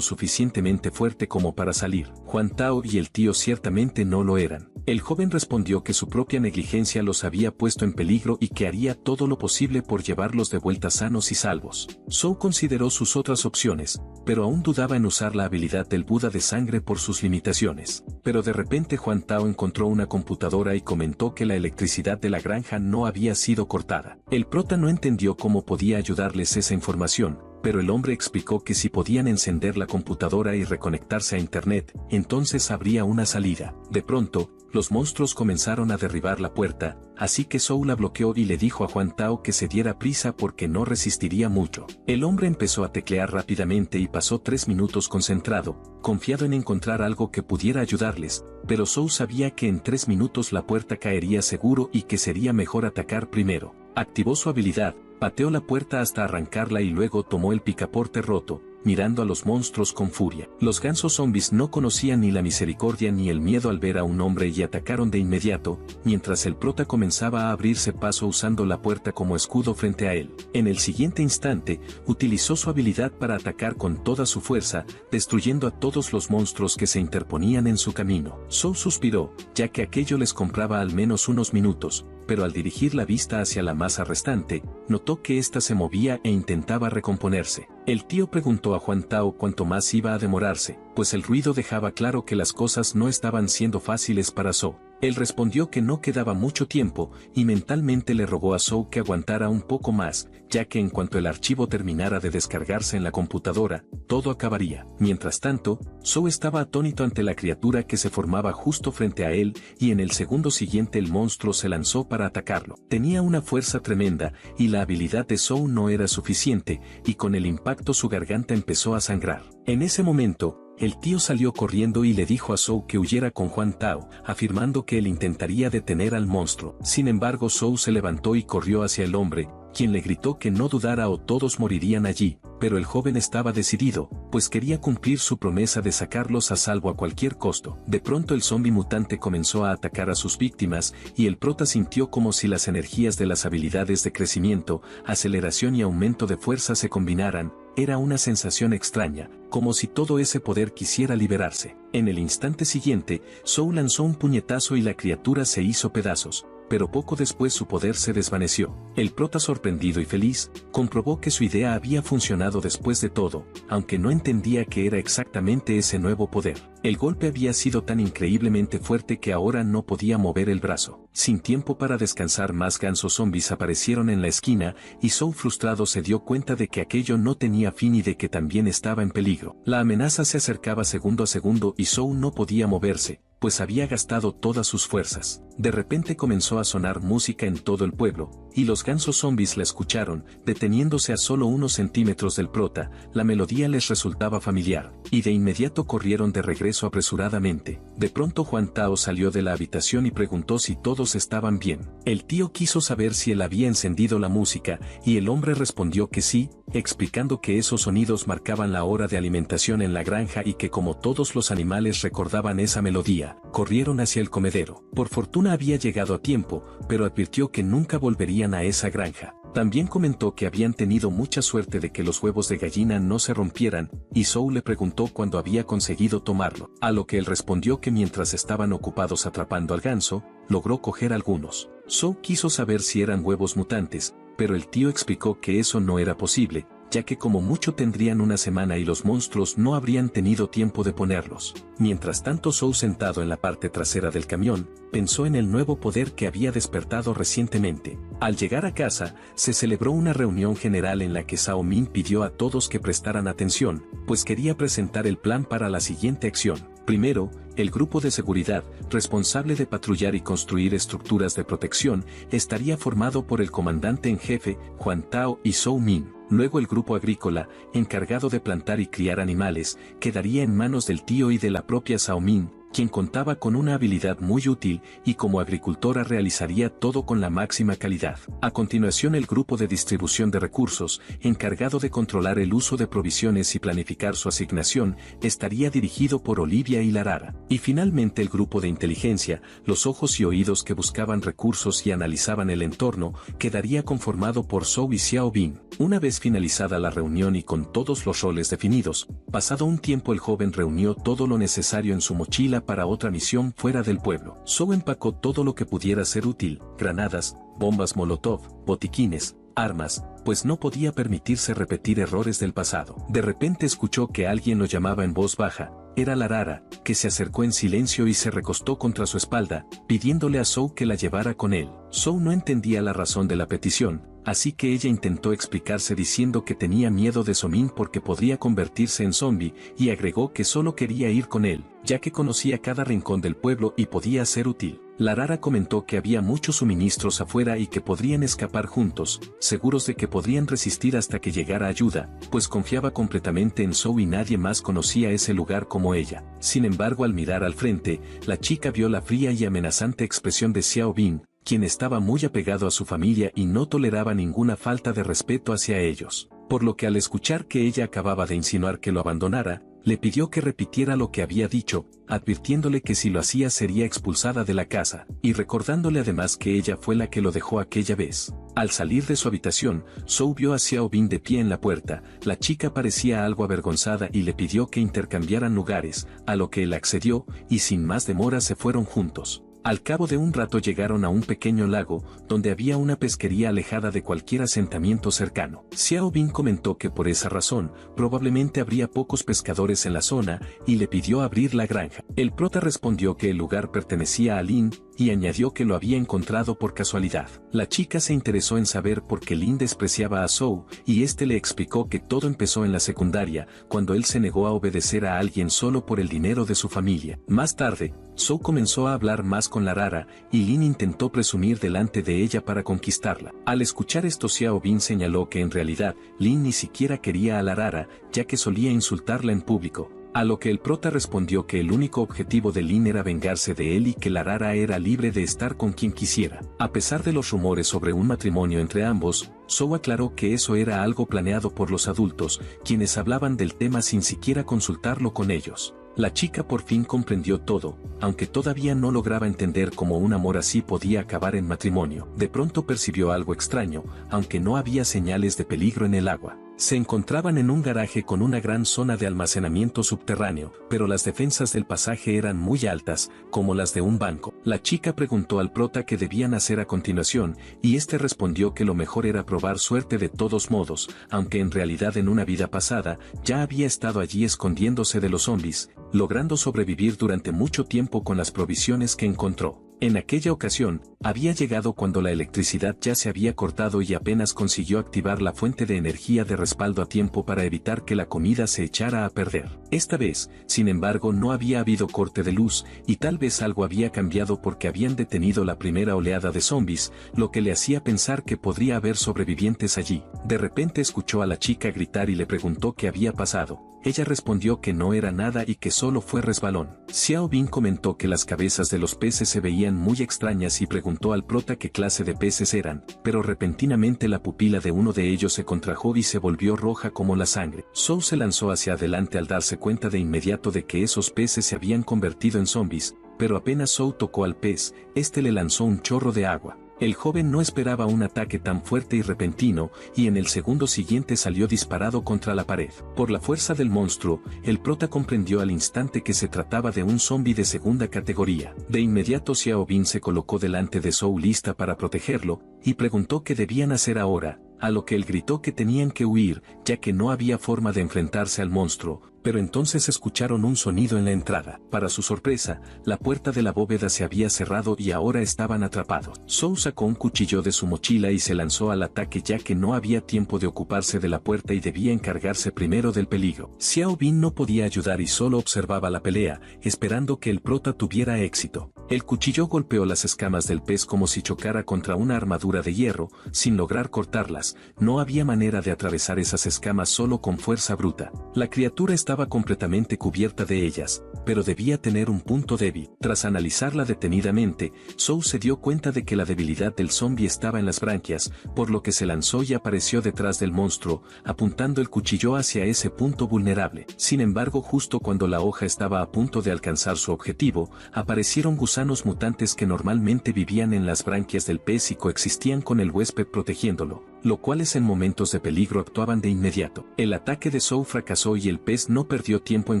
suficientemente fuerte como para salir, Huan Tao y el tío ciertamente no lo eran. El joven respondió que su propia negligencia los había puesto en peligro y que haría todo lo posible por llevarlos de vuelta sanos y salvos. Zhou consideró sus otras opciones, pero aún dudaba en usar la habilidad del Buda de sangre por sus limitaciones. Pero de repente Huan Tao encontró una computadora y comentó que la electricidad de la granja no había sido cortada. El prota no entendió cómo podía ayudarles esa información, pero el hombre explicó que si podían encender la computadora y reconectarse a internet, entonces habría una salida. De pronto, los monstruos comenzaron a derribar la puerta, así que Zhou la bloqueó y le dijo a Huan Tao que se diera prisa porque no resistiría mucho. El hombre empezó a teclear rápidamente y pasó 3 minutos concentrado, confiado en encontrar algo que pudiera ayudarles, pero Zhou sabía que en 3 minutos la puerta caería seguro y que sería mejor atacar primero. Activó su habilidad, pateó la puerta hasta arrancarla y luego tomó el picaporte roto, mirando a los monstruos con furia. Los gansos zombies no conocían ni la misericordia ni el miedo al ver a un hombre y atacaron de inmediato, mientras el prota comenzaba a abrirse paso usando la puerta como escudo frente a él. En el siguiente instante, utilizó su habilidad para atacar con toda su fuerza, destruyendo a todos los monstruos que se interponían en su camino. Zhou suspiró, ya que aquello les compraba al menos unos minutos, pero al dirigir la vista hacia la masa restante, notó que ésta se movía e intentaba recomponerse. El tío preguntó a Huan Tao cuánto más iba a demorarse, pues el ruido dejaba claro que las cosas no estaban siendo fáciles para Zhou. Él respondió que no quedaba mucho tiempo, y mentalmente le rogó a Zhou que aguantara un poco más, ya que en cuanto el archivo terminara de descargarse en la computadora, todo acabaría. Mientras tanto, Zhou estaba atónito ante la criatura que se formaba justo frente a él, y en el segundo siguiente el monstruo se lanzó para atacarlo. Tenía una fuerza tremenda, y la habilidad de Zhou no era suficiente, y con el impacto su garganta empezó a sangrar. En ese momento, el tío salió corriendo y le dijo a Zhou que huyera con Huan Tao, afirmando que él intentaría detener al monstruo. Sin embargo, Zhou se levantó y corrió hacia el hombre, quien le gritó que no dudara o todos morirían allí, pero el joven estaba decidido, pues quería cumplir su promesa de sacarlos a salvo a cualquier costo. De pronto el zombi mutante comenzó a atacar a sus víctimas, y el prota sintió como si las energías de las habilidades de crecimiento, aceleración y aumento de fuerza se combinaran. Era una sensación extraña, como si todo ese poder quisiera liberarse. En el instante siguiente, Zhou lanzó un puñetazo y la criatura se hizo pedazos, pero poco después su poder se desvaneció. El prota, sorprendido y feliz, comprobó que su idea había funcionado después de todo, aunque no entendía qué era exactamente ese nuevo poder. El golpe había sido tan increíblemente fuerte que ahora no podía mover el brazo. Sin tiempo para descansar, más gansos zombies aparecieron en la esquina, y Zhou, frustrado, se dio cuenta de que aquello no tenía fin y de que también estaba en peligro. La amenaza se acercaba segundo a segundo y Zhou no podía moverse, pues había gastado todas sus fuerzas. De repente comenzó a sonar música en todo el pueblo, y los gansos zombies la escucharon, deteniéndose a solo unos centímetros del prota. La melodía les resultaba familiar, y de inmediato corrieron de regreso apresuradamente. De pronto Huan Tao salió de la habitación y preguntó si todos estaban bien. El tío quiso saber si él había encendido la música, y el hombre respondió que sí, explicando que esos sonidos marcaban la hora de alimentación en la granja y que como todos los animales recordaban esa melodía, corrieron hacia el comedero. Por fortuna había llegado a tiempo, pero advirtió que nunca volverían a esa granja. También comentó que habían tenido mucha suerte de que los huevos de gallina no se rompieran, y Zhou le preguntó cuándo había conseguido tomarlo, a lo que él respondió que mientras estaban ocupados atrapando al ganso, logró coger algunos. Zhou quiso saber si eran huevos mutantes, pero el tío explicó que eso no era posible, ya que como mucho tendrían una semana y los monstruos no habrían tenido tiempo de ponerlos. Mientras tanto, Zhou, sentado en la parte trasera del camión, pensó en el nuevo poder que había despertado recientemente. Al llegar a casa, se celebró una reunión general en la que Zhao Min pidió a todos que prestaran atención, pues quería presentar el plan para la siguiente acción. Primero, el grupo de seguridad, responsable de patrullar y construir estructuras de protección, estaría formado por el comandante en jefe, Huan Tao y Zhou Min. Luego el grupo agrícola, encargado de plantar y criar animales, quedaría en manos del tío y de la propia Zhao Min, quien contaba con una habilidad muy útil y como agricultora realizaría todo con la máxima calidad. A continuación, el grupo de distribución de recursos, encargado de controlar el uso de provisiones y planificar su asignación, estaría dirigido por Olivia y Larara. Y finalmente el grupo de inteligencia, los ojos y oídos que buscaban recursos y analizaban el entorno, quedaría conformado por Zhou y Xiao Bin. Una vez finalizada la reunión y con todos los roles definidos, pasado un tiempo el joven reunió todo lo necesario en su mochila para otra misión fuera del pueblo. Zhou empacó todo lo que pudiera ser útil: granadas, bombas molotov, botiquines, armas, pues no podía permitirse repetir errores del pasado. De repente escuchó que alguien lo llamaba en voz baja. Era Larara, que se acercó en silencio y se recostó contra su espalda, pidiéndole a Zhou que la llevara con él. Zhou no entendía la razón de la petición, así que ella intentó explicarse diciendo que tenía miedo de Somin porque podría convertirse en zombie, y agregó que solo quería ir con él, ya que conocía cada rincón del pueblo y podía ser útil. La rara comentó que había muchos suministros afuera y que podrían escapar juntos, seguros de que podrían resistir hasta que llegara ayuda, pues confiaba completamente en Zhou y nadie más conocía ese lugar como ella. Sin embargo, al mirar al frente, la chica vio la fría y amenazante expresión de Xiao Bin, quien estaba muy apegado a su familia y no toleraba ninguna falta de respeto hacia ellos. Por lo que al escuchar que ella acababa de insinuar que lo abandonara, le pidió que repitiera lo que había dicho, advirtiéndole que si lo hacía sería expulsada de la casa, y recordándole además que ella fue la que lo dejó aquella vez. Al salir de su habitación, Zhou vio a Xiao Bin de pie en la puerta. La chica parecía algo avergonzada y le pidió que intercambiaran lugares, a lo que él accedió, y sin más demora se fueron juntos. Al cabo de un rato llegaron a un pequeño lago, donde había una pesquería alejada de cualquier asentamiento cercano. Xiao Bin comentó que por esa razón, probablemente habría pocos pescadores en la zona, y le pidió abrir la granja. El prota respondió que el lugar pertenecía a Lin, y añadió que lo había encontrado por casualidad. La chica se interesó en saber por qué Lin despreciaba a Zhou, y este le explicó que todo empezó en la secundaria, cuando él se negó a obedecer a alguien solo por el dinero de su familia. Más tarde, Zhou comenzó a hablar más con la rara, y Lin intentó presumir delante de ella para conquistarla. Al escuchar esto, Xiao Bin señaló que en realidad, Lin ni siquiera quería a la rara, ya que solía insultarla en público. A lo que el prota respondió que el único objetivo de Lin era vengarse de él y que la rara era libre de estar con quien quisiera. A pesar de los rumores sobre un matrimonio entre ambos, Zhou aclaró que eso era algo planeado por los adultos, quienes hablaban del tema sin siquiera consultarlo con ellos. La chica por fin comprendió todo, aunque todavía no lograba entender cómo un amor así podía acabar en matrimonio. De pronto percibió algo extraño, aunque no había señales de peligro en el agua. Se encontraban en un garaje con una gran zona de almacenamiento subterráneo, pero las defensas del pasaje eran muy altas, como las de un banco. La chica preguntó al prota qué debían hacer a continuación, y este respondió que lo mejor era probar suerte de todos modos, aunque en realidad en una vida pasada, ya había estado allí escondiéndose de los zombies, logrando sobrevivir durante mucho tiempo con las provisiones que encontró. En aquella ocasión, había llegado cuando la electricidad ya se había cortado y apenas consiguió activar la fuente de energía de respaldo a tiempo para evitar que la comida se echara a perder. Esta vez, sin embargo, no había habido corte de luz, y tal vez algo había cambiado porque habían detenido la primera oleada de zombies, lo que le hacía pensar que podría haber sobrevivientes allí. De repente escuchó a la chica gritar y le preguntó qué había pasado. Ella respondió que no era nada y que solo fue resbalón. Xiao Bin comentó que las cabezas de los peces se veían muy extrañas y preguntó al prota qué clase de peces eran, pero repentinamente la pupila de uno de ellos se contrajo y se volvió roja como la sangre. Zhou se lanzó hacia adelante al darse cuenta de inmediato de que esos peces se habían convertido en zombies, pero apenas Zhou tocó al pez, este le lanzó un chorro de agua. El joven no esperaba un ataque tan fuerte y repentino, y en el segundo siguiente salió disparado contra la pared. Por la fuerza del monstruo, el prota comprendió al instante que se trataba de un zombi de segunda categoría. De inmediato Xiao Bin se colocó delante de Zhou lista para protegerlo, y preguntó qué debían hacer ahora, a lo que él gritó que tenían que huir, ya que no había forma de enfrentarse al monstruo, pero entonces escucharon un sonido en la entrada. Para su sorpresa, la puerta de la bóveda se había cerrado y ahora estaban atrapados. Zhou sacó un cuchillo de su mochila y se lanzó al ataque ya que no había tiempo de ocuparse de la puerta y debía encargarse primero del peligro. Xiao Bin no podía ayudar y solo observaba la pelea, esperando que el prota tuviera éxito. El cuchillo golpeó las escamas del pez como si chocara contra una armadura de hierro, sin lograr cortarlas. No había manera de atravesar esas escamas solo con fuerza bruta. La criatura estaba completamente cubierta de ellas, pero debía tener un punto débil. Tras analizarla detenidamente, Zhou se dio cuenta de que la debilidad del zombie estaba en las branquias, por lo que se lanzó y apareció detrás del monstruo, apuntando el cuchillo hacia ese punto vulnerable. Sin embargo, justo cuando la hoja estaba a punto de alcanzar su objetivo, aparecieron gusanos mutantes que normalmente vivían en las branquias del pez y coexistían con el huésped protegiéndolo, lo cuales en momentos de peligro actuaban de inmediato. El ataque de Zhou fracasó y el pez no perdió tiempo en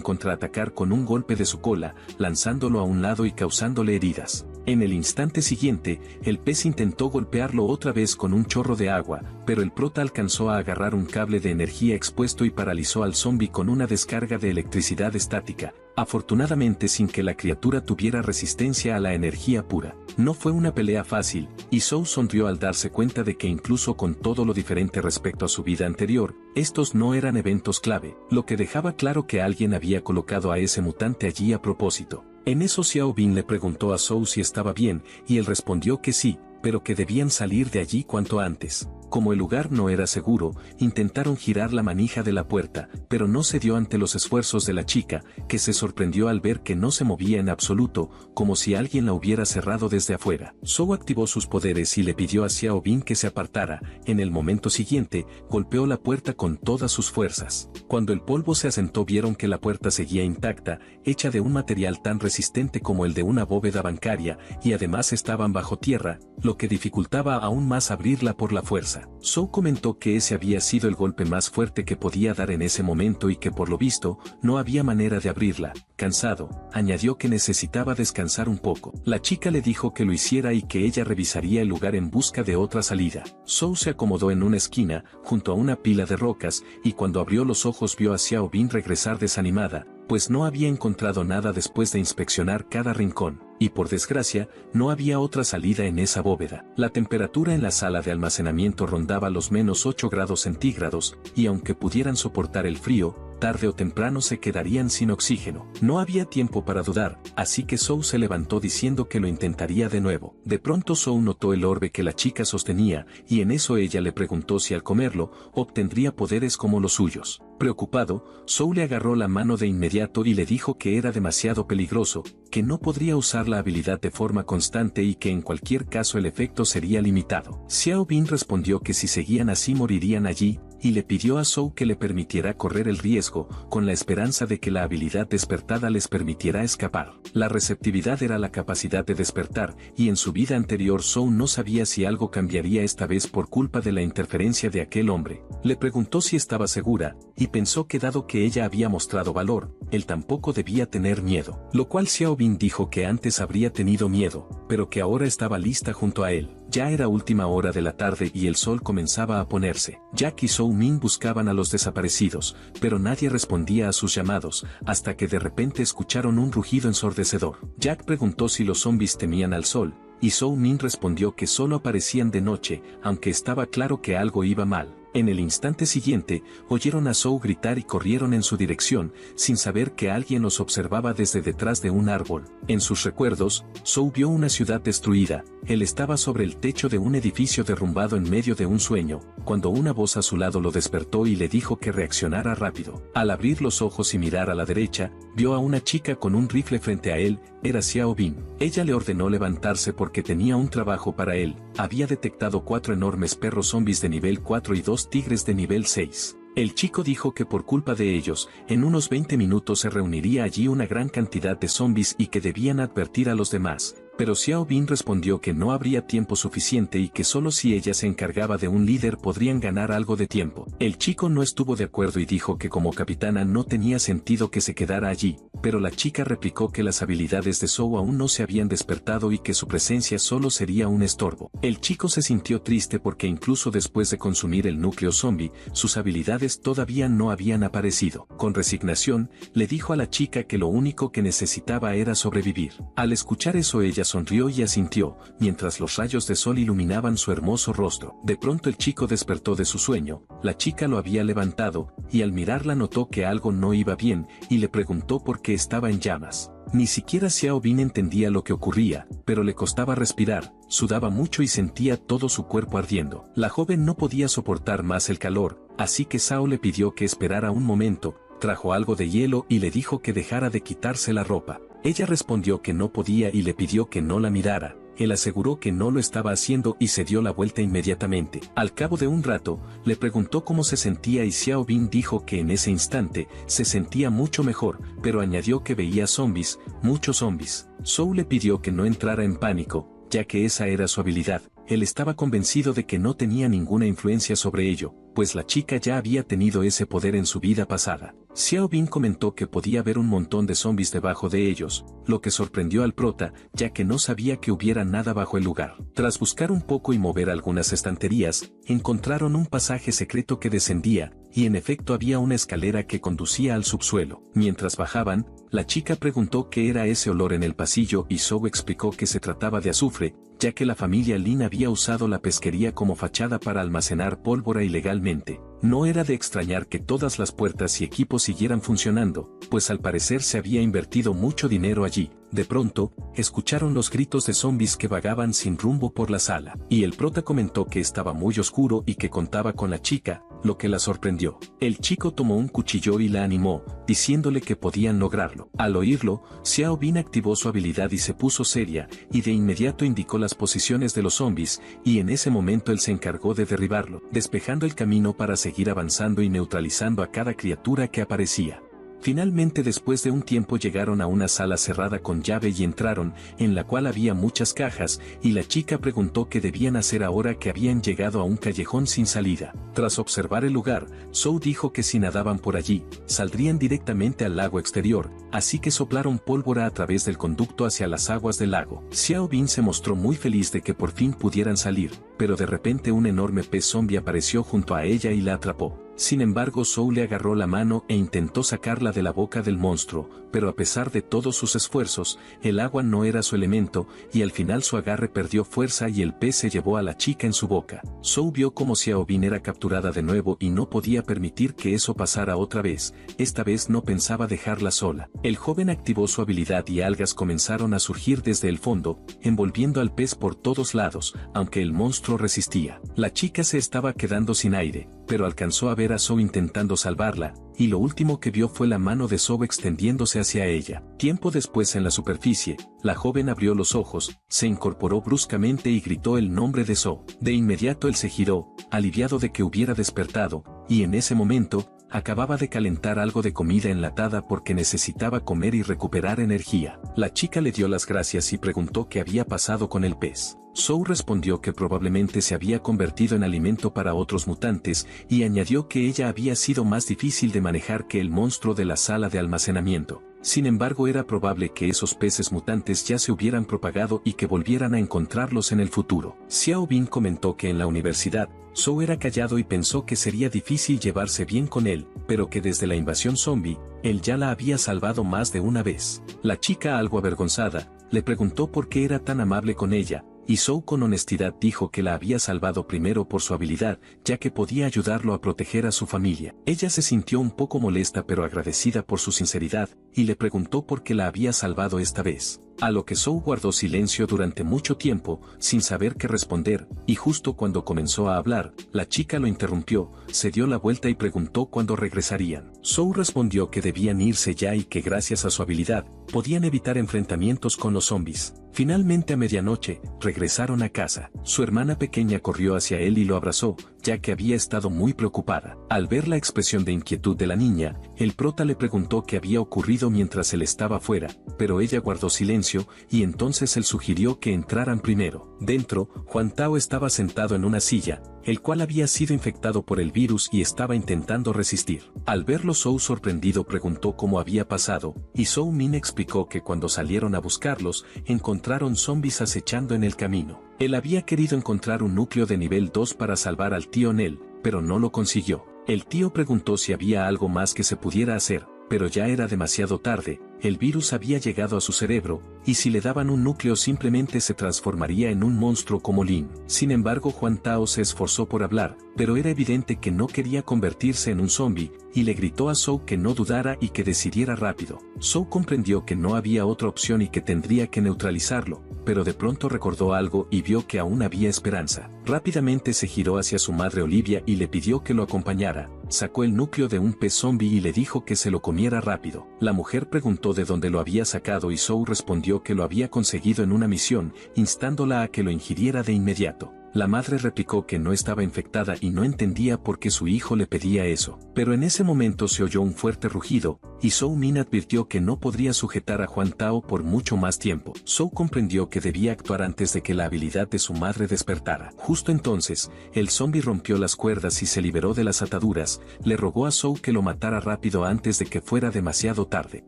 contraatacar con un golpe de su cola, lanzándolo a un lado y causándole heridas. En el instante siguiente, el pez intentó golpearlo otra vez con un chorro de agua, pero el prota alcanzó a agarrar un cable de energía expuesto y paralizó al zombi con una descarga de electricidad estática. afortunadamente sin que la criatura tuviera resistencia a la energía pura. No fue una pelea fácil, y Zhou sonrió al darse cuenta de que incluso con todo lo diferente respecto a su vida anterior, estos no eran eventos clave, lo que dejaba claro que alguien había colocado a ese mutante allí a propósito. En eso Xiao Bin le preguntó a Zhou si estaba bien, y él respondió que sí, pero que debían salir de allí cuanto antes. Como el lugar no era seguro, intentaron girar la manija de la puerta, pero no se dio ante los esfuerzos de la chica, que se sorprendió al ver que no se movía en absoluto, como si alguien la hubiera cerrado desde afuera. Zhou activó sus poderes y le pidió a Xiao Bin que se apartara. En el momento siguiente, golpeó la puerta con todas sus fuerzas. Cuando el polvo se asentó vieron que la puerta seguía intacta, hecha de un material tan resistente como el de una bóveda bancaria, y además estaban bajo tierra, lo que dificultaba aún más abrirla por la fuerza. Zhou comentó que ese había sido el golpe más fuerte que podía dar en ese momento y que por lo visto, no había manera de abrirla. Cansado, añadió que necesitaba descansar un poco. La chica le dijo que lo hiciera y que ella revisaría el lugar en busca de otra salida. Zhou se acomodó en una esquina, junto a una pila de rocas, y cuando abrió los ojos vio a Xiao Bin regresar desanimada, pues no había encontrado nada después de inspeccionar cada rincón, y por desgracia, no había otra salida en esa bóveda. La temperatura en la sala de almacenamiento rondaba los -8 grados centígrados, y aunque pudieran soportar el frío, tarde o temprano se quedarían sin oxígeno. No había tiempo para dudar, así que Zhou se levantó diciendo que lo intentaría de nuevo. De pronto Zhou notó el orbe que la chica sostenía, y en eso ella le preguntó si al comerlo, obtendría poderes como los suyos. Preocupado, Zhou le agarró la mano de inmediato y le dijo que era demasiado peligroso, que no podría usar la habilidad de forma constante y que en cualquier caso el efecto sería limitado. Xiao Bin respondió que si seguían así morirían allí, y le pidió a Zhou que le permitiera correr el riesgo, con la esperanza de que la habilidad despertada les permitiera escapar. La receptividad era la capacidad de despertar, y en su vida anterior Zhou no sabía si algo cambiaría esta vez por culpa de la interferencia de aquel hombre. Le preguntó si estaba segura, y pensó que dado que ella había mostrado valor, él tampoco debía tener miedo. Lo cual Xiao Bin dijo que antes habría tenido miedo, pero que ahora estaba lista junto a él. Ya era última hora de la tarde y el sol comenzaba a ponerse. Jack y Zhou Min buscaban a los desaparecidos, pero nadie respondía a sus llamados, hasta que de repente escucharon un rugido ensordecedor. Jack preguntó si los zombies temían al sol, y Zhou Min respondió que solo aparecían de noche, aunque estaba claro que algo iba mal. En el instante siguiente, oyeron a Zhou gritar y corrieron en su dirección, sin saber que alguien los observaba desde detrás de un árbol. En sus recuerdos, Zhou vio una ciudad destruida. Él estaba sobre el techo de un edificio derrumbado en medio de un sueño, cuando una voz a su lado lo despertó y le dijo que reaccionara rápido. Al abrir los ojos y mirar a la derecha, vio a una chica con un rifle frente a él. Era Xiao Bin. Ella le ordenó levantarse porque tenía un trabajo para él. Había detectado 4 enormes perros zombies de nivel 4 y 2 tigres de nivel 6. El chico dijo que por culpa de ellos, en unos 20 minutos se reuniría allí una gran cantidad de zombies y que debían advertir a los demás. Pero Xiao Bin respondió que no habría tiempo suficiente y que solo si ella se encargaba de un líder podrían ganar algo de tiempo. El chico no estuvo de acuerdo y dijo que como capitana no tenía sentido que se quedara allí, pero la chica replicó que las habilidades de Zhou aún no se habían despertado y que su presencia solo sería un estorbo. El chico se sintió triste porque incluso después de consumir el núcleo zombie, sus habilidades todavía no habían aparecido. Con resignación, le dijo a la chica que lo único que necesitaba era sobrevivir. Al escuchar eso ella sonrió y asintió, mientras los rayos de sol iluminaban su hermoso rostro. De pronto el chico despertó de su sueño, la chica lo había levantado, y al mirarla notó que algo no iba bien, y le preguntó por qué estaba en llamas. Ni siquiera Xiao Bin entendía lo que ocurría, pero le costaba respirar, sudaba mucho y sentía todo su cuerpo ardiendo. La joven no podía soportar más el calor, así que Zhao le pidió que esperara un momento, trajo algo de hielo y le dijo que dejara de quitarse la ropa. Ella respondió que no podía y le pidió que no la mirara. Él aseguró que no lo estaba haciendo y se dio la vuelta inmediatamente. Al cabo de un rato, le preguntó cómo se sentía y Xiao Bin dijo que en ese instante se sentía mucho mejor, pero añadió que veía zombies, muchos zombies. Zhou le pidió que no entrara en pánico, ya que esa era su habilidad. Él estaba convencido de que no tenía ninguna influencia sobre ello, pues la chica ya había tenido ese poder en su vida pasada. Xiao Bin comentó que podía ver un montón de zombies debajo de ellos, lo que sorprendió al prota, ya que no sabía que hubiera nada bajo el lugar. Tras buscar un poco y mover algunas estanterías, encontraron un pasaje secreto que descendía, y en efecto había una escalera que conducía al subsuelo. Mientras bajaban, la chica preguntó qué era ese olor en el pasillo y Zoe explicó que se trataba de azufre, ya que la familia Lin había usado la pesquería como fachada para almacenar pólvora ilegalmente. No era de extrañar que todas las puertas y equipos siguieran funcionando, pues al parecer se había invertido mucho dinero allí. De pronto, escucharon los gritos de zombies que vagaban sin rumbo por la sala, y el prota comentó que estaba muy oscuro y que contaba con la chica, lo que la sorprendió. El chico tomó un cuchillo y la animó, diciéndole que podían lograrlo. Al oírlo, Xiao Bin activó su habilidad y se puso seria, y de inmediato indicó las posiciones de los zombies, y en ese momento él se encargó de derribarlo, despejando el camino para seguir avanzando y neutralizando a cada criatura que aparecía. Finalmente, después de un tiempo, llegaron a una sala cerrada con llave y entraron, en la cual había muchas cajas, y la chica preguntó qué debían hacer ahora que habían llegado a un callejón sin salida. Tras observar el lugar, Zhou dijo que si nadaban por allí, saldrían directamente al lago exterior, así que soplaron pólvora a través del conducto hacia las aguas del lago. Xiao Bin se mostró muy feliz de que por fin pudieran salir, pero de repente un enorme pez zombie apareció junto a ella y la atrapó. Sin embargo, Zhou le agarró la mano e intentó sacarla de la boca del monstruo, pero a pesar de todos sus esfuerzos, el agua no era su elemento, y al final su agarre perdió fuerza y el pez se llevó a la chica en su boca. Zhou vio como Xiao Bin era capturada de nuevo y no podía permitir que eso pasara otra vez. Esta vez no pensaba dejarla sola. El joven activó su habilidad y algas comenzaron a surgir desde el fondo, envolviendo al pez por todos lados, aunque el monstruo resistía. La chica se estaba quedando sin aire, pero alcanzó a ver a Zhou intentando salvarla, y lo último que vio fue la mano de Zhou extendiéndose hacia ella. Tiempo después, en la superficie, la joven abrió los ojos, se incorporó bruscamente y gritó el nombre de Zhou. De inmediato él se giró, aliviado de que hubiera despertado, y en ese momento, acababa de calentar algo de comida enlatada porque necesitaba comer y recuperar energía. La chica le dio las gracias y preguntó qué había pasado con el pez. Zhou respondió que probablemente se había convertido en alimento para otros mutantes, y añadió que ella había sido más difícil de manejar que el monstruo de la sala de almacenamiento. Sin embargo, era probable que esos peces mutantes ya se hubieran propagado y que volvieran a encontrarlos en el futuro. Xiao Bin comentó que en la universidad, Zhou era callado y pensó que sería difícil llevarse bien con él, pero que desde la invasión zombie, él ya la había salvado más de una vez. La chica, algo avergonzada, le preguntó por qué era tan amable con ella, y Zhou con honestidad dijo que la había salvado primero por su habilidad, ya que podía ayudarlo a proteger a su familia. Ella se sintió un poco molesta pero agradecida por su sinceridad, y le preguntó por qué la había salvado esta vez. A lo que Zhou guardó silencio durante mucho tiempo, sin saber qué responder, y justo cuando comenzó a hablar, la chica lo interrumpió, se dio la vuelta y preguntó cuándo regresarían. Zhou respondió que debían irse ya y que gracias a su habilidad, podían evitar enfrentamientos con los zombies. Finalmente, a medianoche, regresaron a casa. Su hermana pequeña corrió hacia él y lo abrazó, ya que había estado muy preocupada. Al ver la expresión de inquietud de la niña, el prota le preguntó qué había ocurrido mientras él estaba fuera, pero ella guardó silencio, y entonces él sugirió que entraran primero. Dentro, Huan Tao estaba sentado en una silla, el cual había sido infectado por el virus y estaba intentando resistir. Al verlo, Zhou sorprendido preguntó cómo había pasado, y Zhou Min explicó que cuando salieron a buscarlos, encontraron zombies acechando en el camino. Él había querido encontrar un núcleo de nivel 2 para salvar al tío Nel, pero no lo consiguió. El tío preguntó si había algo más que se pudiera hacer, pero ya era demasiado tarde. El virus había llegado a su cerebro, y si le daban un núcleo simplemente se transformaría en un monstruo como Lin. Sin embargo, Huan Tao se esforzó por hablar, pero era evidente que no quería convertirse en un zombie, y le gritó a Zhou que no dudara y que decidiera rápido. Zhou comprendió que no había otra opción y que tendría que neutralizarlo, pero de pronto recordó algo y vio que aún había esperanza. Rápidamente se giró hacia su madre Olivia y le pidió que lo acompañara. Sacó el núcleo de un pez zombie y le dijo que se lo comiera rápido. La mujer preguntó de dónde lo había sacado y Zhou respondió que lo había conseguido en una misión, instándola a que lo ingiriera de inmediato. La madre replicó que no estaba infectada y no entendía por qué su hijo le pedía eso. Pero en ese momento se oyó un fuerte rugido, y Zhou Min advirtió que no podría sujetar a Huan Tao por mucho más tiempo. Zhou comprendió que debía actuar antes de que la habilidad de su madre despertara. Justo entonces, el zombi rompió las cuerdas y se liberó de las ataduras, le rogó a Zhou que lo matara rápido antes de que fuera demasiado tarde.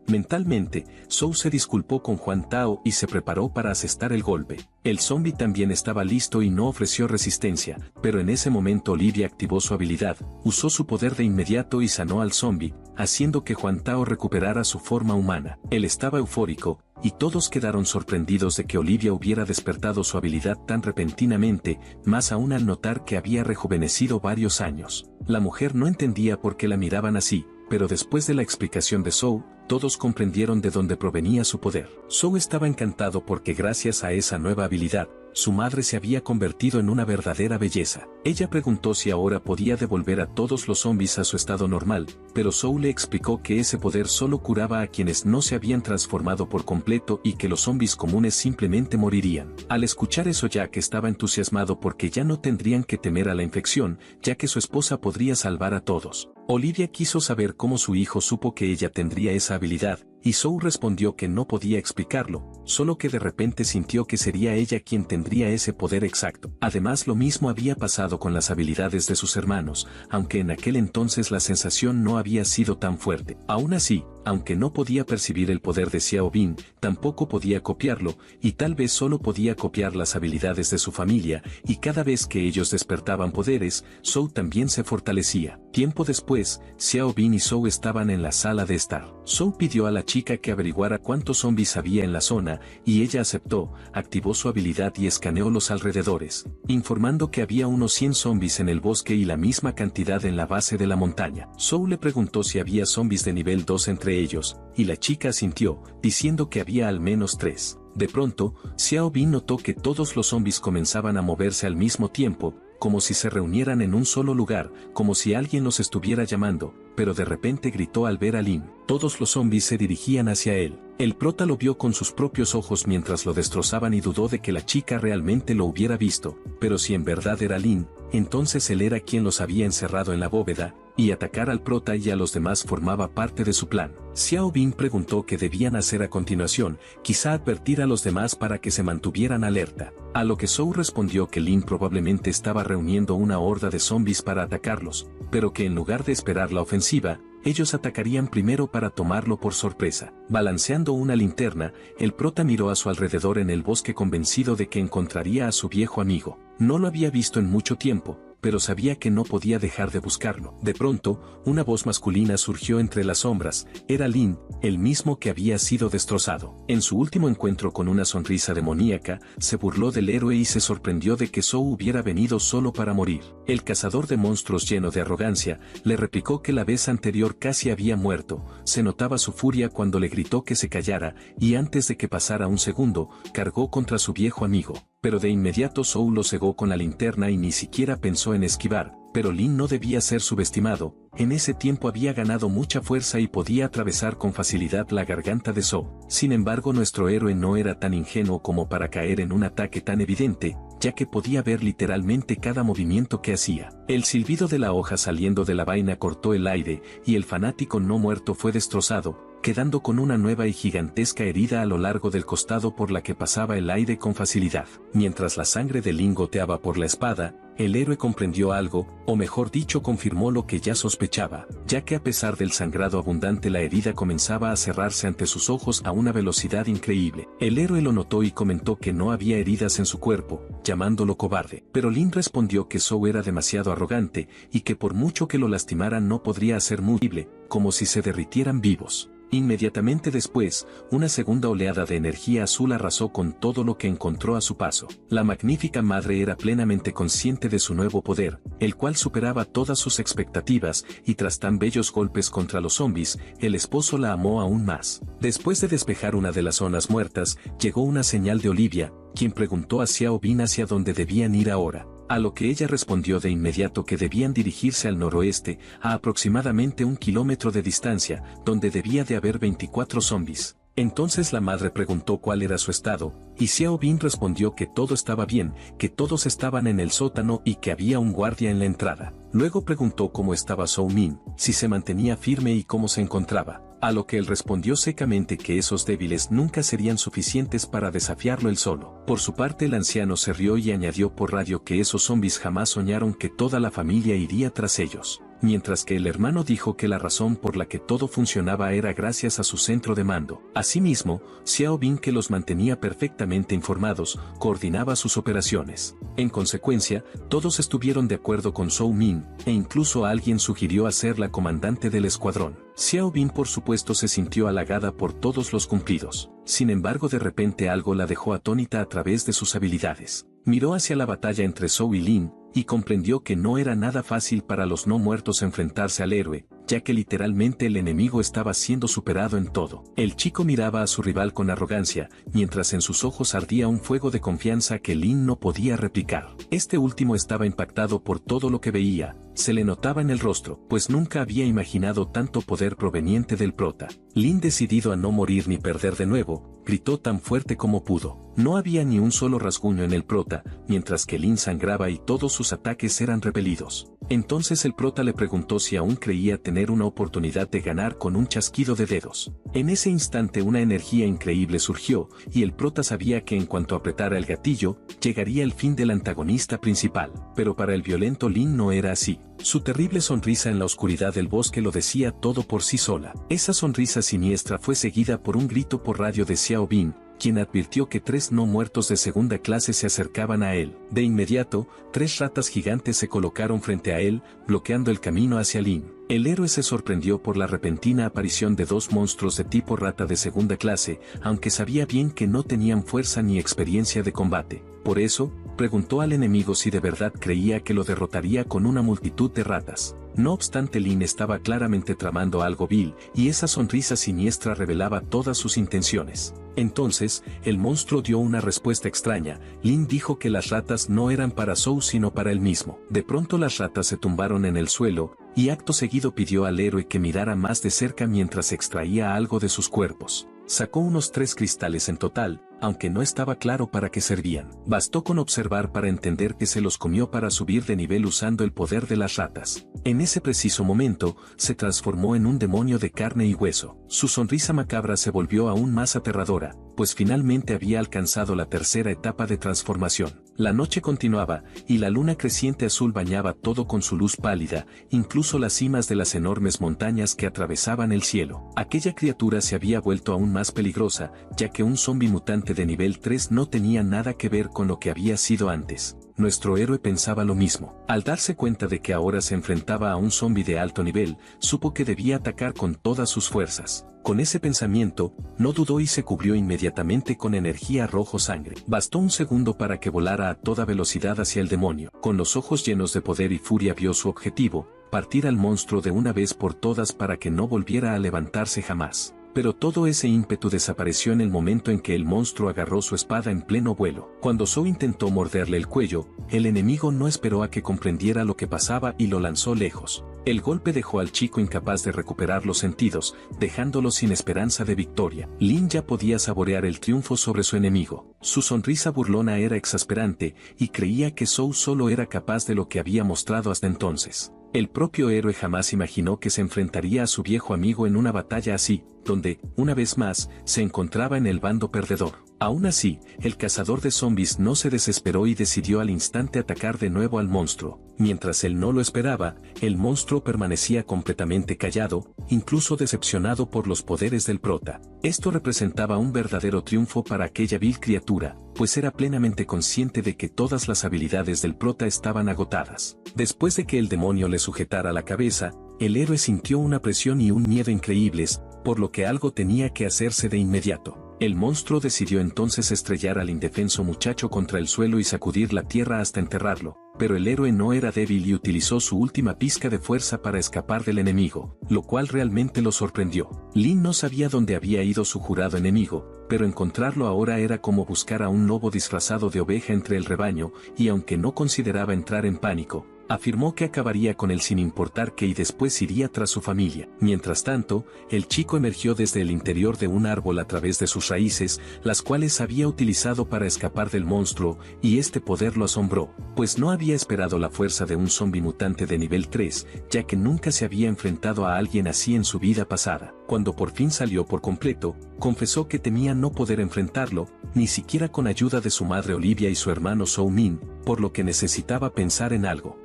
Mentalmente, Zhou se disculpó con Huan Tao y se preparó para asestar el golpe. El zombi también estaba listo y no ofreció resistencia, pero en ese momento Olivia activó su habilidad, usó su poder de inmediato y sanó al zombi, haciendo que Huan Tao recuperara su forma humana. Él estaba eufórico, y todos quedaron sorprendidos de que Olivia hubiera despertado su habilidad tan repentinamente, más aún al notar que había rejuvenecido varios años. La mujer no entendía por qué la miraban así, pero después de la explicación de Zhou, todos comprendieron de dónde provenía su poder. Zhou estaba encantado porque gracias a esa nueva habilidad, su madre se había convertido en una verdadera belleza. Ella preguntó si ahora podía devolver a todos los zombies a su estado normal, pero Zhou le explicó que ese poder solo curaba a quienes no se habían transformado por completo y que los zombies comunes simplemente morirían. Al escuchar eso, Jack estaba entusiasmado porque ya no tendrían que temer a la infección, ya que su esposa podría salvar a todos. Olivia quiso saber cómo su hijo supo que ella tendría esa habilidad, y Zhou respondió que no podía explicarlo, solo que de repente sintió que sería ella quien tendría ese poder exacto. Además, lo mismo había pasado con las habilidades de sus hermanos, aunque en aquel entonces la sensación no había sido tan fuerte. Aún así, aunque no podía percibir el poder de Xiao Bin, tampoco podía copiarlo, y tal vez solo podía copiar las habilidades de su familia, y cada vez que ellos despertaban poderes, Zhou también se fortalecía. Tiempo después, Xiao Bin y Zhou estaban en la sala de estar. Zhou pidió a la chica que averiguara cuántos zombies había en la zona, y ella aceptó, activó su habilidad y escaneó los alrededores, informando que había unos 100 zombies en el bosque y la misma cantidad en la base de la montaña. Zhou le preguntó si había zombies de nivel 2 entre ellos, y la chica asintió, diciendo que había al menos 3. De pronto, Xiao Bin notó que todos los zombies comenzaban a moverse al mismo tiempo, como si se reunieran en un solo lugar, como si alguien los estuviera llamando, pero de repente gritó al ver a Lin. Todos los zombies se dirigían hacia él. El prota lo vio con sus propios ojos mientras lo destrozaban y dudó de que la chica realmente lo hubiera visto, pero si en verdad era Lin, entonces él era quien los había encerrado en la bóveda, y atacar al prota y a los demás formaba parte de su plan. Xiao Bin preguntó qué debían hacer a continuación, quizá advertir a los demás para que se mantuvieran alerta. A lo que Zhou respondió que Lin probablemente estaba reuniendo una horda de zombies para atacarlos, pero que en lugar de esperar la ofensiva, ellos atacarían primero para tomarlo por sorpresa. Balanceando una linterna, el prota miró a su alrededor en el bosque convencido de que encontraría a su viejo amigo. No lo había visto en mucho tiempo, pero sabía que no podía dejar de buscarlo. De pronto, una voz masculina surgió entre las sombras. Era Lin, el mismo que había sido destrozado. En su último encuentro con una sonrisa demoníaca, se burló del héroe y se sorprendió de que Zhou hubiera venido solo para morir. El cazador de monstruos, lleno de arrogancia, le replicó que la vez anterior casi había muerto. Se notaba su furia cuando le gritó que se callara, y antes de que pasara un segundo, cargó contra su viejo amigo. Pero de inmediato Zhou lo cegó con la linterna y ni siquiera pensó en esquivar, pero Lin no debía ser subestimado. En ese tiempo había ganado mucha fuerza y podía atravesar con facilidad la garganta de Zhou. Sin embargo, nuestro héroe no era tan ingenuo como para caer en un ataque tan evidente, ya que podía ver literalmente cada movimiento que hacía. El silbido de la hoja saliendo de la vaina cortó el aire, y el fanático no muerto fue destrozado, quedando con una nueva y gigantesca herida a lo largo del costado por la que pasaba el aire con facilidad. Mientras la sangre de Lin goteaba por la espada, el héroe comprendió algo, o mejor dicho confirmó lo que ya sospechaba, ya que a pesar del sangrado abundante la herida comenzaba a cerrarse ante sus ojos a una velocidad increíble. El héroe lo notó y comentó que no había heridas en su cuerpo, llamándolo cobarde. Pero Lin respondió que Zhou era demasiado arrogante, y que por mucho que lo lastimaran no podría hacer mucho, como si se derritieran vivos. Inmediatamente después, una segunda oleada de energía azul arrasó con todo lo que encontró a su paso. La magnífica madre era plenamente consciente de su nuevo poder, el cual superaba todas sus expectativas, y tras tan bellos golpes contra los zombies, el esposo la amó aún más. Después de despejar una de las zonas muertas, llegó una señal de Olivia, quien preguntó a Xiao Bin hacia dónde debían ir ahora. A lo que ella respondió de inmediato que debían dirigirse al noroeste, a aproximadamente 1 kilómetro de distancia, donde debía de haber 24 zombies. Entonces la madre preguntó cuál era su estado, y Xiao Bin respondió que todo estaba bien, que todos estaban en el sótano y que había un guardia en la entrada. Luego preguntó cómo estaba Zhou Min, si se mantenía firme y cómo se encontraba. A lo que él respondió secamente que esos débiles nunca serían suficientes para desafiarlo él solo. Por su parte el anciano se rió y añadió por radio que esos zombies jamás soñaron que toda la familia iría tras ellos. Mientras que el hermano dijo que la razón por la que todo funcionaba era gracias a su centro de mando. Asimismo, Xiao Bin, que los mantenía perfectamente informados, coordinaba sus operaciones. En consecuencia, todos estuvieron de acuerdo con Zhou Min, e incluso alguien sugirió hacer la comandante del escuadrón. Xiao Bin por supuesto se sintió halagada por todos los cumplidos. Sin embargo, de repente algo la dejó atónita a través de sus habilidades. Miró hacia la batalla entre Zhou y Lin, y comprendió que no era nada fácil para los no muertos enfrentarse al héroe, ya que literalmente el enemigo estaba siendo superado en todo. El chico miraba a su rival con arrogancia, mientras en sus ojos ardía un fuego de confianza que Lin no podía replicar. Este último estaba impactado por todo lo que veía, se le notaba en el rostro, pues nunca había imaginado tanto poder proveniente del prota. Lin, decidido a no morir ni perder de nuevo, gritó tan fuerte como pudo. No había ni un solo rasguño en el prota, mientras que Lin sangraba y todos sus ataques eran repelidos. Entonces el prota le preguntó si aún creía tener una oportunidad de ganar con un chasquido de dedos. En ese instante una energía increíble surgió, y el prota sabía que en cuanto apretara el gatillo, llegaría el fin del antagonista principal. Pero para el violento Lin no era así. Su terrible sonrisa en la oscuridad del bosque lo decía todo por sí sola. Esa sonrisa siniestra fue seguida por un grito por radio de Xiao Bin, quien advirtió que 3 no muertos de segunda clase se acercaban a él. De inmediato, 3 ratas gigantes se colocaron frente a él, bloqueando el camino hacia Lin. El héroe se sorprendió por la repentina aparición de 2 monstruos de tipo rata de segunda clase, aunque sabía bien que no tenían fuerza ni experiencia de combate. Por eso, preguntó al enemigo si de verdad creía que lo derrotaría con una multitud de ratas. No obstante, Lin estaba claramente tramando algo vil, y esa sonrisa siniestra revelaba todas sus intenciones. Entonces, el monstruo dio una respuesta extraña. Lin dijo que las ratas no eran para Zhou sino para él mismo. De pronto las ratas se tumbaron en el suelo, y acto seguido pidió al héroe que mirara más de cerca mientras extraía algo de sus cuerpos. Sacó unos 3 cristales en total, aunque no estaba claro para qué servían. Bastó con observar para entender que se los comió para subir de nivel usando el poder de las ratas. En ese preciso momento, se transformó en un demonio de carne y hueso. Su sonrisa macabra se volvió aún más aterradora, pues finalmente había alcanzado la tercera etapa de transformación. La noche continuaba, y la luna creciente azul bañaba todo con su luz pálida, incluso las cimas de las enormes montañas que atravesaban el cielo. Aquella criatura se había vuelto aún más peligrosa, ya que un zombi mutante de nivel 3 no tenía nada que ver con lo que había sido antes. Nuestro héroe pensaba lo mismo. Al darse cuenta de que ahora se enfrentaba a un zombi de alto nivel, supo que debía atacar con todas sus fuerzas. Con ese pensamiento, no dudó y se cubrió inmediatamente con energía rojo sangre. Bastó un segundo para que volara a toda velocidad hacia el demonio. Con los ojos llenos de poder y furia vio su objetivo, partir al monstruo de una vez por todas para que no volviera a levantarse jamás. Pero todo ese ímpetu desapareció en el momento en que el monstruo agarró su espada en pleno vuelo. Cuando Zhou intentó morderle el cuello, el enemigo no esperó a que comprendiera lo que pasaba y lo lanzó lejos. El golpe dejó al chico incapaz de recuperar los sentidos, dejándolo sin esperanza de victoria. Lin ya podía saborear el triunfo sobre su enemigo. Su sonrisa burlona era exasperante, y creía que Zhou solo era capaz de lo que había mostrado hasta entonces. El propio héroe jamás imaginó que se enfrentaría a su viejo amigo en una batalla así, donde, una vez más, se encontraba en el bando perdedor. Aún así, el cazador de zombies no se desesperó y decidió al instante atacar de nuevo al monstruo. Mientras él no lo esperaba, el monstruo permanecía completamente callado, incluso decepcionado por los poderes del prota. Esto representaba un verdadero triunfo para aquella vil criatura, pues era plenamente consciente de que todas las habilidades del prota estaban agotadas. Después de que el demonio le sujetara la cabeza, el héroe sintió una presión y un miedo increíbles, por lo que algo tenía que hacerse de inmediato. El monstruo decidió entonces estrellar al indefenso muchacho contra el suelo y sacudir la tierra hasta enterrarlo, pero el héroe no era débil y utilizó su última pizca de fuerza para escapar del enemigo, lo cual realmente lo sorprendió. Lin no sabía dónde había ido su jurado enemigo, pero encontrarlo ahora era como buscar a un lobo disfrazado de oveja entre el rebaño, y aunque no consideraba entrar en pánico, Afirmó que acabaría con él sin importar qué y después iría tras su familia. Mientras tanto, el chico emergió desde el interior de un árbol a través de sus raíces, las cuales había utilizado para escapar del monstruo, y este poder lo asombró, pues no había esperado la fuerza de un zombi mutante de nivel 3, ya que nunca se había enfrentado a alguien así en su vida pasada. Cuando por fin salió por completo, confesó que temía no poder enfrentarlo, ni siquiera con ayuda de su madre Olivia y su hermano Soo Min, por lo que necesitaba pensar en algo.